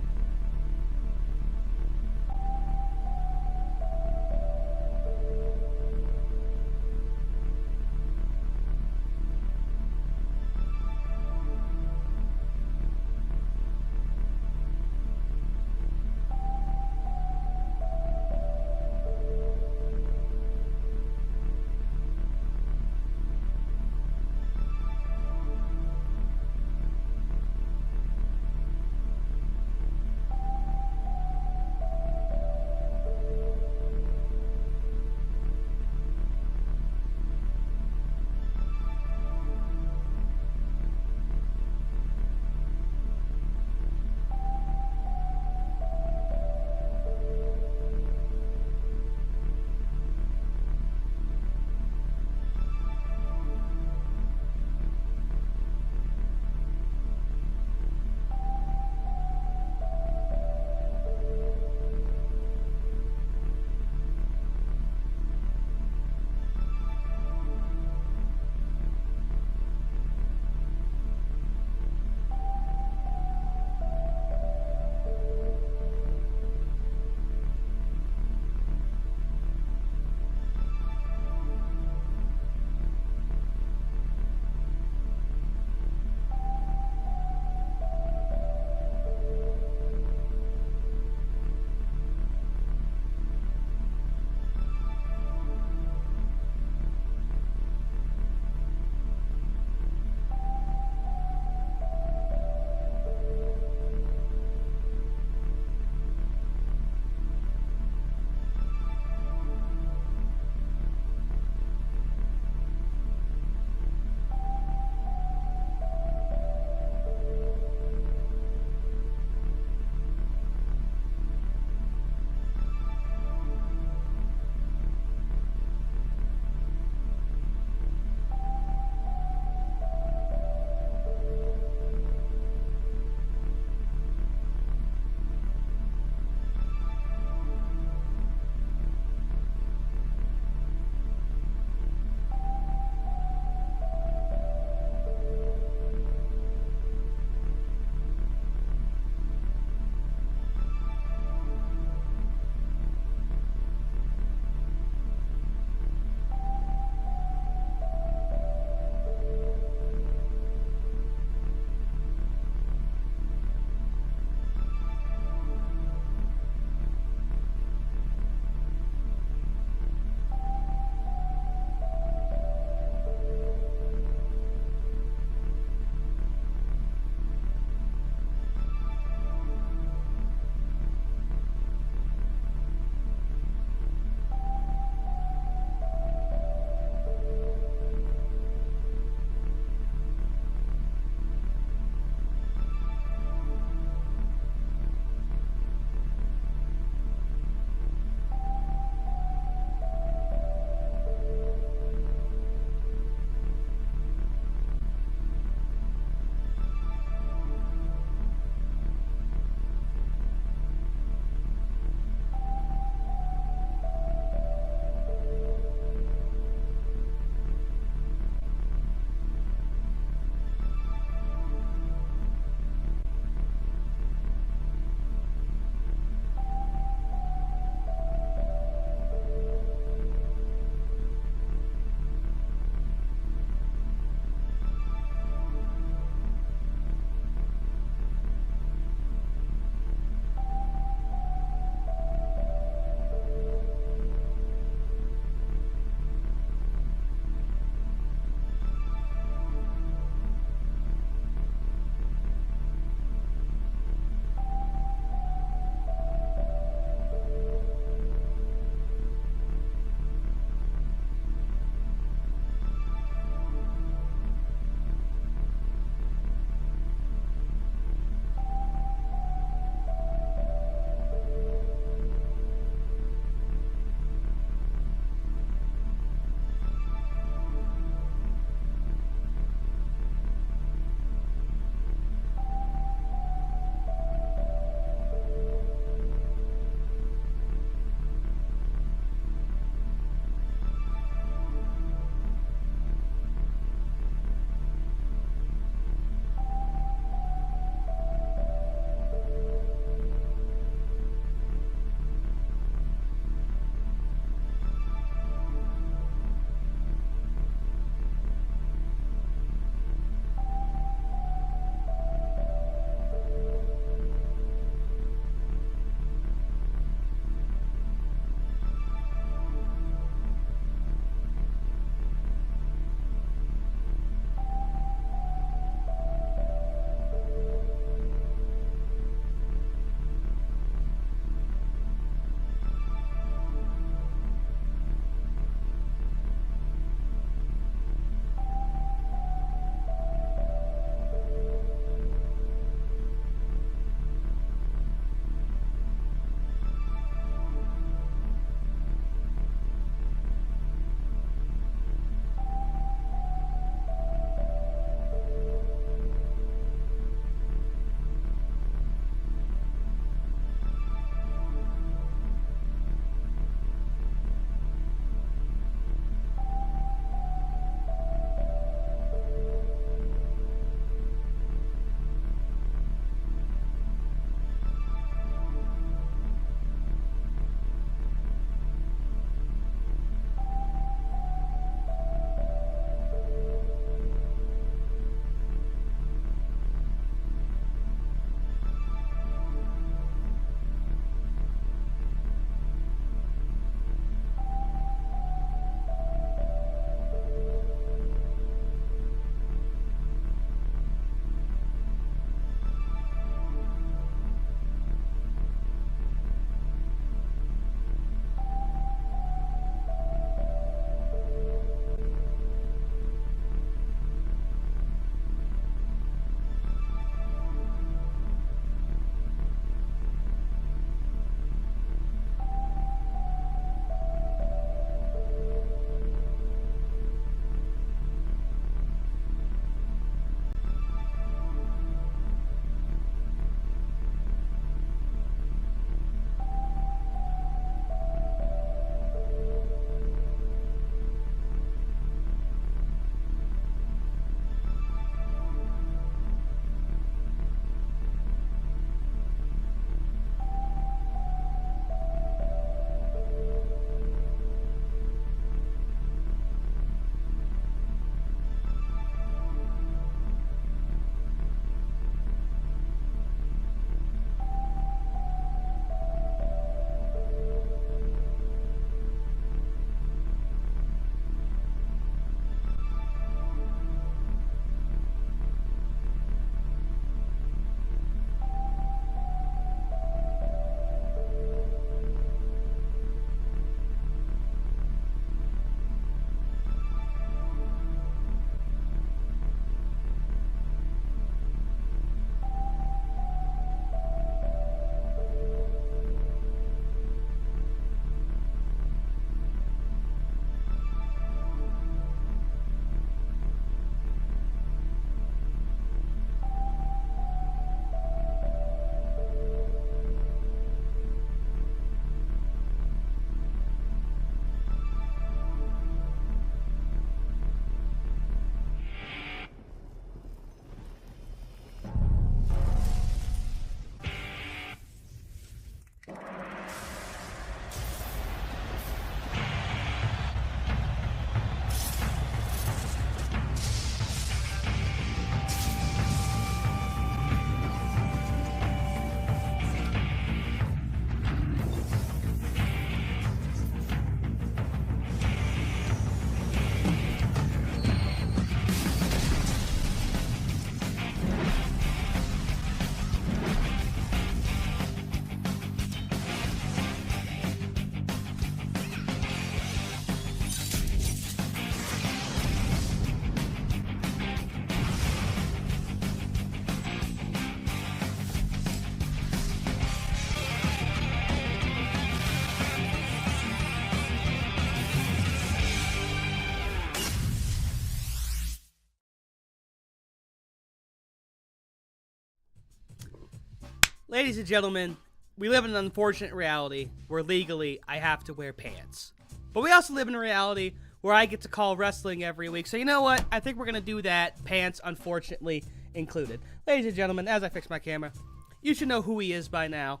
[SPEAKER 3] Ladies and gentlemen, we live in an unfortunate reality where legally I have to wear pants. But we also live in a reality where I get to call wrestling every week. So you know what? I think we're going to do that, pants unfortunately included. Ladies and gentlemen, as I fix my camera, you should know who he is by now.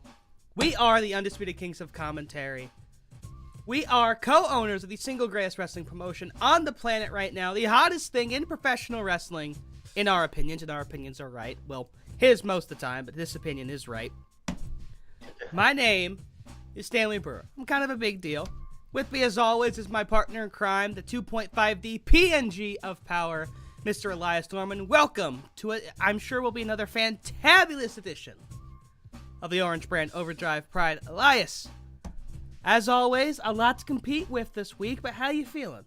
[SPEAKER 3] We are the Undisputed Kings of Commentary. We are co-owners of the single greatest wrestling promotion on the planet right now, the hottest thing in professional wrestling, in our opinions, and our opinions are right. Well, his most of the time, but this opinion is right. My name is Stanley Brewer. I'm kind of a big deal. With me, as always, is my partner in crime, the 2.5D PNG of power, Mr. Elias Norman. Welcome to what I'm sure will be another fantabulous edition of the Orange Brand Overdrive Pride. Elias, as always, a lot to compete with this week, but how you feeling?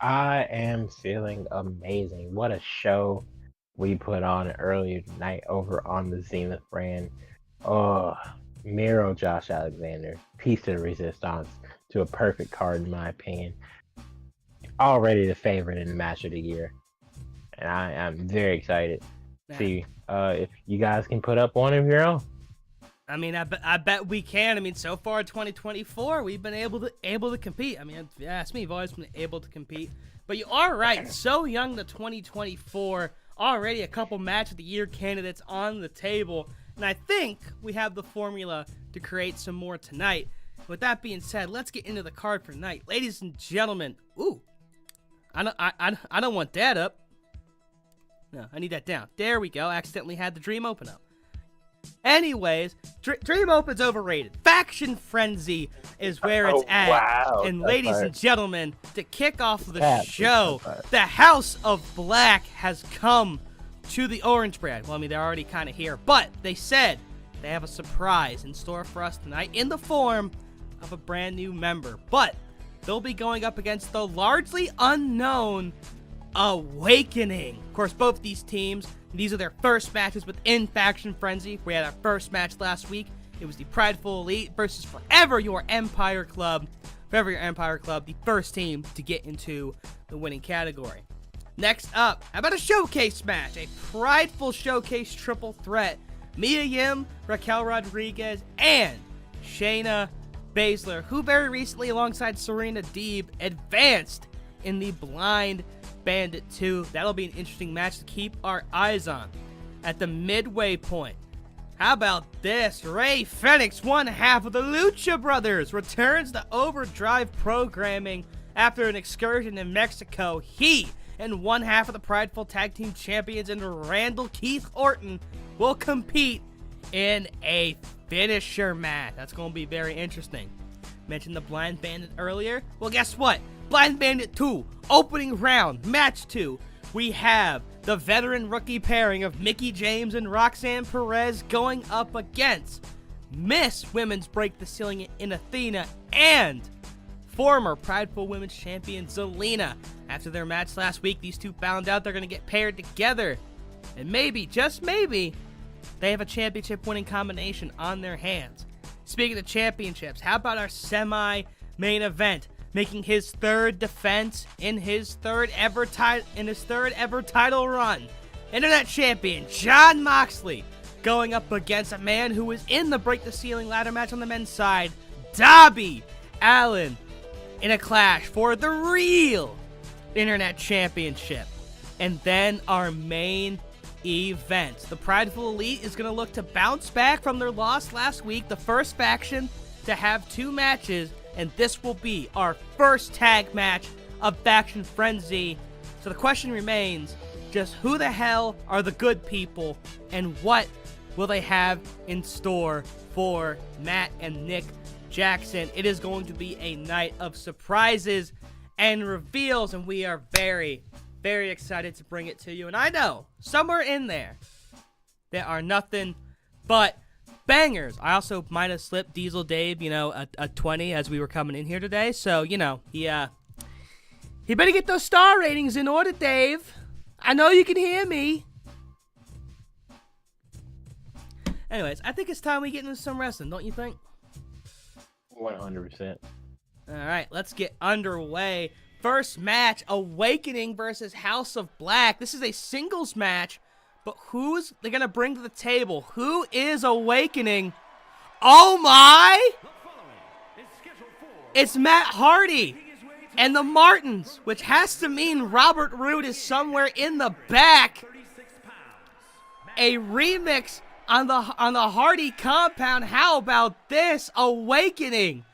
[SPEAKER 2] I am feeling amazing. What a show we put on earlier tonight over on the Zenith brand. Oh, Miro Josh Alexander, piece of resistance to a perfect card in my opinion. Already the favorite in the match of the year. And I am very excited to see if you guys can put up one of your own.
[SPEAKER 3] I mean, I bet we can. I mean, so far 2024, we've been able to compete. I mean, if you ask me, you've always been able to compete. But you are right. So young to 2024, already a couple match of the year candidates on the table. And I think we have the formula to create some more tonight. With that being said, let's get into the card for tonight. Ladies and gentlemen, ooh, I don't want that up. No, I need that down. There we go. Accidentally had the dream open up. Anyways, Dream Open's overrated. Faction Frenzy is where it's at.
[SPEAKER 2] Wow,
[SPEAKER 3] and ladies and gentlemen, to kick off the show, the House of Black has come to the Orange Brand. Well, I mean, they're already kind of here, but they said they have a surprise in store for us tonight in the form of a brand new member. But they'll be going up against the largely unknown Awakening. Of course, both these teams, these are their first matches within Faction Frenzy. We had our first match last week. It was the Prideful Elite versus Forever Your Empire Club. Forever Your Empire Club, the first team to get into the winning category. Next up, how about a showcase match? A prideful showcase triple threat. Mia Yim, Raquel Rodriguez, and Shayna Baszler, who very recently, alongside Serena Deeb, advanced in the Blind Bandit 2. That'll be an interesting match to keep our eyes on. At the midway point, how about this? Rey Fenix, one half of the Lucha Brothers, returns to Overdrive programming after an excursion in Mexico. He and one half of the Prideful Tag Team Champions and Randall Keith Orton will compete in a finisher match. That's going to be very interesting. Mentioned the Blind Bandit earlier. Well, guess what? Blind Bandit 2, opening round, match 2. We have the veteran rookie pairing of Mickie James and Roxanne Perez going up against Miss Women's Break the Ceiling in Athena and former Prideful Women's Champion Zelina. After their match last week, these two found out they're going to get paired together. And maybe, just maybe, they have a championship winning combination on their hands. Speaking of championships, how about our semi-main event? Making his third defense in his third ever title run. Internet champion Jon Moxley going up against a man who is in the Break the Ceiling ladder match on the men's side, Darby Allin, in a clash for the real Internet Championship. And then our main event. The Prideful Elite is going to look to bounce back from their loss last week, the first faction to have 2 matches, and this will be our first tag match of Faction Frenzy. So the question remains, just who the hell are the good people, and what will they have in store for Matt and Nick Jackson? It is going to be a night of surprises and reveals, and we are very, very excited to bring it to you. And I know, somewhere in there are nothing but bangers. I also might have slipped Diesel Dave, a 20 as we were coming in here today. So, he better get those star ratings in order, Dave. I know you can hear me. Anyways, I think it's time we get into some wrestling, don't you think?
[SPEAKER 2] 100%.
[SPEAKER 3] All right, let's get underway. First match, Awakening versus House of Black. This is a singles match But who's they going to bring to the table? Who is awakening? Oh, my! It's Matt Hardy and the Martins, which has to mean Robert Roode is somewhere in the back. A remix on the Hardy compound. How about this? Awakening,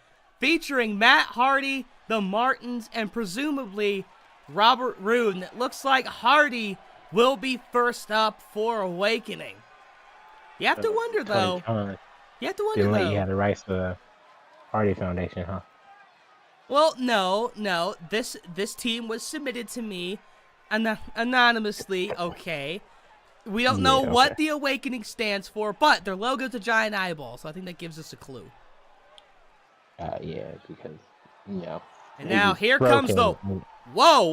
[SPEAKER 3] featuring Matt Hardy, the Martins, and presumably Robert Roode. And it looks like Hardy will be first up for Awakening. You have to wonder, though. You have to wonder,
[SPEAKER 2] Didn't
[SPEAKER 3] though.
[SPEAKER 2] let you have the rights to the Hardy Foundation, huh?
[SPEAKER 3] Well, no. This team was submitted to me anonymously, okay? We don't know what the Awakening stands for, but their logo's a giant eyeball, so I think that gives us a clue.
[SPEAKER 2] Yeah, because, you know.
[SPEAKER 3] And now here comes the... Whoa.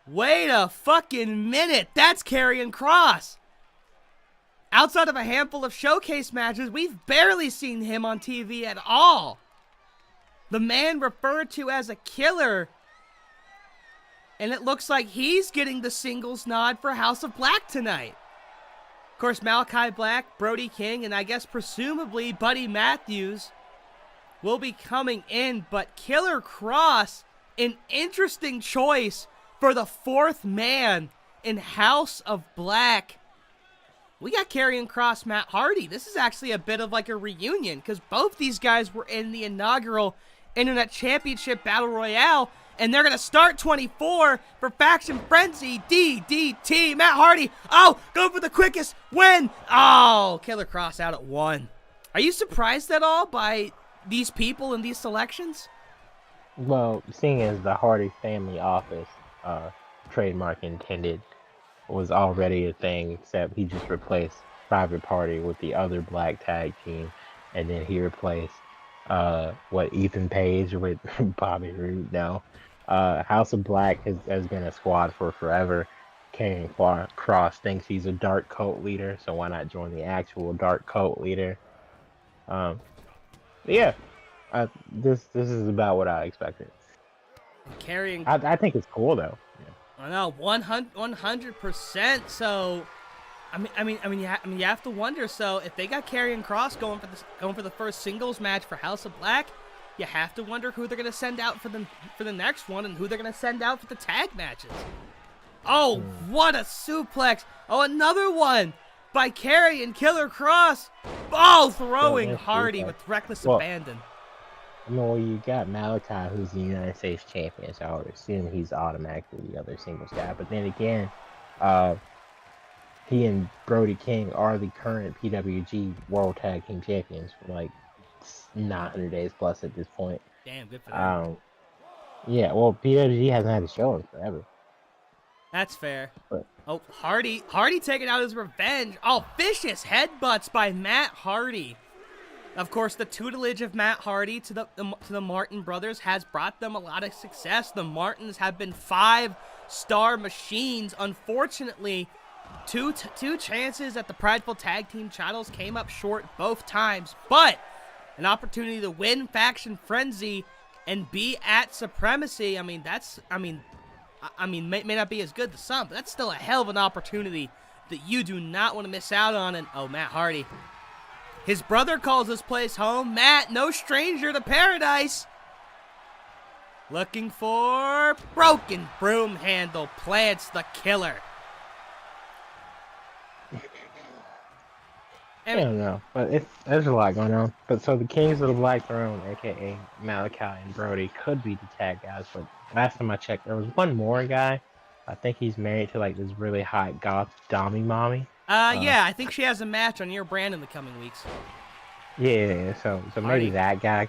[SPEAKER 3] Wait a fucking minute. That's Karrion Kross. Outside of a handful of showcase matches, we've barely seen him on TV at all. The man referred to as a killer. And it looks like he's getting the singles nod for House of Black tonight. Of course, Malachi Black, Brody King, and I guess presumably Buddy Matthews will be coming in. But Killer Kross, an interesting choice for the fourth man in House of Black. We got Karrion Kross, Matt Hardy. This is actually a bit of like a reunion because both these guys were in the inaugural Internet Championship Battle Royale, and they're going to start 24 for Faction Frenzy DDT. Matt Hardy, go for the quickest win. Killer Kross out at 1. Are you surprised at all by these people and these selections?
[SPEAKER 2] Well, seeing as the Hardy family office trademark intended was already a thing, except he just replaced Private Party with the other black tag team, and then he replaced Ethan Page with Bobby Roode now. House of Black has been a squad for forever. Karrion Kross thinks he's a dark cult leader, so why not join the actual dark cult leader? This is about what I expected. I think it's cool though.
[SPEAKER 3] I know, 100%. So, I mean, you have to wonder. So, if they got Karrion Kross going for the first singles match for House of Black, you have to wonder who they're gonna send out for the next one and who they're gonna send out for the tag matches. Oh, what a suplex! Oh, another one by Karrion Killer Kross. Throwing Hardy with reckless abandon.
[SPEAKER 2] Well, you got Malachi, who's the United States champion, so I would assume he's automatically the other singles guy. But then again, he and Brody King are the current PWG World Tag Team Champions for like 900 days plus at this point.
[SPEAKER 3] Damn, good for them.
[SPEAKER 2] Yeah, well, PWG hasn't had a show in forever.
[SPEAKER 3] That's fair.
[SPEAKER 2] But,
[SPEAKER 3] Hardy taking out his revenge. Vicious headbutts by Matt Hardy. Of course, the tutelage of Matt Hardy to the Martin brothers has brought them a lot of success. The Martins have been 5-star machines. Unfortunately, two chances at the Prideful Tag Team titles came up short both times. But an opportunity to win Faction Frenzy and be at Supremacy. May not be as good to some, but that's still a hell of an opportunity that you do not want to miss out on. And Matt Hardy. His brother calls this place home. Matt, no stranger to paradise. Looking for broken broom handle. Plants the killer.
[SPEAKER 2] I don't know, but there's a lot going on. But so the Kings of the Black Throne, aka Malachi and Brody, could be the tag guys. But last time I checked, there was one more guy. I think he's married to like this really hot goth Dommy Mommy.
[SPEAKER 3] Yeah, I think she has a match on your brand in the coming weeks.
[SPEAKER 2] Yeah, so maybe that guy.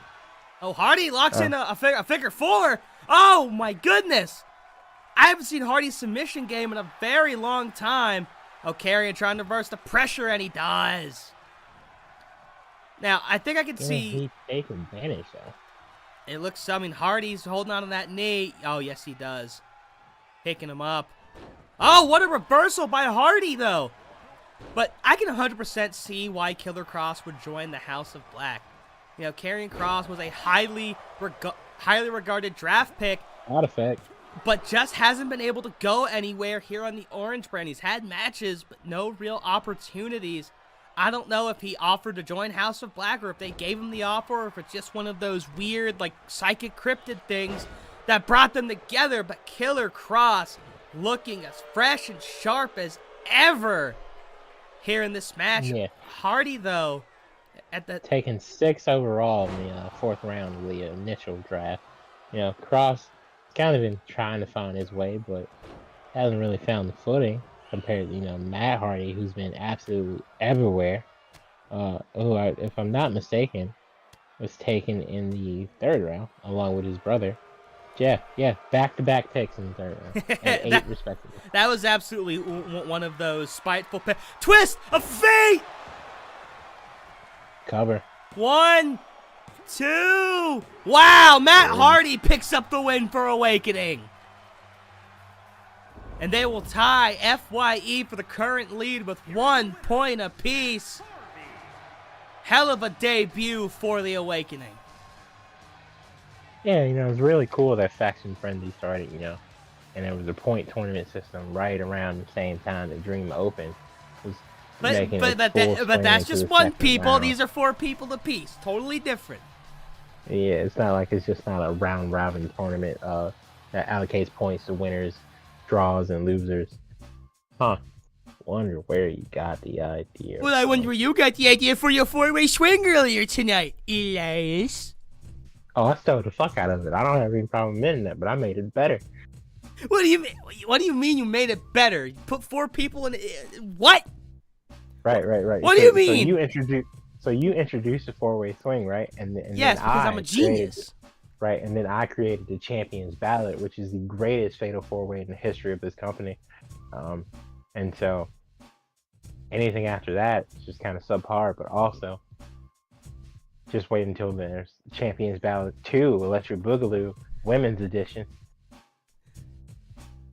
[SPEAKER 3] Hardy locks in a figure 4. Oh my goodness! I haven't seen Hardy's submission game in a very long time. Karrion trying to reverse the pressure, and he does. Now, I think I can see...
[SPEAKER 2] He's taking advantage, though.
[SPEAKER 3] It looks... Hardy's holding on to that knee. Oh, yes, he does. Picking him up. Oh, what a reversal by Hardy, though. But I can 100% see why Killer Kross would join the House of Black. Karrion Kross was a highly regarded draft pick.
[SPEAKER 2] Odd effect.
[SPEAKER 3] but just hasn't been able to go anywhere here on the Orange brand. He's had matches, but no real opportunities. I don't know if he offered to join House of Black or if they gave him the offer or if it's just one of those weird, like, psychic cryptid things that brought them together. But Killer Cross looking as fresh and sharp as ever here in this match.
[SPEAKER 2] Yeah.
[SPEAKER 3] Hardy, though, at the...
[SPEAKER 2] Taking 6 overall in the 4th round of the initial draft. Cross kind of been trying to find his way, but hasn't really found the footing compared to, Matt Hardy, who's been absolutely everywhere. Who, if I'm not mistaken, was taken in the 3rd round along with his brother. Yeah, back-to-back picks in the 3rd round, and 8 respectively.
[SPEAKER 3] That was absolutely one of those spiteful picks. Twist of fate!
[SPEAKER 2] Cover.
[SPEAKER 3] 1, 2. Wow, Matt Hardy picks up the win for Awakening. And they will tie FYE for the current lead with 1 point apiece. Hell of a debut for the Awakening.
[SPEAKER 2] Yeah, it was really cool that Faction Frenzy started, and there was a point tournament system right around the same time that Dream Open was making
[SPEAKER 3] But that's just 1 people. Round. These are 4 people apiece. Totally different.
[SPEAKER 2] Yeah, it's not like it's just not a round robin tournament that allocates points to winners, draws, and losers. Huh. Wonder where you got the idea.
[SPEAKER 3] Well, I wonder where you got the idea for your 4-way swing earlier tonight, Elias.
[SPEAKER 2] Oh, I stole the fuck out of it. I don't have any problem admitting that, but I made it better.
[SPEAKER 3] What do you mean? What do you mean you made it better? You put 4 people in. What?
[SPEAKER 2] Right.
[SPEAKER 3] What do you mean?
[SPEAKER 2] So you introduced the 4-way swing, right? And
[SPEAKER 3] yes,
[SPEAKER 2] then
[SPEAKER 3] because I'm a genius.
[SPEAKER 2] Right, and then I created the Champions Ballot, which is the greatest fatal 4-way in the history of this company. And so anything after that is just kind of subpar, but also just wait until there's Champions Ballot 2, Electric Boogaloo, Women's Edition.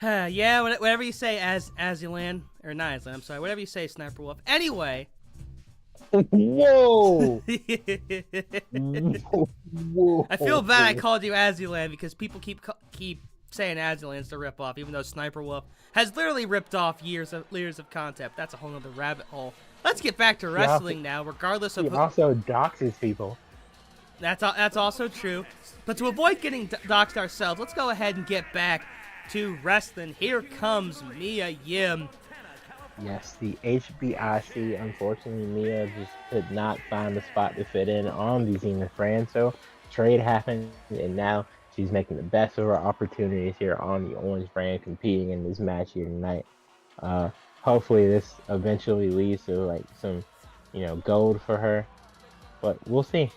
[SPEAKER 3] Yeah, whatever you say, Azulan, or not Azulan, I'm sorry, whatever you say, Sniper Wolf. Anyway.
[SPEAKER 2] Whoa! Whoa!
[SPEAKER 3] I feel bad I called you Azulan because people keep saying Azulan's the ripoff, even though Sniper Wolf has literally ripped off years of content. That's a whole other rabbit hole. Let's get back to wrestling now, regardless of
[SPEAKER 2] who... also doxes people.
[SPEAKER 3] That's also true. But to avoid getting doxed ourselves, let's go ahead and get back to wrestling. Here comes Mia Yim.
[SPEAKER 2] Yes, the HBIC, unfortunately, Mia just could not find a spot to fit in on the Zenith brand, so trade happened, and now she's making the best of her opportunities here on the Orange brand, competing in this match here tonight. Hopefully this eventually leads to like some, gold for her, but we'll see.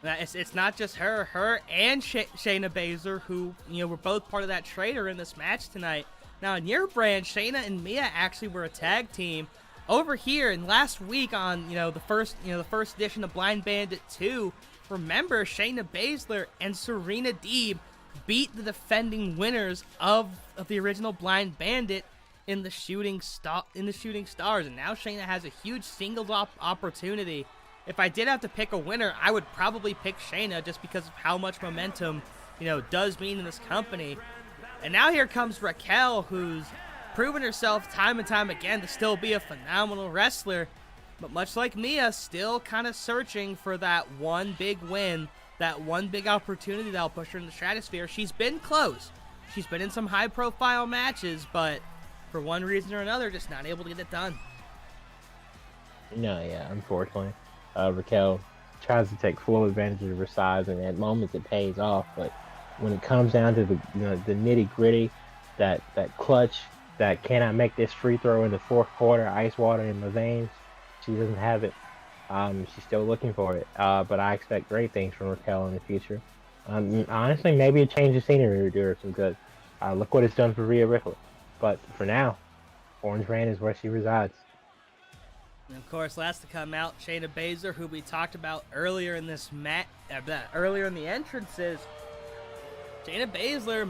[SPEAKER 3] Now, it's not just her and Shayna Baszler, who, were both part of that trader in this match tonight. Now, in your brand, Shayna and Mia actually were a tag team over here. And last week on, the first edition of Blind Bandit 2, remember Shayna Baszler and Serena Deeb beat the defending winners of the original Blind Bandit in the Shooting Stars. And now Shayna has a huge singles opportunity. If I did have to pick a winner, I would probably pick Shayna just because of how much momentum, does mean in this company. And now here comes Raquel, who's proven herself time and time again to still be a phenomenal wrestler. But much like Mia, still kind of searching for that one big win, that one big opportunity that'll push her in the stratosphere. She's been close. She's been in some high-profile matches, but for one reason or another, just not able to get it done.
[SPEAKER 2] No, yeah, unfortunately. Raquel tries to take full advantage of her size, and at moments it pays off, but when it comes down to the nitty-gritty, that clutch that cannot make this free throw in the 4th quarter, ice water in the veins, she doesn't have it. She's still looking for it, but I expect great things from Raquel in the future. Honestly, maybe a change of scenery would do her some good. Look what it's done for Rhea Ripley. But for now, Orange Brand is where she resides.
[SPEAKER 3] And of course, last to come out, Shayna Baszler, who we talked about earlier in this earlier in the entrances. Shayna Baszler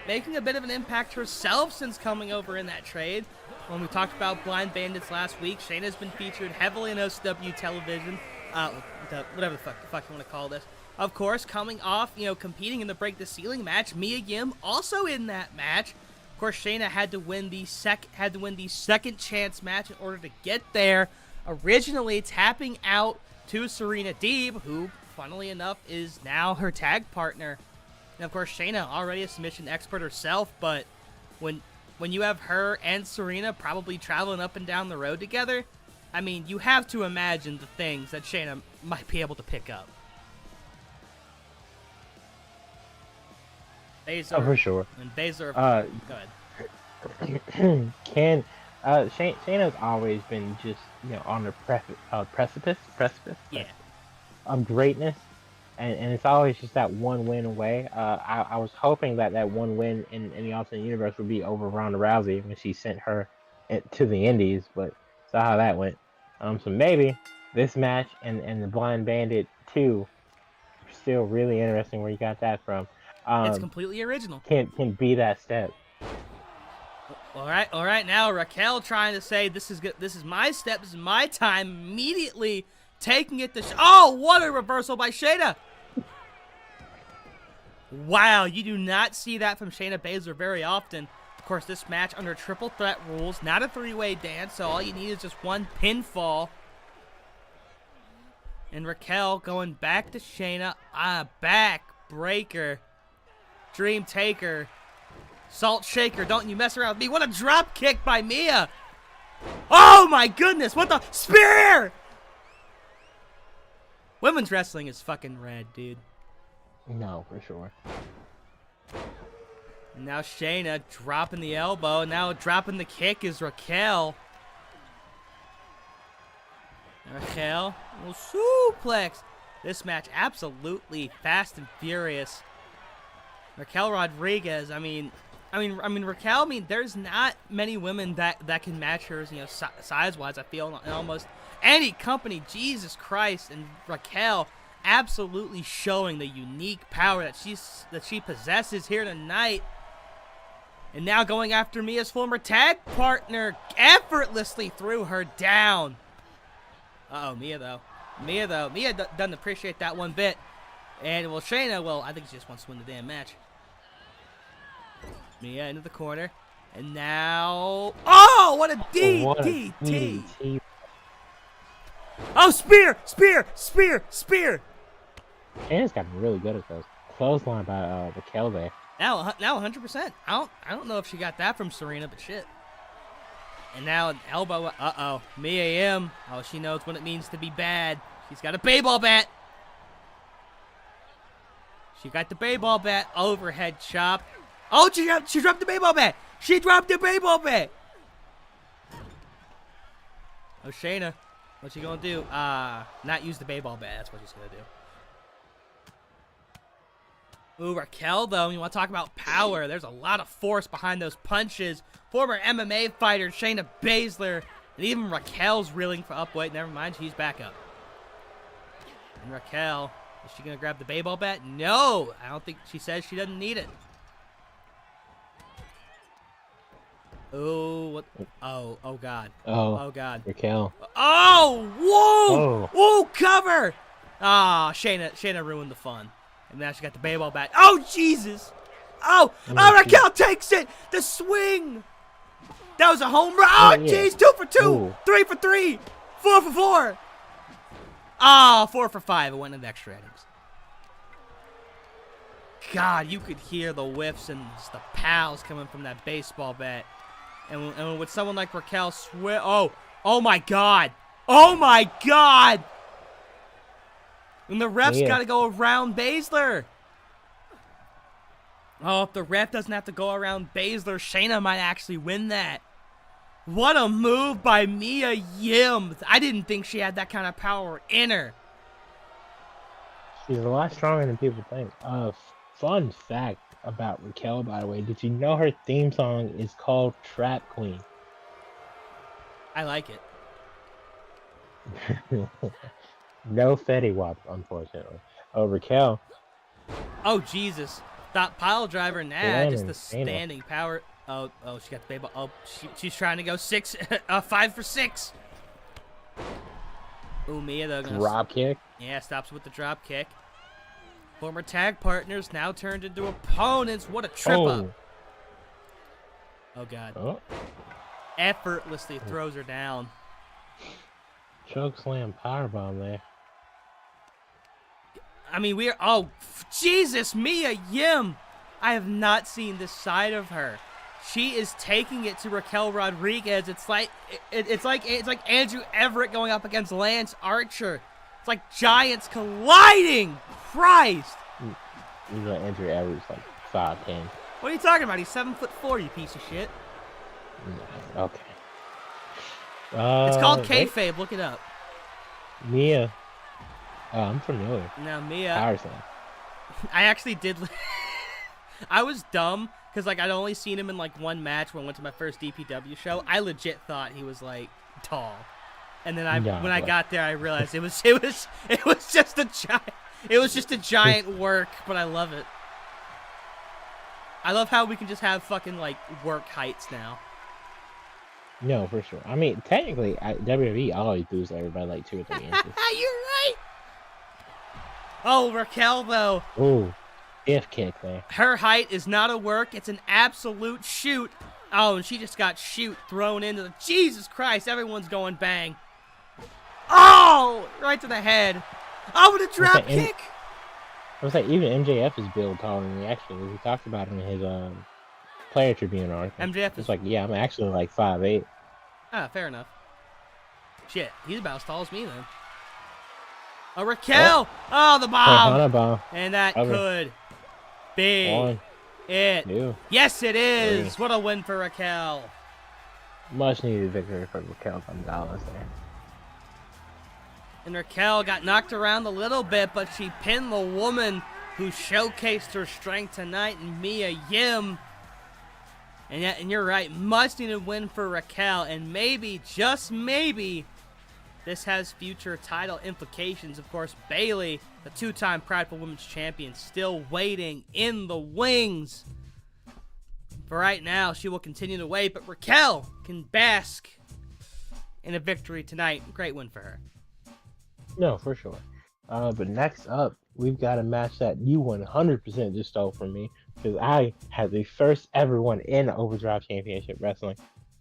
[SPEAKER 3] making a bit of an impact herself since coming over in that trade. When we talked about Blind Bandits last week, Shayna's been featured heavily in OCW television, whatever the fuck you want to call this. Of course, coming off, competing in the Break the Ceiling match, Mia Yim also in that match. Of course, Shayna had to win the second chance match in order to get there. Originally tapping out to Serena Deeb, who, funnily enough, is now her tag partner. And of course, Shayna, already a submission expert herself, but when you have her and Serena probably traveling up and down the road together, I mean, you have to imagine the things that Shayna might be able to pick up. Baszler,
[SPEAKER 2] Oh, for sure.
[SPEAKER 3] And Baszler, go
[SPEAKER 2] ahead. Shayna's always been just on the precipice
[SPEAKER 3] Yeah.
[SPEAKER 2] of greatness, and it's always just that one win away. I was hoping that one win in the alternate universe would be over Ronda Rousey when she sent her to the Indies, but saw how that went. So maybe this match and the Blind Bandit 2 still really interesting. Where you got that from?
[SPEAKER 3] It's completely original.
[SPEAKER 2] Can be that step.
[SPEAKER 3] All right. Now Raquel trying to say this is good. This is my step. This is my time. Immediately taking it to. Oh, what a reversal by Shayna! Wow, you do not see that from Shayna Baszler very often. Of course, this match under triple threat rules, not a three-way dance. So all you need is just one pinfall. And Raquel going back to Shayna. Back breaker, dream taker. Salt shaker, don't you mess around with me. What a drop kick by Mia. Oh my goodness, what the spear! Women's wrestling is fucking rad, dude.
[SPEAKER 2] No, for sure.
[SPEAKER 3] And now Shayna dropping the elbow. Now dropping the kick is Raquel. Raquel will suplex. This match absolutely fast and furious. Raquel Rodriguez, I mean, Raquel, there's not many women that can match her, size-wise, I feel, in almost any company. Jesus Christ. And Raquel absolutely showing the unique power that she possesses here tonight. And now going after Mia's former tag partner, effortlessly threw her down. Uh-oh, Mia, though. Mia doesn't appreciate that one bit. And, Shayna, I think she just wants to win the damn match. Mia into the corner. And now... Oh, what a DDT! Oh, spear!
[SPEAKER 2] Shayna's gotten really good at those. Clothesline by Raquel there.
[SPEAKER 3] Now 100%. I don't know if she got that from Serena, but shit. And now an elbow. Uh-oh. Mia Yim. Oh, she knows what it means to be bad. She's got a baseball bat. She got the baseball bat. Overhead chop. Oh, she dropped the baseball bat. She dropped the baseball bat. Oh, Shayna. What's she gonna do? Not use the baseball bat. That's what she's gonna do. Ooh, Raquel, though, you want to talk about power. There's a lot of force behind those punches. Former MMA fighter Shayna Baszler. And even Raquel's reeling for up. Wait, never mind. She's back up. And Raquel, is she going to grab the baseball bat? No. I don't think she says she doesn't need it. Oh, what? Oh, God. Oh, God.
[SPEAKER 2] Raquel.
[SPEAKER 3] Oh, whoa. Oh, cover. Ah, Shayna ruined the fun. And now she got the baseball bat. Oh, Jesus. Oh, Raquel takes it. The swing. That was a home run. Oh, jeez. 2 for 2. Ooh. 3 for 3. 4 for 4. Oh, 4 for 5. It went into extra innings. God, you could hear the whiffs and the pows coming from that baseball bat. And with someone like Raquel oh my God. Oh, my God. And the ref's got to go around Baszler. Oh, if the ref doesn't have to go around Baszler, Shayna might actually win that. What a move by Mia Yim. I didn't think she had that kind of power in her.
[SPEAKER 2] She's a lot stronger than people think. Fun fact about Raquel, by the way. Did you know her theme song is called Trap Queen?
[SPEAKER 3] I like it.
[SPEAKER 2] No Fetty Wap, unfortunately. Oh, Raquel.
[SPEAKER 3] Oh, Jesus. Stop pile driver. Nah, just the standing power. Oh, she got the baseball. Oh, she's trying to go 5 for 6. Ooh, Mia, though.
[SPEAKER 2] Drop kick?
[SPEAKER 3] Yeah, stops with the drop kick. Former tag partners now turned into opponents. What a trip up. Oh, God.
[SPEAKER 2] Oh.
[SPEAKER 3] Effortlessly throws her down.
[SPEAKER 2] Choke slam powerbomb there.
[SPEAKER 3] I mean, Jesus, Mia Yim. I have not seen this side of her. She is taking it to Raquel Rodriguez. It's like Andrew Everett going up against Lance Archer. It's like giants colliding. Christ.
[SPEAKER 2] You know, Andrew Everett's like 5'10".
[SPEAKER 3] What are you talking about? He's 7'4", you piece of shit.
[SPEAKER 2] Okay.
[SPEAKER 3] It's called kayfabe. Look it up.
[SPEAKER 2] Mia. Oh, I'm familiar.
[SPEAKER 3] Now, Mia.
[SPEAKER 2] Power slam.
[SPEAKER 3] I actually did. I was dumb because like I'd only seen him in like one match when I went to my first DPW show. I legit thought he was like tall, and then when I got there, I realized it was just a giant work. But I love it. I love how we can just have fucking like work heights now.
[SPEAKER 2] No, for sure. I mean, technically, WWE always boosts everybody like 2 or 3 inches.
[SPEAKER 3] You're right. Oh, Raquel though.
[SPEAKER 2] Ooh, if kick there.
[SPEAKER 3] Her height is not a work; it's an absolute shoot. Oh, and she just got shoot thrown into the. Jesus Christ! Everyone's going bang. Oh, right to the head. Oh, with a drop kick.
[SPEAKER 2] I was like, even MJF is built taller than me. Actually, we talked about him in his player tribune article.
[SPEAKER 3] MJF
[SPEAKER 2] is like, yeah, I'm actually like 5'8".
[SPEAKER 3] Ah, fair enough. Shit, he's about as tall as me then. Oh, Raquel! Oh, the bomb!
[SPEAKER 2] Bomb.
[SPEAKER 3] And that could be it.
[SPEAKER 2] 2.
[SPEAKER 3] Yes, it is.
[SPEAKER 2] 3.
[SPEAKER 3] What a win for Raquel.
[SPEAKER 2] Much needed victory for Raquel Gonzalez there.
[SPEAKER 3] And Raquel got knocked around a little bit, but she pinned the woman who showcased her strength tonight, in Mia Yim. And you're right, much needed win for Raquel, and maybe, just maybe, this has future title implications. Of course, Bayley, the 2-time Prideful Women's Champion, still waiting in the wings. For right now, she will continue to wait, but Raquel can bask in a victory tonight. Great win for her.
[SPEAKER 2] No, for sure. But next up, we've got a match that you 100% just stole from me, because I had the first ever one in Overdrive Championship Wrestling.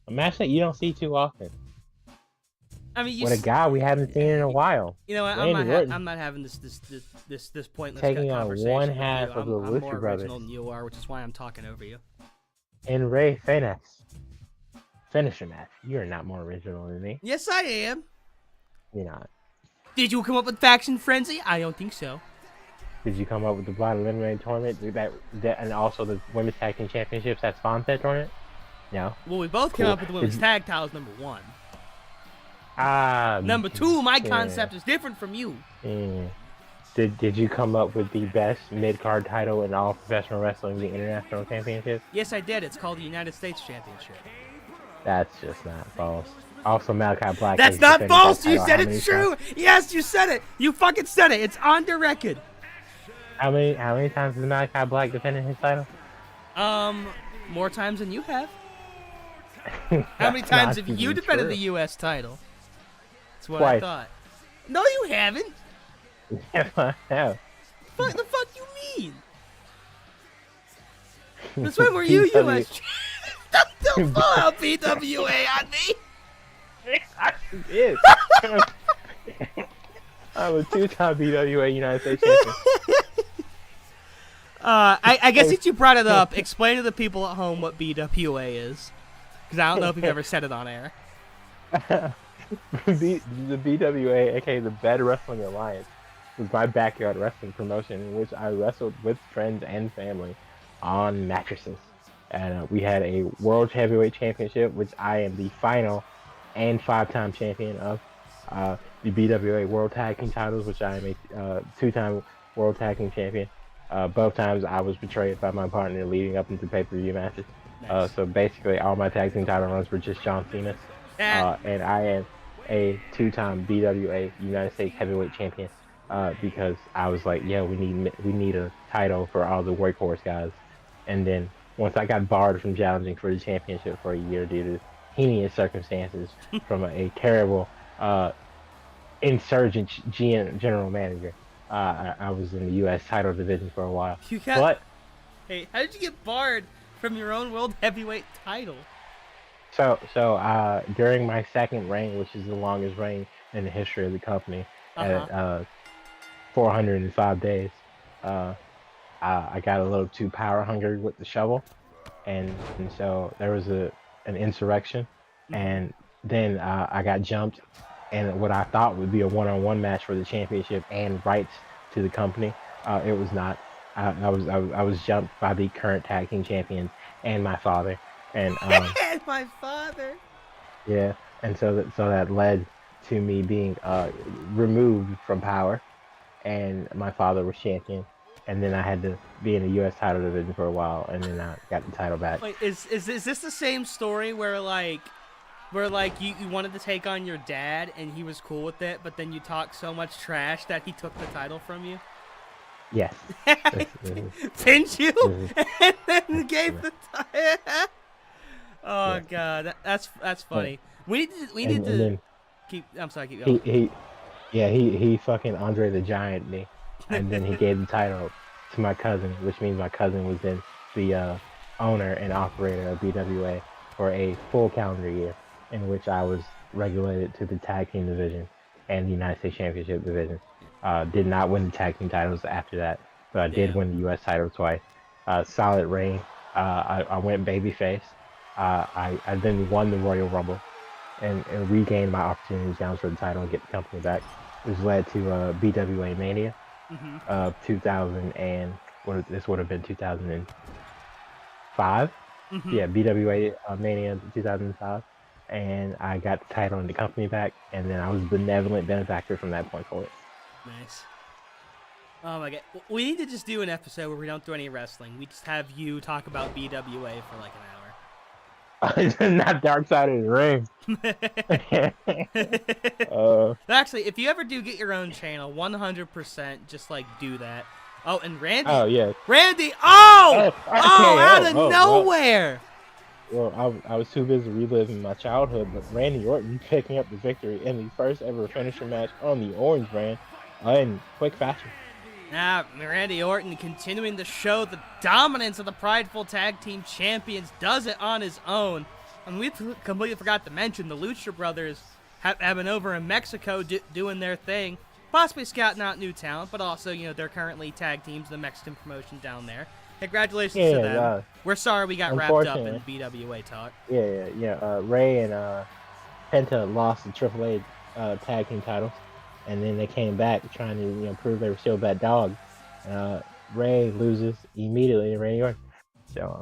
[SPEAKER 2] A match that you don't see too often.
[SPEAKER 3] I mean,
[SPEAKER 2] with a guy we haven't seen in a while.
[SPEAKER 3] You know what? I'm not having this pointless
[SPEAKER 2] taking
[SPEAKER 3] conversation.
[SPEAKER 2] On one half of the
[SPEAKER 3] I'm
[SPEAKER 2] Lucha
[SPEAKER 3] more
[SPEAKER 2] Brothers.
[SPEAKER 3] original than you are, which is why I'm talking over you.
[SPEAKER 2] And Ray Phoenix. Finisher match. You're not more original than me.
[SPEAKER 3] Yes, I am.
[SPEAKER 2] You're not.
[SPEAKER 3] Did you come up with Faction Frenzy? I don't think so.
[SPEAKER 2] Did you come up with the Blood Eliminated tournament and also the Women's Tag Team Championships that spawned that tournament? No.
[SPEAKER 3] Well, we both came up with the Women's Tag Titles number 1. Number 2, my concept is different from you.
[SPEAKER 2] Did you come up with the best mid-card title in all professional wrestling, the International Championship?
[SPEAKER 3] Yes, I did. It's called the United States Championship.
[SPEAKER 2] That's just not false. Also, Malachi Black.
[SPEAKER 3] That's not false. You said it's true. Yes, you said it. You fucking said it. It's on the record.
[SPEAKER 2] How many times has Malachi Black defended his title?
[SPEAKER 3] More times than you have. How many times have you defended the U.S. title? That's what I thought. No, you haven't.
[SPEAKER 2] Yes, I have.
[SPEAKER 3] What the fuck you mean? That's when were you U.S. Don't pull out BWA on me.
[SPEAKER 2] I did. I'm a 2-time BWA United States champion.
[SPEAKER 3] I guess since you brought it up, explain to the people at home what BWA is. Because I don't know if you've ever said it on air.
[SPEAKER 2] The BWA, aka the Bed Wrestling Alliance, was my backyard wrestling promotion in which I wrestled with friends and family on mattresses. And we had a World Heavyweight Championship, which I am the final and 5-time champion of. The BWA World Tag Team titles, which I am a 2-time World Tag Team champion. Both times I was betrayed by my partner leading up into pay-per-view matches. Nice. So basically all my tag team title runs were just John Cena's. And I am a 2-time BWA United States Heavyweight Champion because I was like, yeah, we need a title for all the workhorse guys. And then once I got barred from challenging for the championship for a year due to heinous circumstances from a terrible insurgent general manager, I was in the U.S. title division for a while.
[SPEAKER 3] You got.
[SPEAKER 2] But
[SPEAKER 3] Hey, how did you get barred from your own world heavyweight title?
[SPEAKER 2] during my second reign, which is the longest reign in the history of the company,
[SPEAKER 3] Uh-huh.
[SPEAKER 2] at 405 days, uh, I got a little too power hungry with the shovel, and so there was an insurrection, and then I got jumped, and what I thought would be a one-on-one match for the championship and rights to the company, it was not. I was jumped by the current tag team champions and my father, and
[SPEAKER 3] And my father.
[SPEAKER 2] yeah, and so that led to me being removed from power, and my father was champion, and then I had to be in the U.S. title division for a while, and then I got the title back.
[SPEAKER 3] Wait, is this the same story where you wanted to take on your dad and he was cool with it, but then you talked so much trash that he took the title from you?
[SPEAKER 2] Yes.
[SPEAKER 3] Pinned you
[SPEAKER 2] Mhm.
[SPEAKER 3] and then gave the title. Oh
[SPEAKER 2] Yeah.
[SPEAKER 3] god, that's funny. We need
[SPEAKER 2] And
[SPEAKER 3] to
[SPEAKER 2] then
[SPEAKER 3] keep. I'm sorry, keep
[SPEAKER 2] he
[SPEAKER 3] going.
[SPEAKER 2] he yeah he fucking Andre the Giant me, and then he gave the title to my cousin, which means my cousin was then the owner and operator of BWA for a full calendar year, in which I was regulated to the tag team division and the United States Championship division. Did not win the tag team titles after that, but I did
[SPEAKER 3] Damn.
[SPEAKER 2] win the U.S. title twice. Solid reign. I went babyface. I then won the Royal Rumble and regained my opportunity to challenge for the title and get the company back, which led to BWA Mania
[SPEAKER 3] Mm-hmm.
[SPEAKER 2] 2000 and this would have been 2005.
[SPEAKER 3] Mm-hmm.
[SPEAKER 2] Yeah, BWA Mania 2005, and I got the title and the company back, and then I was benevolent benefactor from that point forward.
[SPEAKER 3] Nice. Oh my god, we need to just do an episode where we don't do any wrestling. We just have you talk about BWA for like an
[SPEAKER 2] Not Dark Side of the Ring.
[SPEAKER 3] hour. Actually, if you ever do get your own channel, 100% just like do that. Oh, and Randy.
[SPEAKER 2] Oh yeah.
[SPEAKER 3] Randy. Oh!
[SPEAKER 2] Okay,
[SPEAKER 3] Out of
[SPEAKER 2] well,
[SPEAKER 3] nowhere.
[SPEAKER 2] Well, I was too busy reliving my childhood, but Randy Orton picking up the victory in the first ever finisher match on the Orange brand in quick fashion.
[SPEAKER 3] Now, Randy Orton continuing to show the dominance of the prideful tag team champions, does it on his own. And we completely forgot to mention the Lucha Brothers have been over in Mexico doing their thing, possibly scouting out new talent, but also, they're currently tag teams, the Mexican promotion down there. Congratulations to them. We're sorry we got wrapped up in BWA talk.
[SPEAKER 2] Yeah. Ray and Penta lost the AAA tag team titles, and then they came back trying to prove they were still that dog. Ray loses immediately to Randy Orton. So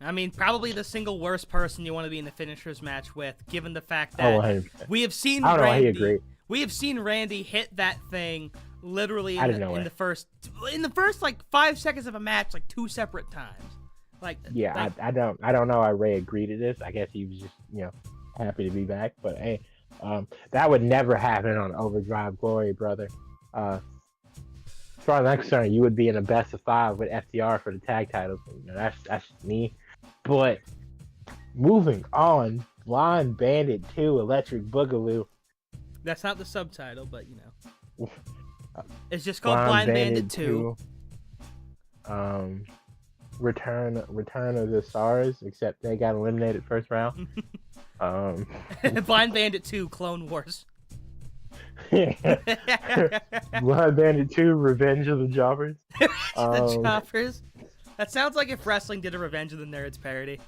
[SPEAKER 3] I mean, probably the single worst person you want to be in the finishers match with, given the fact that we have seen
[SPEAKER 2] I don't know why he
[SPEAKER 3] Randy.
[SPEAKER 2] agreed.
[SPEAKER 3] We have seen Randy hit that thing literally
[SPEAKER 2] Out of
[SPEAKER 3] in
[SPEAKER 2] nowhere.
[SPEAKER 3] the first like 5 seconds of a match, like 2 separate times.
[SPEAKER 2] I don't know why Ray agreed to this. I guess he was just happy to be back. But hey, that would never happen on Overdrive Glory, brother. As far as I'm concerned, you would be in a best of 5 with FTR for the tag titles. That's me. But moving on, Blind Bandit 2 Electric Boogaloo.
[SPEAKER 3] That's not the subtitle, but it's just called Blind Bandit 2.
[SPEAKER 2] Return of the Stars, except they got eliminated first round.
[SPEAKER 3] Blind Bandit 2 Clone Wars.
[SPEAKER 2] Blind Bandit 2 Revenge of the Jobbers.
[SPEAKER 3] The Choppers. That sounds like if wrestling did a Revenge of the Nerds parody.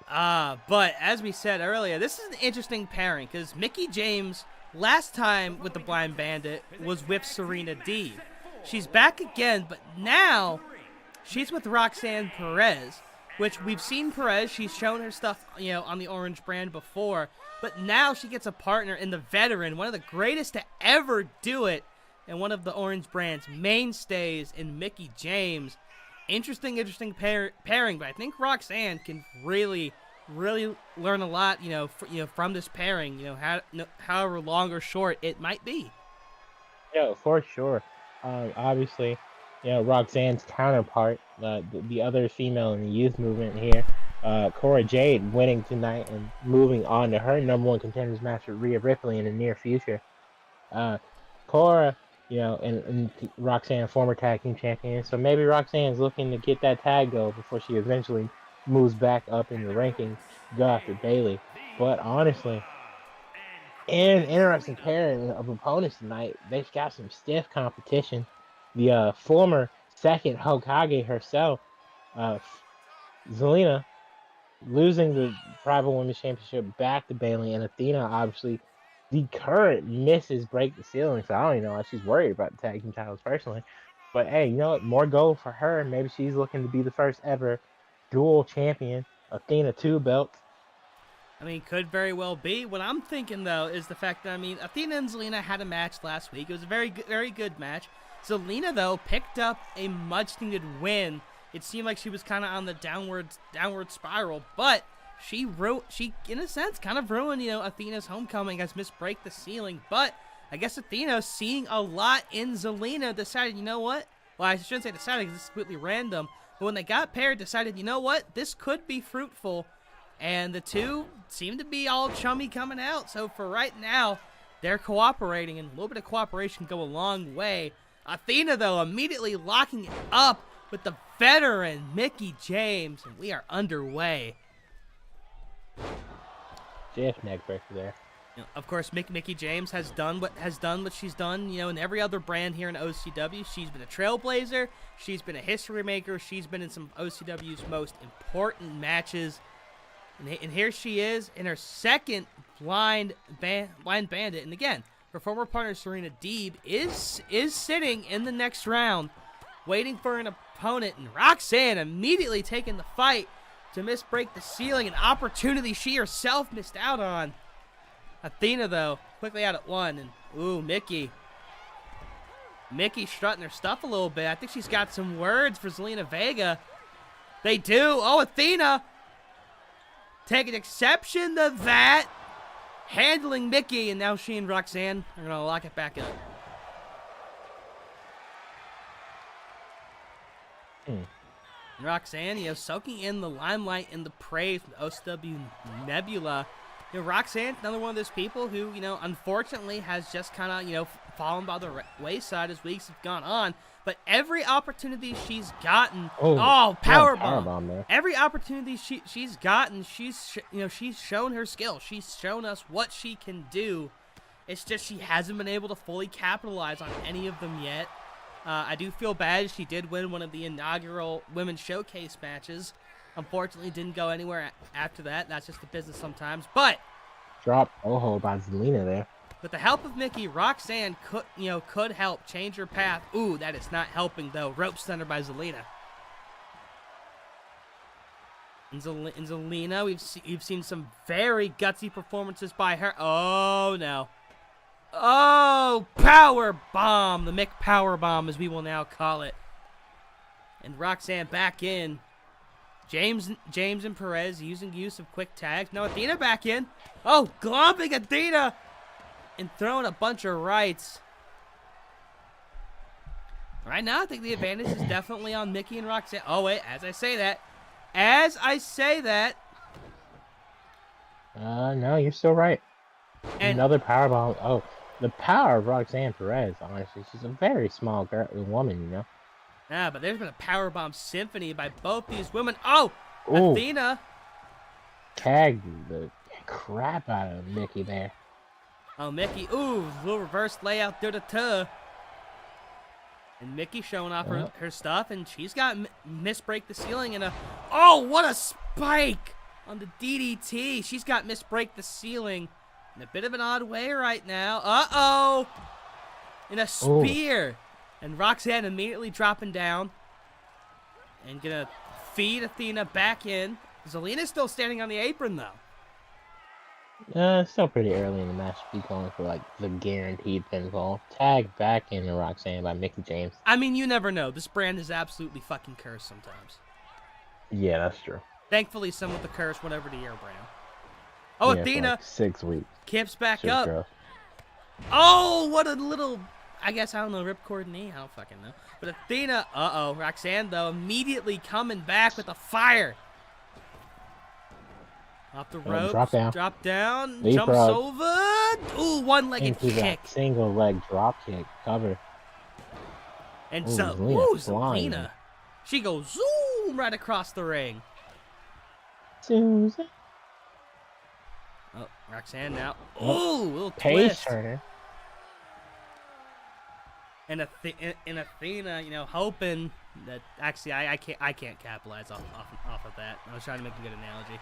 [SPEAKER 3] But as we said earlier, this is an interesting pairing because Mickie James last time with the Blind Bandit was with Serena Deeb. She's back again, but now she's with Roxanne Perez, which we've seen Perez. She's shown her stuff, on the Orange brand before, but now she gets a partner in the veteran, one of the greatest to ever do it, and one of the Orange brand's mainstays in Mickie James. Interesting pairing, but I think Roxanne can really learn a lot, from this pairing, however long or short it might be.
[SPEAKER 2] Yeah, for sure. Obviously, Roxanne's counterpart, the other female in the youth movement here, Cora Jade, winning tonight and moving on to her #1 contenders match with Rhea Ripley in the near future. Cora and Roxanne, former tag team champion. So maybe Roxanne's looking to get that tag go before she eventually moves back up in the rankings, go after Bailey. But honestly, an interesting pairing of opponents tonight. They've got some stiff competition. The former second Hokage herself, uh, Zelina, losing the Private Women's Championship back to Bailey, and Athena, obviously, the current misses break the ceiling. So I don't even know why she's worried about the tag team titles personally. But hey, you know what? More gold for her. Maybe she's looking to be the first ever dual champion. Athena 2 belts.
[SPEAKER 3] I mean, could very well be. What I'm thinking, though, is the fact that, I mean, Athena and Zelina had a match last week. It was a very good match. Zelina, though, picked up a much-needed win. It seemed like she was kind of on the downward spiral, but she, in a sense, kind of ruined, Athena's homecoming as Miss Break the Ceiling. But I guess Athena, seeing a lot in Zelina, decided, you know what? Well, I shouldn't say decided because it's completely random. But when they got paired, decided, you know what? This could be fruitful. And the two seem to be all chummy coming out. So for right now, they're cooperating, and a little bit of cooperation can go a long way. Athena, though, immediately locking it up with the veteran Mickie James, and we are underway.
[SPEAKER 2] JF neck breaker there.
[SPEAKER 3] Of course, Mickie James has done what she's done, in every other brand here in OCW. She's been a trailblazer. She's been a history maker. She's been in some OCW's most important matches. And here she is in her second blind bandit. And again, her former partner Serena Deeb is sitting in the next round, waiting for an opponent. And Roxanne immediately taking the fight to break the ceiling, an opportunity she herself missed out on. Athena, though, quickly out at one. And ooh, Mickie strutting her stuff a little bit. I think she's got some words for Zelina Vega. They do. Oh, Athena taking exception to that, handling Mickie, and now she and Roxanne are going to lock it back up. And Roxanne, soaking in the limelight and the praise from OCW Nebula. Roxanne, another one of those people who, unfortunately has just kind of, fallen by the wayside as weeks have gone on. But every opportunity she's gotten, powerbomb there. Every opportunity she's gotten, she's shown her skill. She's shown us what she can do. It's just she hasn't been able to fully capitalize on any of them yet. I do feel bad. She did win one of the inaugural Women's Showcase matches. Unfortunately, didn't go anywhere after that. That's just the business sometimes. But
[SPEAKER 2] Drop Oho by Zelina there.
[SPEAKER 3] With the help of Mickie, Roxanne could help change her path. Ooh, that is not helping, though. Rope center by Zelina. In Zelina, we've seen some very gutsy performances by her. Oh, no. Oh, power bomb. The Mick power bomb, as we will now call it. And Roxanne back in. James and Perez using use of quick tags. Now Athena back in. Oh, glomping Athena. And throwing a bunch of rights. Right now, I think the advantage is definitely on Mickie and Roxanne. Oh, wait, as I say that.
[SPEAKER 2] No, you're still right. And another powerbomb. Oh, the power of Roxanne Perez, honestly. She's a very small woman,
[SPEAKER 3] Yeah, but there's been a powerbomb symphony by both these women. Oh, ooh. Athena.
[SPEAKER 2] Tagged the crap out of Mickie there.
[SPEAKER 3] Oh, Mickie. Ooh, little reverse layout through the tuh. And Mickie showing off her stuff, and she's got Miss Break the Ceiling and oh, what a spike on the DDT. She's got Miss Break the Ceiling in a bit of an odd way right now. Uh-oh. In a spear. Ooh. And Roxanne immediately dropping down and gonna feed Athena back in. Zelina's still standing on the apron, though.
[SPEAKER 2] It's still pretty early in the match to be going for, the guaranteed pinfall. Tag back into Roxanne by Mickie James.
[SPEAKER 3] I mean, you never know. This brand is absolutely fucking cursed sometimes.
[SPEAKER 2] Yeah, that's true.
[SPEAKER 3] Thankfully, some of the curse went over to your brand. Oh, yeah, Athena.
[SPEAKER 2] 6 weeks.
[SPEAKER 3] Kips back up. Girl. Oh, what a little... I guess, I don't know, ripcord knee? I don't fucking know. But Athena... Uh-oh. Roxanne, though, immediately coming back with a fire. Off the rope, drop down, jumps over. Ooh, one-legged kick.
[SPEAKER 2] Single leg drop kick cover.
[SPEAKER 3] And
[SPEAKER 2] Ooh,
[SPEAKER 3] so,
[SPEAKER 2] Zelina flying.
[SPEAKER 3] Zelina. She goes zoom right across the ring.
[SPEAKER 2] Susan.
[SPEAKER 3] Oh, Roxanne now.
[SPEAKER 2] Oh,
[SPEAKER 3] Ooh, little
[SPEAKER 2] Paige
[SPEAKER 3] twist.
[SPEAKER 2] Turner.
[SPEAKER 3] And Athena, you know, hoping that actually I can't capitalize off of that. I was trying to make a good analogy.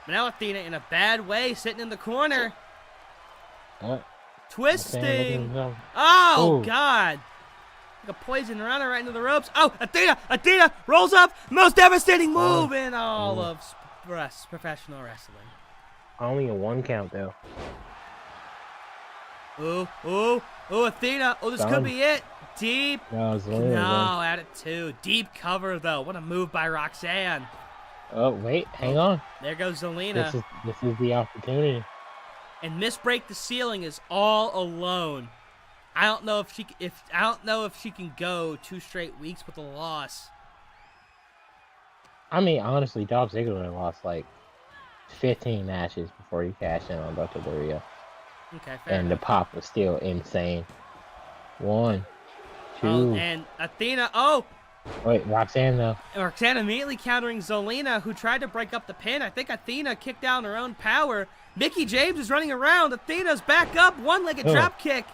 [SPEAKER 3] But now Athena in a bad way, sitting in the corner.
[SPEAKER 2] What?
[SPEAKER 3] Twisting.
[SPEAKER 2] Roxanne,
[SPEAKER 3] Oh,
[SPEAKER 2] Ooh.
[SPEAKER 3] God. Like a poison runner right into the ropes. Oh, Athena rolls up. Most devastating move in all of professional wrestling.
[SPEAKER 2] Only a 1 count though.
[SPEAKER 3] Ooh, Athena. Oh, this could be it. Deep.
[SPEAKER 2] No, Zelina.
[SPEAKER 3] No, add it 2. Deep cover, though. What a move by Roxanne.
[SPEAKER 2] Oh wait, hang on.
[SPEAKER 3] There goes Zelina.
[SPEAKER 2] This is the opportunity.
[SPEAKER 3] And Miss Break the Ceiling is all alone. I don't know if she can go 2 straight weeks with a loss.
[SPEAKER 2] I mean, honestly, Dolph Ziggler lost like 15 matches before he cashed in on Dr. Daria.
[SPEAKER 3] Okay, fair
[SPEAKER 2] And
[SPEAKER 3] enough.
[SPEAKER 2] the pop was still insane. 1, 2.
[SPEAKER 3] Oh, and Athena. Oh,
[SPEAKER 2] Wait, Roxanne though.
[SPEAKER 3] Roxanne immediately countering Zelina, who tried to break up the pin. I think Athena kicked out her own power. Mickey James is running around. Athena's back up. One-legged drop kick.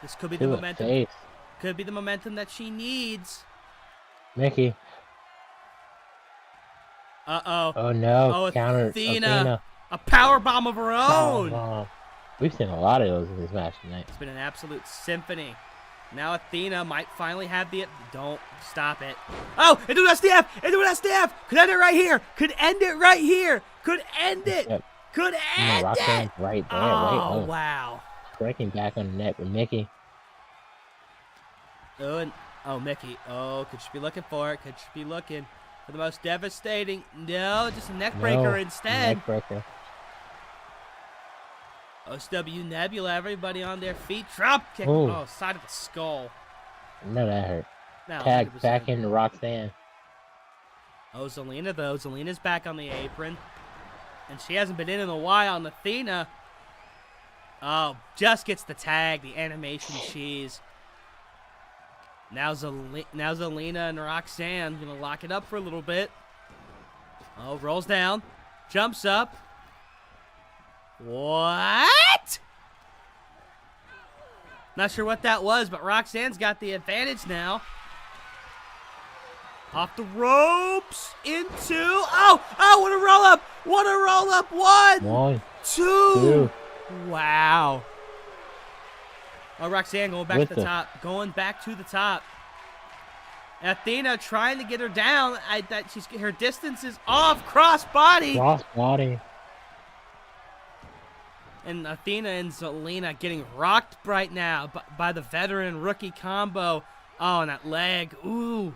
[SPEAKER 3] This could be the momentum.
[SPEAKER 2] Face.
[SPEAKER 3] Could be the momentum that she needs.
[SPEAKER 2] Mickey.
[SPEAKER 3] Uh-oh.
[SPEAKER 2] Oh no.
[SPEAKER 3] Oh,
[SPEAKER 2] Counter
[SPEAKER 3] Athena. A power bomb of her own.
[SPEAKER 2] Oh, we've seen a lot of those in this match tonight.
[SPEAKER 3] It's been an absolute symphony. Now Athena might finally have the... Don't stop it. Oh, into an SDF! Into an SDF! Could end it right here! Could end it right here! Could end it!
[SPEAKER 2] Yep.
[SPEAKER 3] Could
[SPEAKER 2] No,
[SPEAKER 3] end
[SPEAKER 2] Roxanne's
[SPEAKER 3] it!
[SPEAKER 2] right there.
[SPEAKER 3] Oh,
[SPEAKER 2] Right.
[SPEAKER 3] wow.
[SPEAKER 2] Breaking back on the net with Mickey.
[SPEAKER 3] Oh, and... Oh, Mickey. Oh, could she be looking for it? Could she be looking for the most devastating... No, just a neck breaker
[SPEAKER 2] No,
[SPEAKER 3] instead.
[SPEAKER 2] Neck breaker.
[SPEAKER 3] OCW Nebula, everybody on their feet. Drop kick.
[SPEAKER 2] Ooh.
[SPEAKER 3] Oh, side of the skull.
[SPEAKER 2] No, that hurt.
[SPEAKER 3] No,
[SPEAKER 2] Tag
[SPEAKER 3] 100%.
[SPEAKER 2] back into Roxanne.
[SPEAKER 3] Oh, Zelina, though. Zelina's back on the apron. And she hasn't been in a while. And Athena, oh, just gets the tag, the animation cheese. Now Zelina and Roxanne going to lock it up for a little bit. Oh, rolls down. Jumps up. What? Not sure what that was, but Roxanne's got the advantage now. Off the ropes into... Oh, what a roll-up. What a roll-up.
[SPEAKER 2] 1,
[SPEAKER 3] 2.
[SPEAKER 2] 2.
[SPEAKER 3] Wow. Oh, Roxanne going back
[SPEAKER 2] With
[SPEAKER 3] to the
[SPEAKER 2] the-
[SPEAKER 3] top. Going back to the top. Athena trying to get her down. Her distance is off. Cross body.
[SPEAKER 2] Cross body.
[SPEAKER 3] And Athena and Zelina getting rocked right now by the veteran rookie combo. Oh, and that leg. Ooh.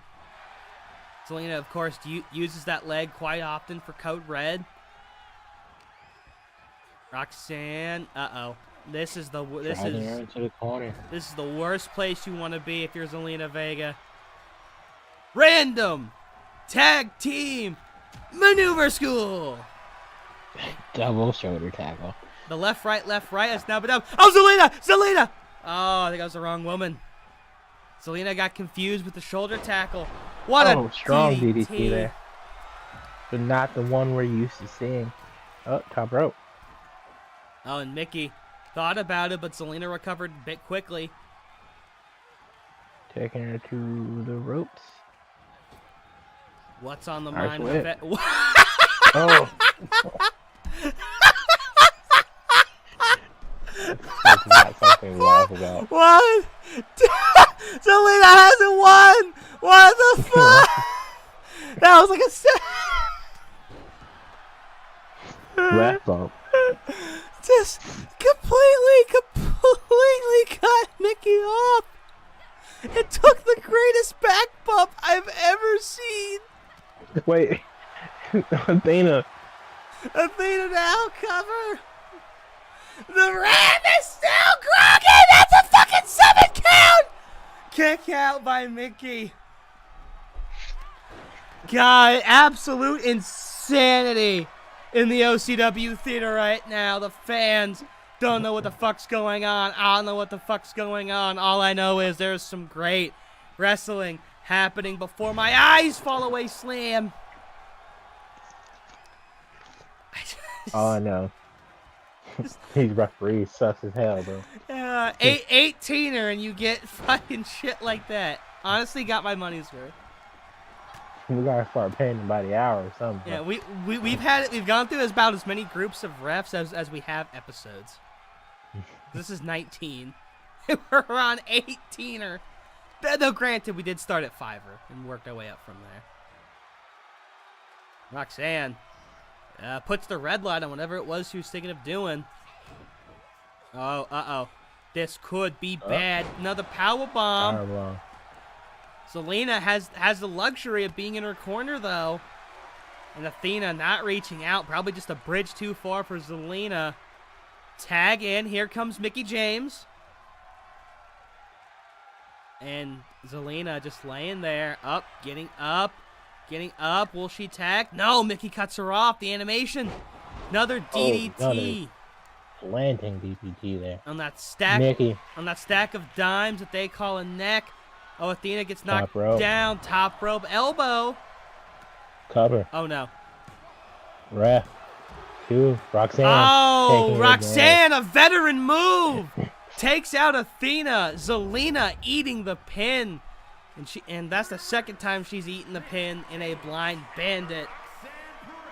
[SPEAKER 3] Zelina, of course, uses that leg quite often for Code Red. Roxanne. Uh-oh. This is
[SPEAKER 2] Driving her into the corner.
[SPEAKER 3] This is the worst place you want to be if you're Zelina Vega. Random tag team maneuver school.
[SPEAKER 2] Double shoulder tackle.
[SPEAKER 3] The left, right has now been done. Oh, Zelina! Oh, I think I was the wrong woman. Zelina got confused with the shoulder tackle. What a
[SPEAKER 2] strong
[SPEAKER 3] DDT.
[SPEAKER 2] DDT there. But not the one we're used to seeing. Oh, top rope.
[SPEAKER 3] Oh, and Mickey thought about it, but Zelina recovered a bit quickly.
[SPEAKER 2] Taking her to the ropes.
[SPEAKER 3] What's on the
[SPEAKER 2] Nice
[SPEAKER 3] mind
[SPEAKER 2] whip.
[SPEAKER 3] of
[SPEAKER 2] Oh. That's not something to laugh about.
[SPEAKER 3] What? Zelina hasn't won! What the fuck? That was like a...
[SPEAKER 2] Ref bump.
[SPEAKER 3] Just completely cut Mickey off. It took the greatest back bump I've ever seen.
[SPEAKER 2] Wait. Athena.
[SPEAKER 3] Athena now cover. The Ram is still groggy. That's a fucking 7 count. Kick out by Mickey. God, absolute insanity in the OCW theater right now. The fans Don't know what the fuck's going on. I don't know what the fuck's going on. All I know is there's some great wrestling happening before my eyes. Fall away slam.
[SPEAKER 2] All I know. These referees sus as hell, bro.
[SPEAKER 3] 18er and you get fucking shit like that. Honestly, got my money's worth.
[SPEAKER 2] We gotta start paying them by the hour or something.
[SPEAKER 3] Yeah, we've gone through about as many groups of refs as we have episodes. This is 19. We're on 18er. Though granted, we did start at 5er and worked our way up from there. Roxanne puts the red light on whatever it was she was thinking of doing. Oh, this could be bad. Another power bomb. Zelina has the luxury of being in her corner, though. And Athena not reaching out. Probably just a bridge too far for Zelina. Tag in. Here comes Mickie James. And Zelina just laying there. Getting up. Will she tag? No, Mickie cuts her off. The animation. Another DDT.
[SPEAKER 2] Planting DDT there.
[SPEAKER 3] On that stack.
[SPEAKER 2] Mickie.
[SPEAKER 3] On that stack of dimes that they call a neck. Oh, Athena gets knocked
[SPEAKER 2] Top
[SPEAKER 3] down. Top rope. Elbow.
[SPEAKER 2] Cover.
[SPEAKER 3] Oh, no.
[SPEAKER 2] Ref. 2. Roxanne.
[SPEAKER 3] Oh, Roxanne, a veteran move. Takes out Athena. Zelina eating the pin. And that's the second time she's eaten the pin in a blind bandit.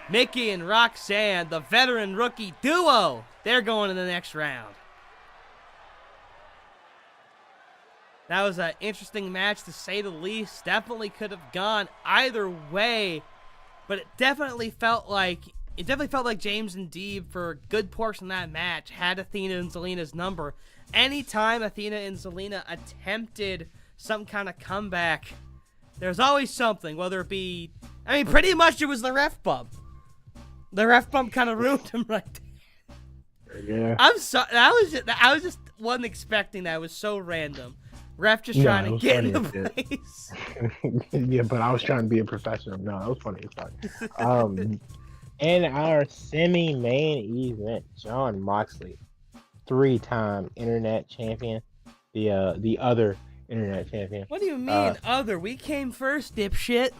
[SPEAKER 3] Mickie and Roxanne, the veteran rookie duo. They're going to the next round. That was an interesting match, to say the least. Definitely could have gone either way, but it definitely felt like James and Deeb, for a good portion of that match, had Athena and Zelina's number. Anytime Athena and Zelina attempted some kind of comeback, there's always something. Whether it be, pretty much it was the ref bump. The ref bump kind of ruined him right there.
[SPEAKER 2] Yeah.
[SPEAKER 3] I'm sorry. I just wasn't expecting that. It was so random. Ref just trying to get in the place.
[SPEAKER 2] Yeah, but I was trying to be a professional. No, that was funny as fuck. In our semi-main event, Jon Moxley, 3-time internet champion, the other internet champion.
[SPEAKER 3] What do you mean, other? We came first, dipshit.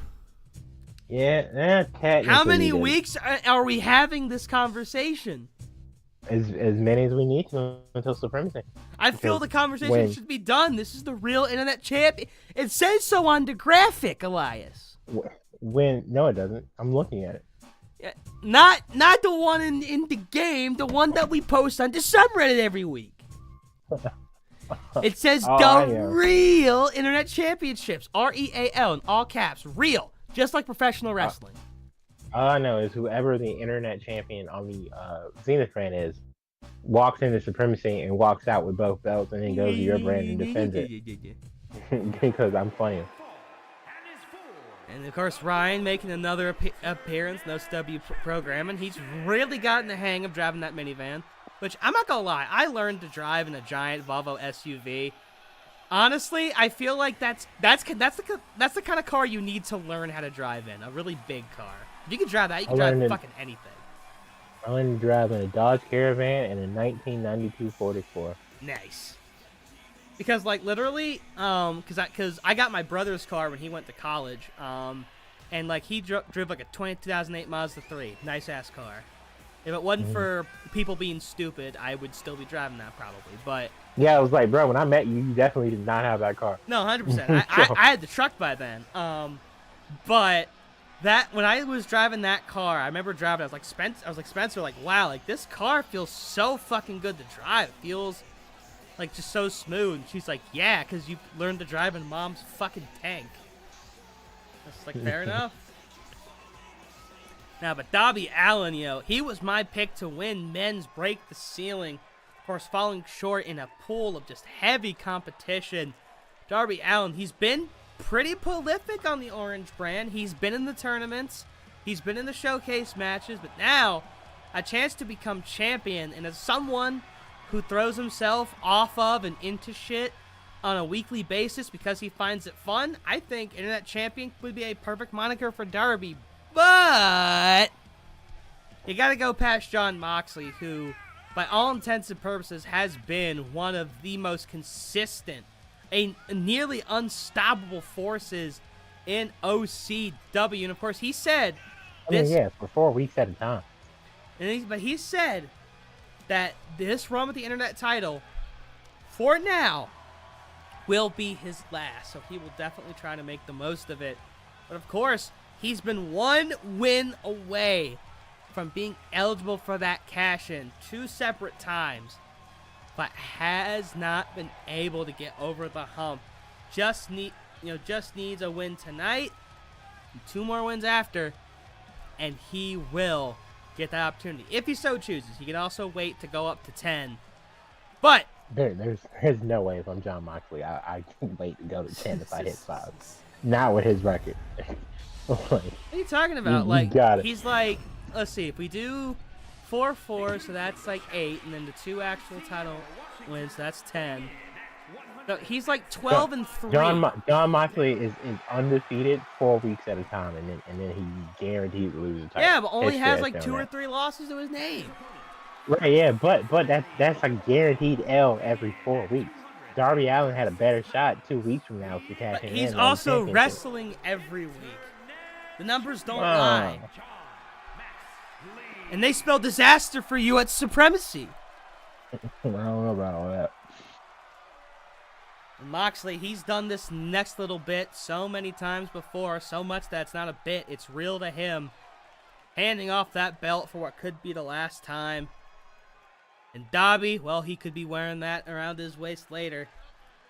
[SPEAKER 2] Yeah, technically.
[SPEAKER 3] How many weeks are we having this conversation?
[SPEAKER 2] As many as we need to until Supremacy.
[SPEAKER 3] I feel the conversation should be done. This is the real internet champion. It says so on the graphic, Elias.
[SPEAKER 2] No, it doesn't. I'm looking at it.
[SPEAKER 3] Not the one in the game, the one that we post on the subreddit every week. It says real internet championships. REAL in all caps. Real. Just like professional wrestling.
[SPEAKER 2] All I know is whoever the internet champion on the Zenith brand is, walks into Supremacy and walks out with both belts and then goes to your brand and defends it. Because I'm funny.
[SPEAKER 3] And of course, Ryan making another appearance in the OCW program, and he's really gotten the hang of driving that minivan. Which, I'm not gonna lie, I learned to drive in a giant Volvo SUV. Honestly, I feel like that's the kind of car you need to learn how to drive in. A really big car. If you can drive that, you can drive fucking anything.
[SPEAKER 2] I learned to drive in a Dodge Caravan and a 1992 Ford Explorer.
[SPEAKER 3] Nice. Because, like, literally, because I got my brother's car when he went to college, and, like, he drove like a 2008 Mazda 3. Nice-ass car. If it wasn't for people being stupid, I would still be driving that probably, but...
[SPEAKER 2] Yeah, I was like, bro, when I met you, you definitely did not have that car.
[SPEAKER 3] No, 100%. I had the truck by then. But when I was driving that car, I remember driving, I was like, Spencer, like, wow, like, this car feels so fucking good to drive. It feels... like, just so smooth. And she's like, yeah, because you learned to drive in Mom's fucking tank. That's like, fair enough. Now, but Darby Allin, he was my pick to win men's Break the Ceiling. Of course, falling short in a pool of just heavy competition. Darby Allin, he's been pretty prolific on the Orange brand. He's been in the tournaments. He's been in the showcase matches. But now, a chance to become champion. And as someone who throws himself off of and into shit on a weekly basis because he finds it fun, I think Internet Champion would be a perfect moniker for Darby. But you gotta go past Jon Moxley, who by all intents and purposes, has been one of the most consistent, a nearly unstoppable forces in OCW. And of course, he said this.
[SPEAKER 2] I mean, yeah, for 4 weeks at a time.
[SPEAKER 3] But he said that this run with the internet title, for now, will be his last. So he will definitely try to make the most of it. But of course, he's been 1 win away from being eligible for that cash-in 2 separate times, but has not been able to get over the hump. Just needs a win tonight, and 2 more wins after, and he will get that opportunity if he so chooses. He can also wait to go up to 10, but
[SPEAKER 2] There's no way if I'm John Moxley, I can wait to go to 10 if I hit 5. Not with his record.
[SPEAKER 3] What are you talking about? He's like, let's see, if we do 4-4, so that's like 8, and then the 2 actual title wins, so that's 10. So he's like 12-3.
[SPEAKER 2] John Moxley is undefeated 4 weeks at a time, and then he guaranteed to lose the title.
[SPEAKER 3] Yeah, but only has like 2 or 3 losses to his name.
[SPEAKER 2] Right, yeah, but that's a guaranteed L every 4 weeks. Darby Allin had a better shot 2 weeks from now to cash
[SPEAKER 3] But
[SPEAKER 2] in.
[SPEAKER 3] he's also wrestling every week. The numbers don't lie. And they spell disaster for you at Supremacy.
[SPEAKER 2] I don't know about all that.
[SPEAKER 3] Moxley, he's done this next little bit so many times before, so much that it's not a bit, it's real to him. Handing off that belt for what could be the last time. And Darby, well, he could be wearing that around his waist later.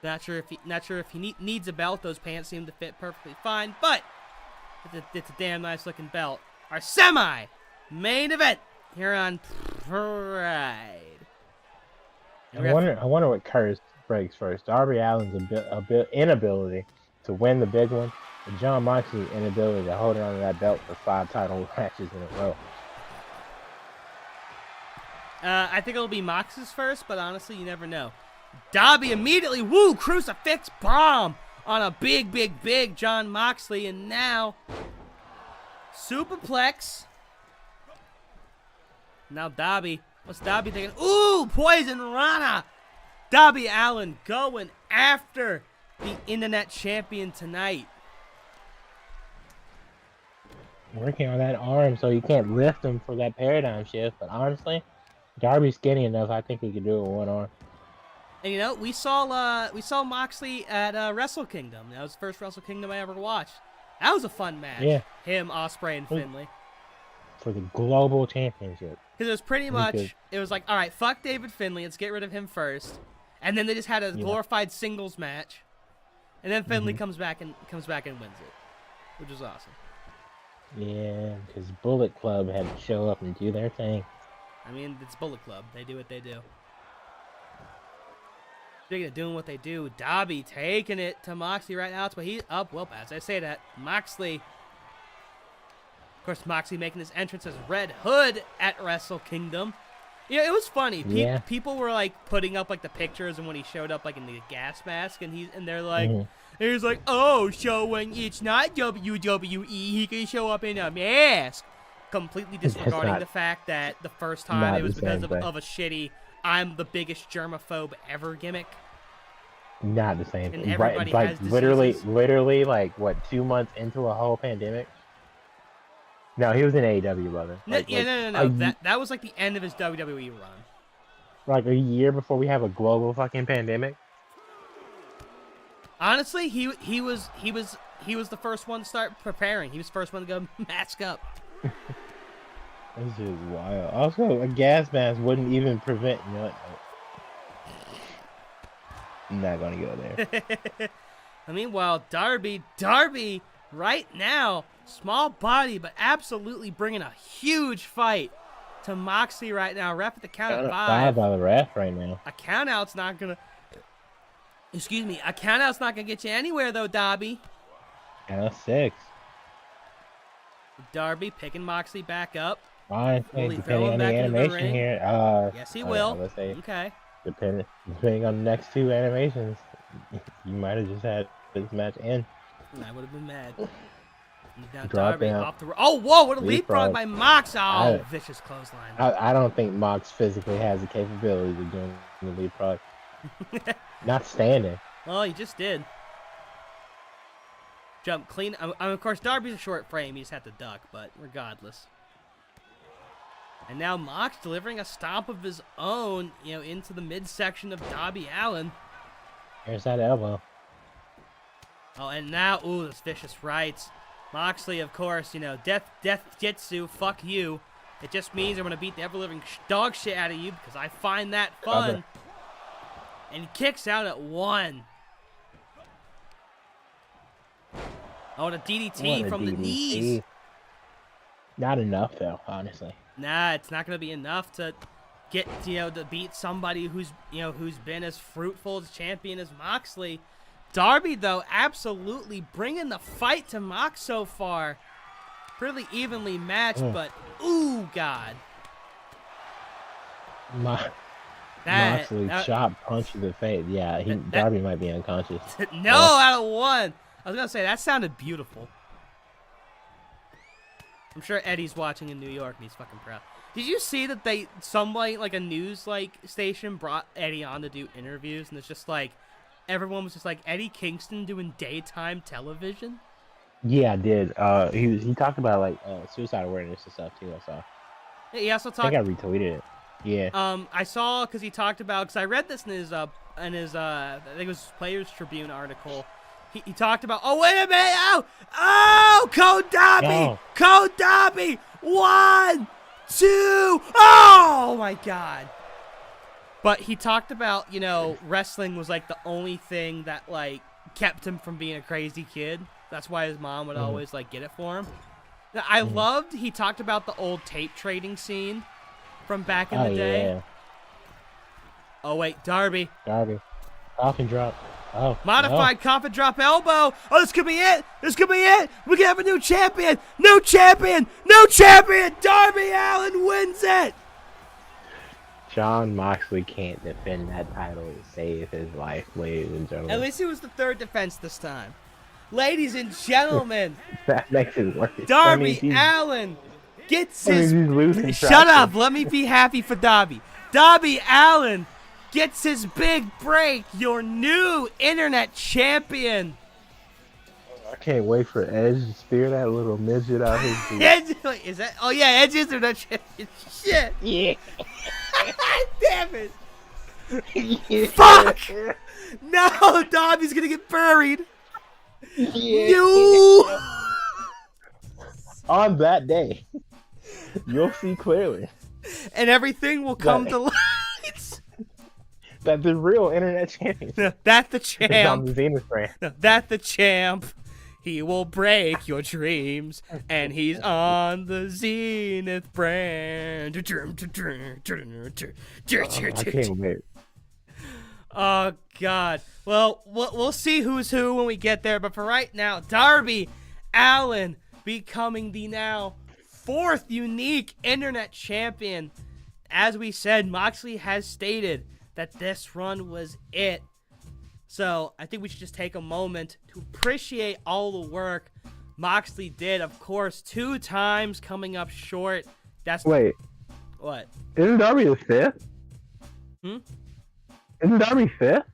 [SPEAKER 3] Not sure if he needs a belt. Those pants seem to fit perfectly fine, but it's a damn nice looking belt. Our semi-main event here on Pride.
[SPEAKER 2] I wonder what curse breaks first. Darby Allin's inability to win the big one, and John Moxley's inability to hold on to that belt for 5 title matches in a row.
[SPEAKER 3] I think it'll be Mox's first, but honestly, you never know. Darby immediately, crucifix bomb on a big John Moxley, and now superplex. Now Darby, what's Darby thinking? Ooh, poison Rana. Darby Allin going after the internet champion tonight.
[SPEAKER 2] Working on that arm so you can't lift him for that paradigm shift, but honestly, Darby's skinny enough. I think he could do it with 1 arm.
[SPEAKER 3] And we saw Moxley at Wrestle Kingdom. That was the first Wrestle Kingdom I ever watched. That was a fun match.
[SPEAKER 2] Yeah.
[SPEAKER 3] Him, Ospreay, and Finlay.
[SPEAKER 2] For the global championship.
[SPEAKER 3] Because it was pretty much, it was like, all right, fuck David Finlay. Let's get rid of him first. And then they just had a glorified singles match. And then Finlay comes back and wins it, which was awesome.
[SPEAKER 2] Yeah, because Bullet Club had to show up and do their thing.
[SPEAKER 3] I mean, it's Bullet Club. They do what they do. Speaking of doing what they do, Darby taking it to Moxley right now. It's what he's up. Well, as I say that, Moxley. Of course, Moxley making his entrance as Red Hood at Wrestle Kingdom. Yeah, it was funny. People were like putting up like the pictures and when he showed up like in the gas mask, and they're like, he's like, oh, showing it's not WWE. He can show up in a mask. Completely disregarding the fact that the first time it was because of a shitty "I'm the biggest germaphobe ever" gimmick.
[SPEAKER 2] Not the same
[SPEAKER 3] And
[SPEAKER 2] thing.
[SPEAKER 3] everybody
[SPEAKER 2] Right,
[SPEAKER 3] has
[SPEAKER 2] literally, like what, 2 months into a whole pandemic? No, he was in AEW, brother.
[SPEAKER 3] No. That was like the end of his WWE run.
[SPEAKER 2] Like a year before we have a global fucking pandemic.
[SPEAKER 3] Honestly, he was the first one to start preparing. He was the first one to go mask up.
[SPEAKER 2] This is wild. Also, a gas mask wouldn't even prevent. You know what? I'm not gonna go there.
[SPEAKER 3] Meanwhile, Darby, right now, small body, but absolutely bringing a huge fight to Moxley right now. Ref at the count of 5.
[SPEAKER 2] 5 by the ref right now.
[SPEAKER 3] A countout's not gonna. Excuse me. A countout's not gonna get you anywhere though, Darby.
[SPEAKER 2] Count of 6.
[SPEAKER 3] Darby picking Moxley back up.
[SPEAKER 2] Fine,
[SPEAKER 3] Really
[SPEAKER 2] depending on the animation here.
[SPEAKER 3] Yes, he will.
[SPEAKER 2] Let's say,
[SPEAKER 3] Okay.
[SPEAKER 2] depending on the next 2 animations, you might have just had this match end.
[SPEAKER 3] I would have been mad. Now
[SPEAKER 2] Drop
[SPEAKER 3] Darby
[SPEAKER 2] down.
[SPEAKER 3] off the. Oh, whoa! What a
[SPEAKER 2] Leapfrog.
[SPEAKER 3] leapfrog by Mox! Oh, vicious clothesline.
[SPEAKER 2] I don't think Mox physically has the capabilities of doing the leapfrog. Not standing.
[SPEAKER 3] Oh, he just did. Jump clean. Of course, Darby's a short frame. He just had to duck, but regardless. And now Mox delivering a stomp of his own, into the midsection of Darby Allin.
[SPEAKER 2] There's that elbow.
[SPEAKER 3] Oh, and now, ooh, those vicious rights. Moxley, of course, death jitsu, fuck you. It just means I'm going to beat the ever-living dog shit out of you because I find that fun.
[SPEAKER 2] Cover.
[SPEAKER 3] And he kicks out at 1. Oh, and a DDT from the knees.
[SPEAKER 2] Not enough, though, honestly.
[SPEAKER 3] Nah, it's not going to be enough to get, to beat somebody who's been as fruitful as champion as Moxley. Darby, though, absolutely bringing the fight to Mox so far. Pretty evenly matched, but, ooh, God.
[SPEAKER 2] Moxley chop punch to the face. Yeah, Darby might be unconscious.
[SPEAKER 3] No, out of 1. I was going to say, that sounded beautiful. I'm sure Eddie's watching in New York, and he's fucking proud. Did you see that somebody, like a news station, brought Eddie on to do interviews, and it's just like, everyone was just like, Eddie Kingston doing daytime television?
[SPEAKER 2] Yeah, I did. He talked about suicide awareness and stuff too. I saw.
[SPEAKER 3] He also talked.
[SPEAKER 2] I think I retweeted it. Yeah.
[SPEAKER 3] I saw because he talked about because I read this in his I think it was Players Tribune article. He talked about. Oh wait a minute! Oh, Code Darby!
[SPEAKER 2] No.
[SPEAKER 3] Code Darby! 1, 2. Oh my God! But he talked about wrestling was like the only thing that kept him from being a crazy kid. That's why his mom would always get it for him. Now, I loved he talked about the old tape trading scene from back in the day.
[SPEAKER 2] Yeah.
[SPEAKER 3] Oh wait, Darby.
[SPEAKER 2] Coffin drop. Oh.
[SPEAKER 3] Modified coffin drop elbow. Oh, this could be it. This could be it. We can have a new champion. New champion. New champion. Darby Allin wins it.
[SPEAKER 2] Jon Moxley can't defend that title to save his life, ladies and gentlemen.
[SPEAKER 3] At least it was the third defense this time. Ladies and gentlemen,
[SPEAKER 2] that makes it worse.
[SPEAKER 3] Darby Allin gets his...
[SPEAKER 2] Shut
[SPEAKER 3] up. Let me be happy for Darby. Darby Allin gets his big break. Your new internet champion.
[SPEAKER 2] I can't wait for Edge to spear that little midget out his feet.
[SPEAKER 3] Edge, wait, is that? Oh yeah, Edge is internet champion. Shit.
[SPEAKER 2] Yeah.
[SPEAKER 3] Damn it. Yeah. Fuck. No, Darby's gonna get buried.
[SPEAKER 2] Yeah.
[SPEAKER 3] No.
[SPEAKER 2] On that day, you'll see clearly.
[SPEAKER 3] And everything will come to light.
[SPEAKER 2] That the real internet champion.
[SPEAKER 3] That the
[SPEAKER 2] is on
[SPEAKER 3] champ.
[SPEAKER 2] the Zenith brand.
[SPEAKER 3] That the champ. He will break your dreams, and he's on the Zenith brand.
[SPEAKER 2] I can't wait.
[SPEAKER 3] Oh, God. Well, we'll see who's who when we get there. But for right now, Darby Allin becoming the now 4th unique internet champion. As we said, Moxley has stated that this run was it. So I think we should just take a moment to appreciate all the work Moxley did. Of course, 2 times coming up short.
[SPEAKER 2] Wait.
[SPEAKER 3] What?
[SPEAKER 2] Isn't Darby the 5th? Isn't Darby 5th?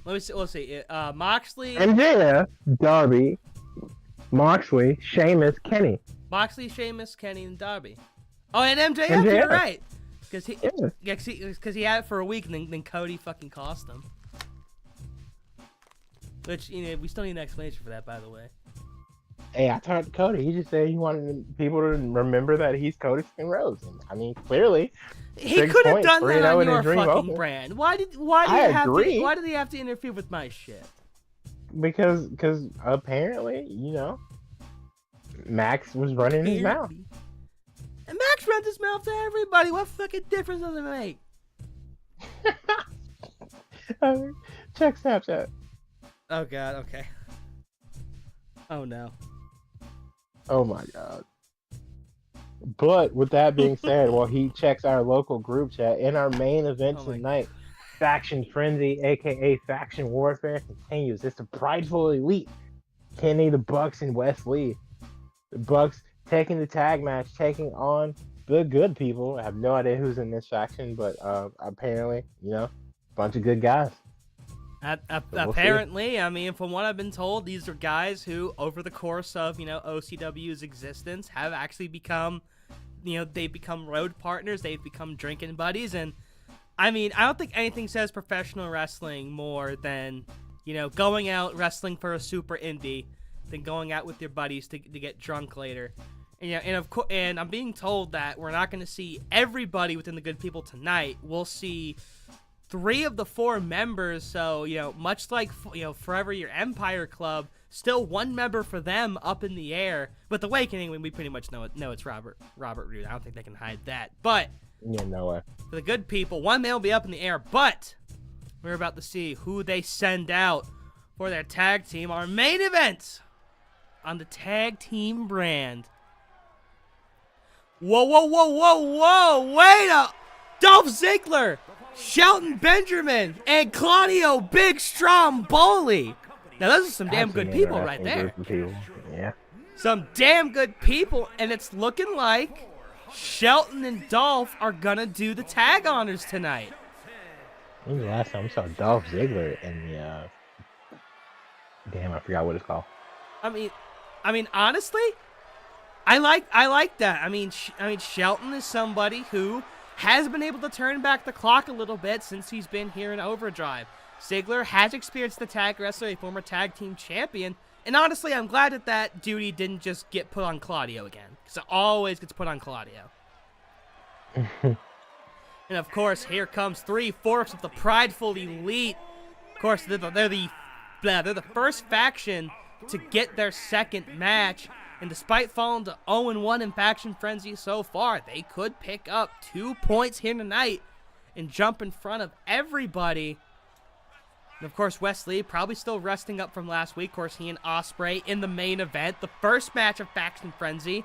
[SPEAKER 3] Let's see. Moxley.
[SPEAKER 2] MJF, Darby, Moxley, Sheamus, Kenny.
[SPEAKER 3] Moxley, Sheamus, Kenny, and Darby. Oh, and MJF. You're right. Because he had it for a week, and then Cody fucking cost him. Which, we still need an explanation for that, by the way.
[SPEAKER 2] Hey, I talked to Cody. He just said he wanted people to remember that he's Cody Rhodes. And, I mean, clearly,
[SPEAKER 3] he could have done that on your fucking
[SPEAKER 2] open.
[SPEAKER 3] brand. Why did he have to interfere with my shit?
[SPEAKER 2] Because apparently, Max was running his mouth.
[SPEAKER 3] And Max runs his mouth to everybody. What fucking difference does it make?
[SPEAKER 2] Check Snapchat.
[SPEAKER 3] Oh, God. Okay. Oh, no.
[SPEAKER 2] Oh, my God. But with that being said, while he checks our local group chat, in our main event tonight, Faction Frenzy, a.k.a. Faction Warfare, continues. It's the Prideful Elite, Kenny, the Bucks, and Wes Lee, The Bucks taking the tag match, taking on the Good People. I have no idea who's in this faction, but apparently, a bunch of good guys. We'll
[SPEAKER 3] Apparently, I mean, from what I've been told, these are guys who, over the course of, OCW's existence, have actually become, they've become road partners, they've become drinking buddies, and, I mean, I don't think anything says professional wrestling more than, going out wrestling for a super indie than going out with your buddies to get drunk later. And I'm being told that we're not going to see everybody within the Good People tonight. We'll see 3 of the 4 members, so, much like, Forever Your Empire Club, still 1 member for them up in the air. With Awakening, we pretty much know it's Robert Roode. I don't think they can hide that. But,
[SPEAKER 2] yeah, no way.
[SPEAKER 3] For the Good People, 1 man will be up in the air, but we're about to see who they send out for their tag team, our main event on the tag team brand. Whoa, wait up! Dolph Ziggler, Shelton Benjamin, and Claudio Big Stromboli. Now, those are some damn good people right there.
[SPEAKER 2] Yeah.
[SPEAKER 3] Some damn good people, and it's looking like Shelton and Dolph are gonna do the tag honors tonight.
[SPEAKER 2] When was the last time we saw Dolph Ziggler in the, damn, I forgot what it's called.
[SPEAKER 3] I mean, honestly, I like that. I mean, Shelton is somebody who has been able to turn back the clock a little bit since he's been here in Overdrive. Ziggler has experienced the tag wrestler, a former tag team champion, and honestly, I'm glad that duty didn't just get put on Claudio again, because it always gets put on Claudio. And of course, here comes 3/4 of the Prideful Elite. Of course, they're the first faction to get their second match. And despite falling to 0-1 in Faction Frenzy so far, they could pick up 2 points here tonight and jump in front of everybody. And of course, Wesley probably still resting up from last week. Of course, he and Ospreay in the main event, the first match of Faction Frenzy.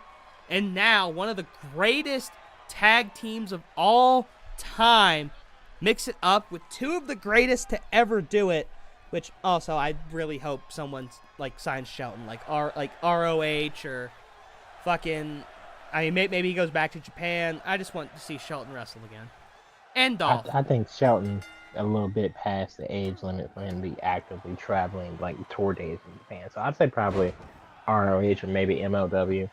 [SPEAKER 3] And now, one of the greatest tag teams of all time. Mix it up with 2 of the greatest to ever do it. Which also, I really hope someone signs Shelton, like ROH or fucking. I mean, maybe he goes back to Japan. I just want to see Shelton wrestle again, and Dolph.
[SPEAKER 2] I think Shelton's a little bit past the age limit for him to be actively traveling tour days in Japan. So I'd say probably ROH or maybe MLW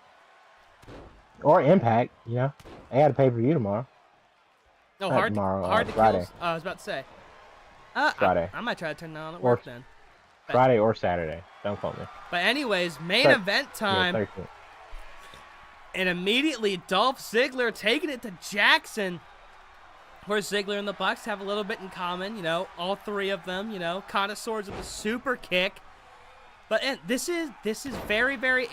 [SPEAKER 2] or Impact. They got a pay-per-view tomorrow.
[SPEAKER 3] No,
[SPEAKER 2] hard to Friday.
[SPEAKER 3] I was about to say.
[SPEAKER 2] Friday.
[SPEAKER 3] I might try to turn that on at work then. But,
[SPEAKER 2] Friday or Saturday. Don't quote me.
[SPEAKER 3] But anyways, main event time.
[SPEAKER 2] Yeah,
[SPEAKER 3] and immediately Dolph Ziggler taking it to Jackson. Of course, Ziggler and the Bucks have a little bit in common. All 3 of them, connoisseurs of the super kick. But this is very, very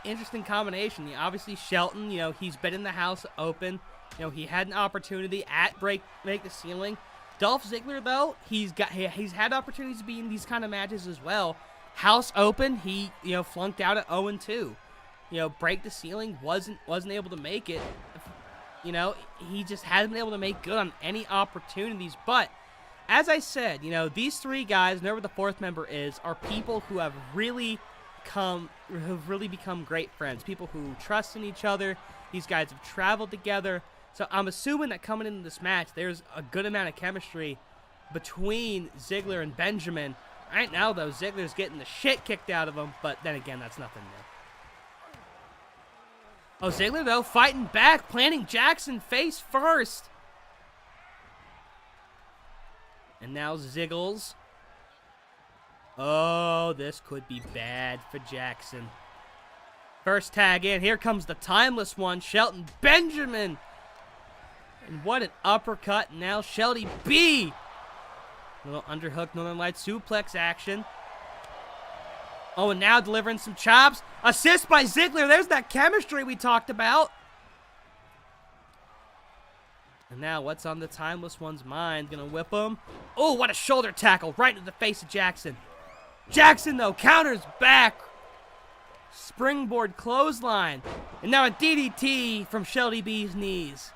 [SPEAKER 3] interesting combination. Obviously, Shelton, he's been in the house open. He had an opportunity at Break the Ceiling. Dolph Ziggler, though, he's had opportunities to be in these kind of matches as well. House open, he flunked out at 0-2. Break the Ceiling wasn't able to make it. He just hasn't been able to make good on any opportunities. But as I said, these 3 guys, and whoever the 4th member is, are people who have really become great friends. People who trust in each other. These guys have traveled together. So I'm assuming that coming into this match, there's a good amount of chemistry between Ziggler and Benjamin. Right now, though, Ziggler's getting the shit kicked out of him, but then again, that's nothing new. Oh, Ziggler, though, fighting back, planting Jackson face first. And now Ziggles. Oh, this could be bad for Jackson. First tag in. Here comes the timeless one, Shelton Benjamin. And what an uppercut. Now Shelty B. Little underhook, Northern Lights suplex action. Oh, and now delivering some chops. Assist by Ziggler. There's that chemistry we talked about. And now what's on the timeless one's mind? Gonna whip him. Oh, what a shoulder tackle right into the face of Jackson. Jackson, though, counters back. Springboard clothesline. And now a DDT from Shelty B's knees.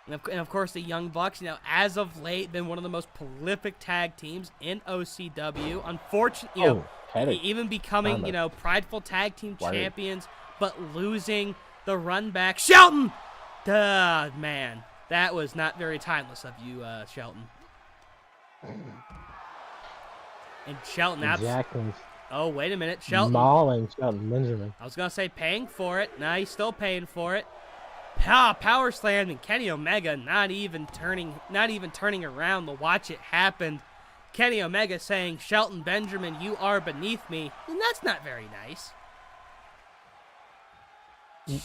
[SPEAKER 3] And of course, the Young Bucks, as of late, been one of the most prolific tag teams in OCW. Unfortunately, even becoming, prideful tag team champions, but losing the run back. Shelton! Duh, man. That was not very timeless of you, Shelton. And Shelton,
[SPEAKER 2] Jackson's
[SPEAKER 3] oh, wait a minute. Shelton.
[SPEAKER 2] Mauling Shelton Benjamin.
[SPEAKER 3] I was going to say paying for it. Nah, he's still paying for it. Power slam, and Kenny Omega not even turning around to watch it happen. Kenny Omega saying, "Shelton Benjamin, you are beneath me," and that's not very nice.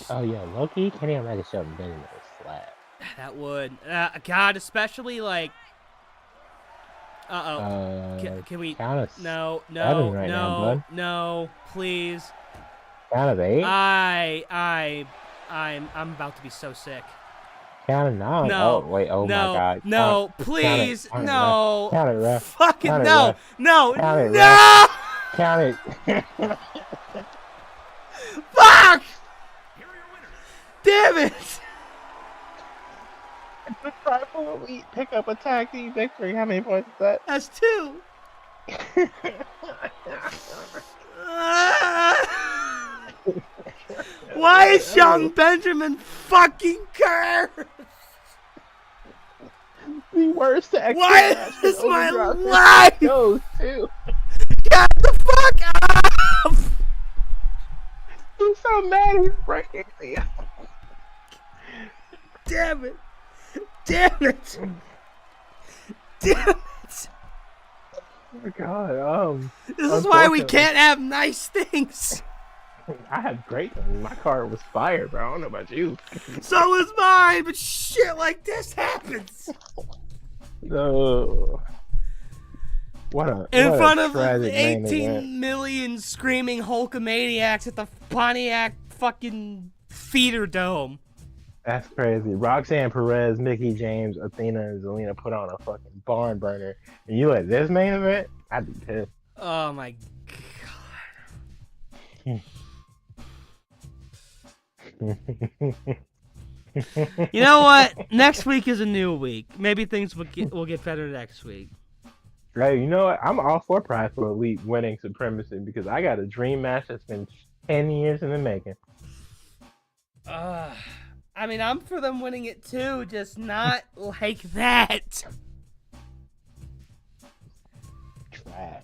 [SPEAKER 2] Oh yeah, Loki, Kenny Omega, Shelton Benjamin is slap.
[SPEAKER 3] That would, God, especially like. Can we? No,
[SPEAKER 2] right now,
[SPEAKER 3] no, please.
[SPEAKER 2] Count of 8.
[SPEAKER 3] I'm about to be so sick.
[SPEAKER 2] Count of 9.
[SPEAKER 3] No.
[SPEAKER 2] Oh wait. Oh
[SPEAKER 3] no,
[SPEAKER 2] my God.
[SPEAKER 3] No, please. No.
[SPEAKER 2] Count it, ref.
[SPEAKER 3] Fucking
[SPEAKER 2] count
[SPEAKER 3] no.
[SPEAKER 2] It,
[SPEAKER 3] no.
[SPEAKER 2] count it,
[SPEAKER 3] No.
[SPEAKER 2] Count it.
[SPEAKER 3] Fuck! Damn it!
[SPEAKER 2] The Tribal Elite pick up a tag team victory. How many points is that?
[SPEAKER 3] That's 2. Why is Shelton Benjamin fucking cursed?
[SPEAKER 2] The worst tag team
[SPEAKER 3] Why
[SPEAKER 2] match
[SPEAKER 3] is
[SPEAKER 2] in
[SPEAKER 3] my
[SPEAKER 2] Overdrive
[SPEAKER 3] life?
[SPEAKER 2] goes to.
[SPEAKER 3] Get the fuck up!
[SPEAKER 2] He's so mad he's breaking me.
[SPEAKER 3] Damn it! Damn it! Damn it!
[SPEAKER 2] Oh my God.
[SPEAKER 3] This is why we can't have nice things.
[SPEAKER 2] I had great things. My car was fire, bro. I don't know about you.
[SPEAKER 3] So was mine, but shit like this happens.
[SPEAKER 2] No.
[SPEAKER 3] In front of
[SPEAKER 2] tragic main
[SPEAKER 3] 18
[SPEAKER 2] event.
[SPEAKER 3] million screaming Hulkamaniacs at the Pontiac fucking Feeder Dome.
[SPEAKER 2] That's crazy. Roxanne Perez, Mickey James, Athena, and Zelina put on a fucking barn burner. And you at this main event? I'd be pissed.
[SPEAKER 3] Oh my God. You know what? Next week is a new week. Maybe things will get better next week.
[SPEAKER 2] Right, you know what? I'm all for Prideful Elite winning Supremacy because I got a dream match that's been 10 years in the making.
[SPEAKER 3] I mean, I'm for them winning it too, just not like that.
[SPEAKER 2] Trash.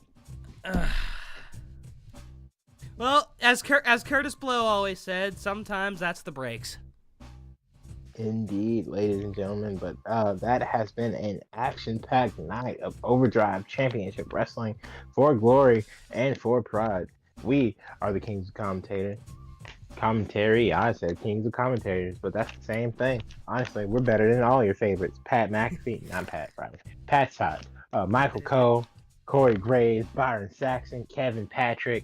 [SPEAKER 3] Well, as Curtis Blow always said, sometimes that's the breaks.
[SPEAKER 2] Indeed, ladies and gentlemen, but that has been an action-packed night of Overdrive Championship Wrestling for glory and for pride. We are the Kings of Commentary. I said Kings of Commentators, but that's the same thing. Honestly, we're better than all your favorites. Pat McAfee, not Pat, probably. Pat Side, Michael Cole, Corey Graves, Byron Saxon, Kevin Patrick,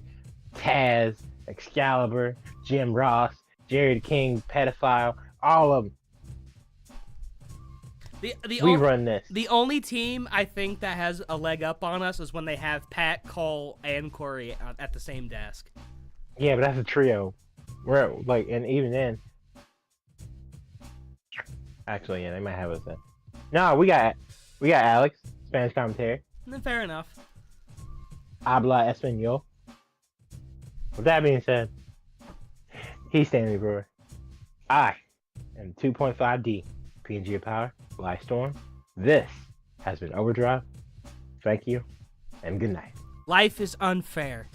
[SPEAKER 2] Taz, Excalibur, Jim Ross, Jerry the King, Pedophile, all of them. We run this.
[SPEAKER 3] The only team I think that has a leg up on us is when they have Pat, Cole, and Corey at the same desk.
[SPEAKER 2] Yeah, but that's a trio. We're like, and even then, actually, yeah, they might have us then. No, we got Alex, Spanish commentary.
[SPEAKER 3] Fair enough.
[SPEAKER 2] Habla Español. With that being said, he's Stanley Brewer. I am 2.5D, PNG of Power, Fly Storm. This has been Overdrive. Thank you, and good night.
[SPEAKER 3] Life is unfair.